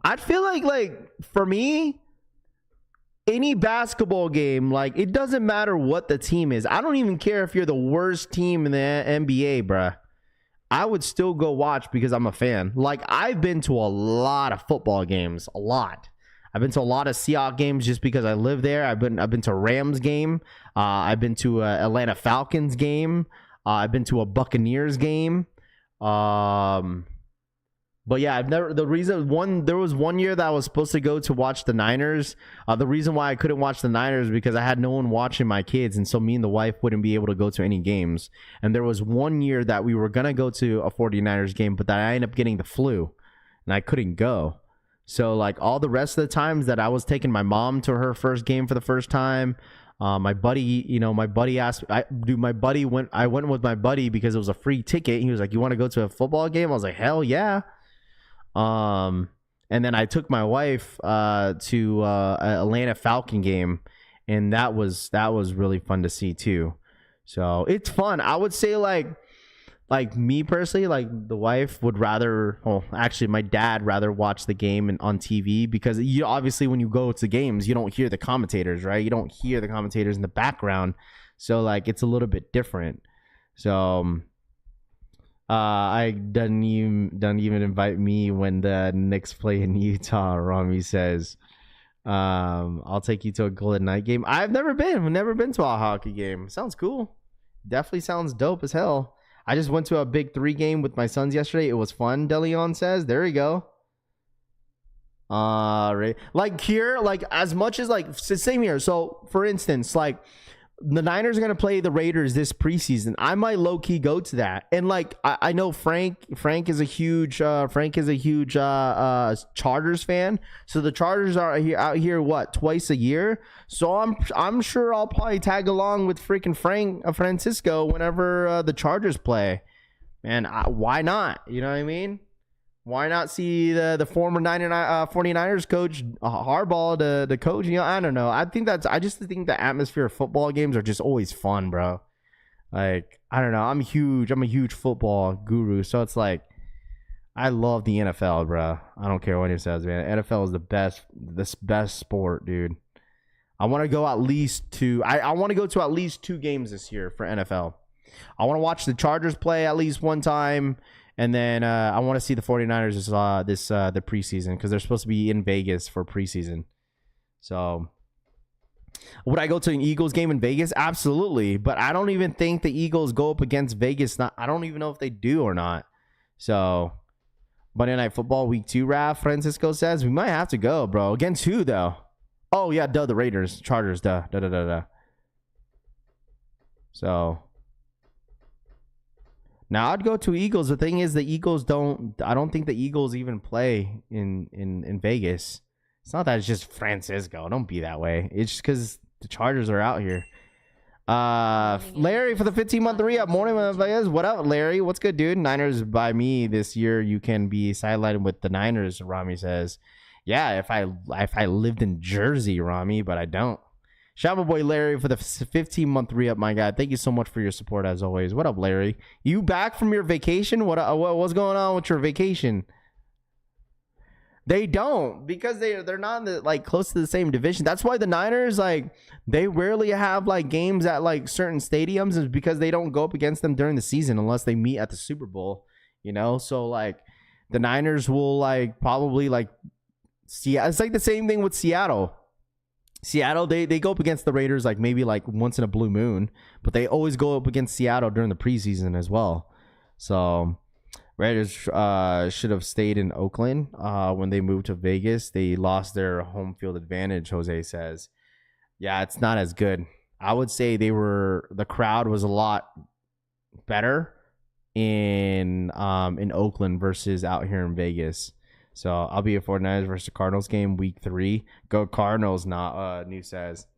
I'd feel like for me, any basketball game, like it doesn't matter what the team is. I don't even care if you're the worst team in the NBA, bruh. I would still go watch because I'm a fan. Like I've been to a lot of football games, a lot. I've been to a lot of Seahawks games just because I live there. I've been to Rams game. I've been to a Atlanta Falcons game. I've been to a Buccaneers game. But yeah, there was one year that I was supposed to go to watch the Niners. The reason why I couldn't watch the Niners because I had no one watching my kids, and so me and the wife wouldn't be able to go to any games. And there was one year that we were going to go to a 49ers game, but that I ended up getting the flu and I couldn't go. So like all the rest of the times that I was taking my mom to her first game for the first time, my buddy asked, I went with my buddy because it was a free ticket. He was like, "You want to go to a football game?" I was like, "Hell yeah." And then I took my wife to an Atlanta Falcon game, and that was really fun to see too. So it's fun. I would say like me personally, like the wife would rather, actually my dad rather watch the game on TV because you obviously when you go to games you don't hear the commentators, right? You don't hear the commentators in the background, so like it's a little bit different. So I doesn't even invite me when the Knicks play in Utah. Rami says, "I'll take you to a Golden Knight game." I've never been to a hockey game. Sounds cool. Definitely sounds dope as hell. I just went to a big 3 game with my sons yesterday. It was fun. DeLeon says, "There you go." Right. Like here, like as much as like same here. So for instance, like the Niners are going to play the Raiders this preseason. I might low key go to that. And like, I know Frank is a huge Chargers fan. So the Chargers are out here, twice a year. So I'm sure I'll probably tag along with freaking Francisco whenever the Chargers play. Man, why not? You know what I mean? Why not see the former 49ers coach Harbaugh the coach? You know, I don't know. I just think the atmosphere of football games are just always fun, bro. Like, I don't know. I'm a huge football guru, so it's like I love the NFL, bro. I don't care what he says, man. NFL is the best sport, dude. I want to go at least to I want to go to at least 2 games this year for NFL. I want to watch the Chargers play at least one time. And then I want to see the 49ers the preseason because they're supposed to be in Vegas for preseason. So would I go to an Eagles game in Vegas? Absolutely. But I don't even think the Eagles go up against Vegas. I don't even know if they do or not. So Monday Night Football Week 2, Raph, Francisco says, we might have to go, bro. Against who, though? Oh, yeah, the Raiders. Chargers, duh. So now I'd go to Eagles. The thing is, I don't think the Eagles even play in Vegas. It's not that it's just Francisco. Don't be that way. It's just because the Chargers are out here. Larry for the 15-month re-up. Morning, motherfuckers. What up, Larry? What's good, dude? Niners by me this year. You can be sidelined with the Niners, Rami says. Yeah, if I lived in Jersey, Rami, but I don't. Shout out, boy Larry, for the 15-month re-up, my guy. Thank you so much for your support as always. What up, Larry? You back from your vacation? What's going on with your vacation? They don't, because they're not in the, close to the same division. That's why the Niners they rarely have games at certain stadiums, is because they don't go up against them during the season unless they meet at the Super Bowl. You know, so the Niners will probably see. It's the same thing with Seattle. Seattle, they go up against the Raiders maybe once in a blue moon, but they always go up against Seattle during the preseason as well. So Raiders should have stayed in Oakland when they moved to Vegas. They lost their home field advantage, Jose says. Yeah, it's not as good. I would say the crowd was a lot better in Oakland versus out here in Vegas. So I'll be at 49ers versus Cardinals game week 3. Go Cardinals, not New says.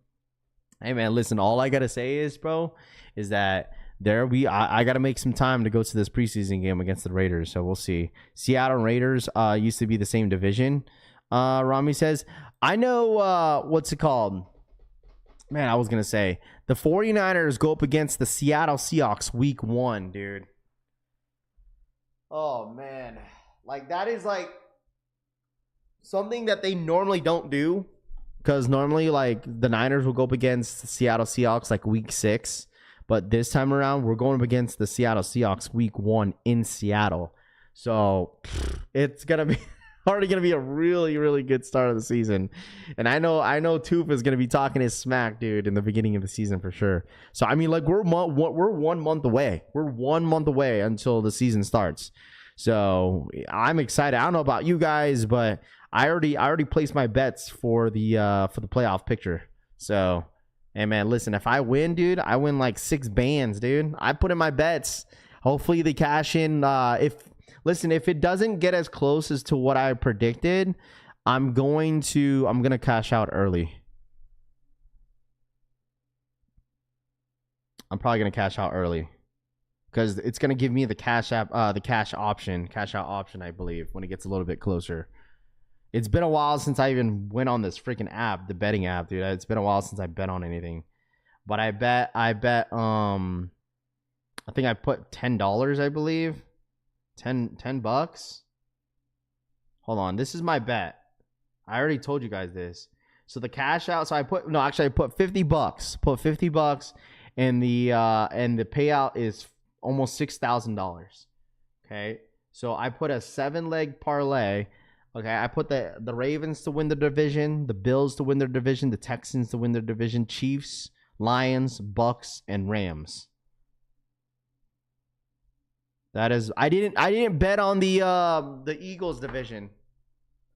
Hey man, listen, all I gotta say is, bro, is that I gotta make some time to go to this preseason game against the Raiders. So we'll see. Seattle Raiders used to be the same division. Rami says. I know what's it called? Man, I was gonna say the 49ers go up against the Seattle Seahawks week 1, dude. Oh man. That is something that they normally don't do, because normally the Niners will go up against the Seattle Seahawks week 6, but this time around we're going up against the Seattle Seahawks week 1 in Seattle. So it's gonna be already gonna be a really, really good start of the season. And I know Toof is gonna be talking his smack, dude, in the beginning of the season for sure. So I mean, like, we're 1 month away. We're 1 month away until the season starts. So I'm excited. I don't know about you guys, but I already placed my bets for the playoff picture. So, hey man, listen, if I win, dude, I win like 6 bands, dude. I put in my bets. Hopefully they cash in. If it doesn't get as close as to what I predicted, I'm gonna cash out early. I'm probably gonna cash out early because it's gonna give me the cash out option, I believe, when it gets a little bit closer. It's been a while since I even went on this freaking app, the betting app, dude. It's been a while since I bet on anything. But I bet I think I put $10, I believe. 10 bucks. Hold on. This is my bet. I already told you guys this. So the cash out, I put $50. Put $50 and the payout is almost $6,000. Okay? So I put a 7-leg parlay. Okay, I put the Ravens to win the division, the Bills to win their division, the Texans to win their division, Chiefs, Lions, Bucks, and Rams. That is, I didn't bet on the Eagles division.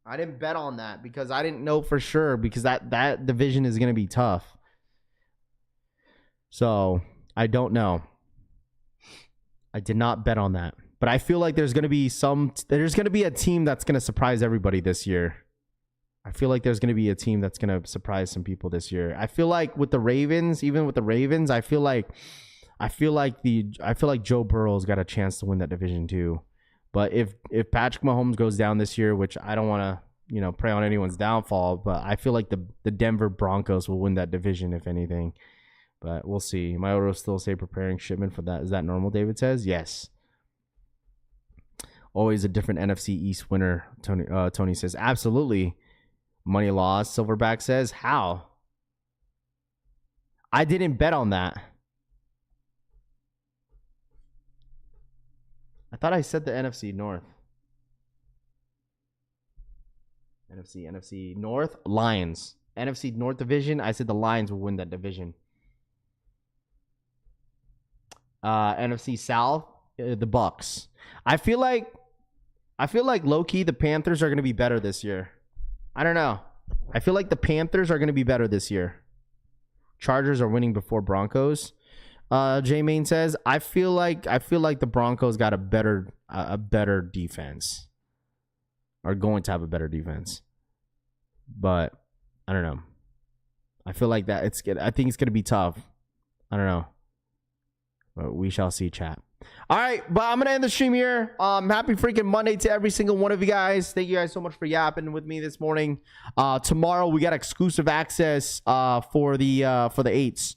I didn't bet on that because I didn't know for sure, because that division is going to be tough. So I don't know. I did not bet on that. But I feel like there's going to be a team that's going to surprise everybody this year. I feel like there's going to be a team that's going to surprise some people this year. I feel like with the Ravens, even with the Ravens, I feel like Joe Burrow's got a chance to win that division too. But if Patrick Mahomes goes down this year, which I don't want to, pray on anyone's downfall, but I feel like the Denver Broncos will win that division if anything. But we'll see. My order will still say preparing shipment for that. Is that normal? David says yes. Always a different NFC East winner, Tony says. Absolutely. Money loss. Silverback says, how? I didn't bet on that. I thought I said the NFC North. NFC North, Lions. NFC North division, I said the Lions will win that division. NFC South, the Bucks. I feel like low-key the Panthers are going to be better this year. I don't know. I feel like the Panthers are going to be better this year. Chargers are winning before Broncos. J Main says, I feel like the Broncos got a better defense. Are going to have a better defense. But I don't know. I feel like that I think it's going to be tough. I don't know. But we shall see, chat. All right, but I'm gonna end the stream here. Happy freaking Monday to every single one of you guys. Thank you guys so much for yapping with me this morning. Tomorrow we got exclusive access for the 8s.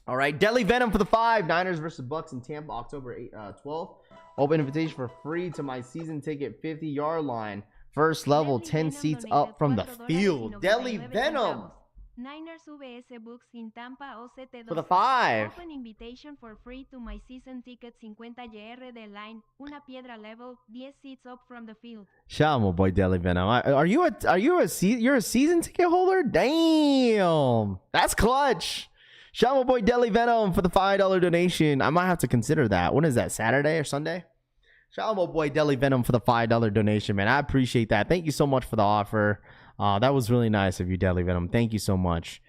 All right, Deadly Venom for the 5. Niners versus Bucks in Tampa, October 12th. Open invitation for free to my season ticket 50-yard line. First level, 10 seats up from the field. Deadly Venom. Niners vs Bucks in Tampa OCT2. For the 5. Open invitation for free to my season ticket 50 YR de line. Una piedra level, 10 seats up from the field. Shout out my boy Deadly Venom. You're a season ticket holder? Damn. That's clutch. Shout out my boy Deadly Venom for the $5 donation. I might have to consider that. When is that? Saturday or Sunday? Shout out my boy Deadly Venom for the $5 donation, man. I appreciate that. Thank you so much for the offer. That was really nice of you, Deadly Venom. Thank you so much.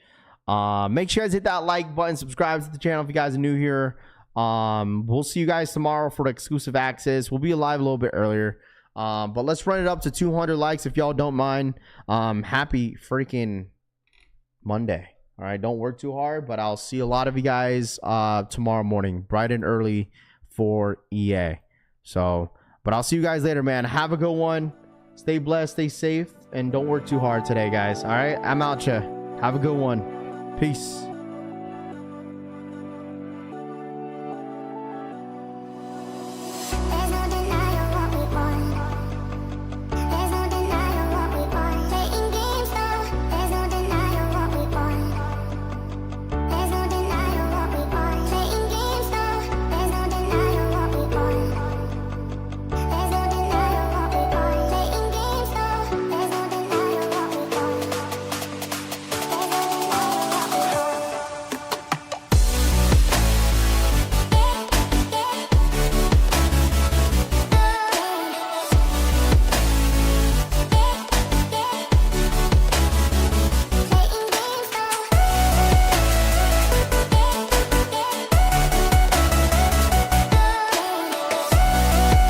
Make sure you guys hit that like button, subscribe to the channel if you guys are new here. We'll see you guys tomorrow for the exclusive access. We'll be live a little bit earlier. But let's run it up to 200 likes if y'all don't mind. Happy freaking Monday. All right, don't work too hard, but I'll see a lot of you guys tomorrow morning, bright and early for EA. So, but I'll see you guys later, man. Have a good one. Stay blessed, stay safe, and don't work too hard today, guys. All right, I'm out ya. Have a good one. Peace.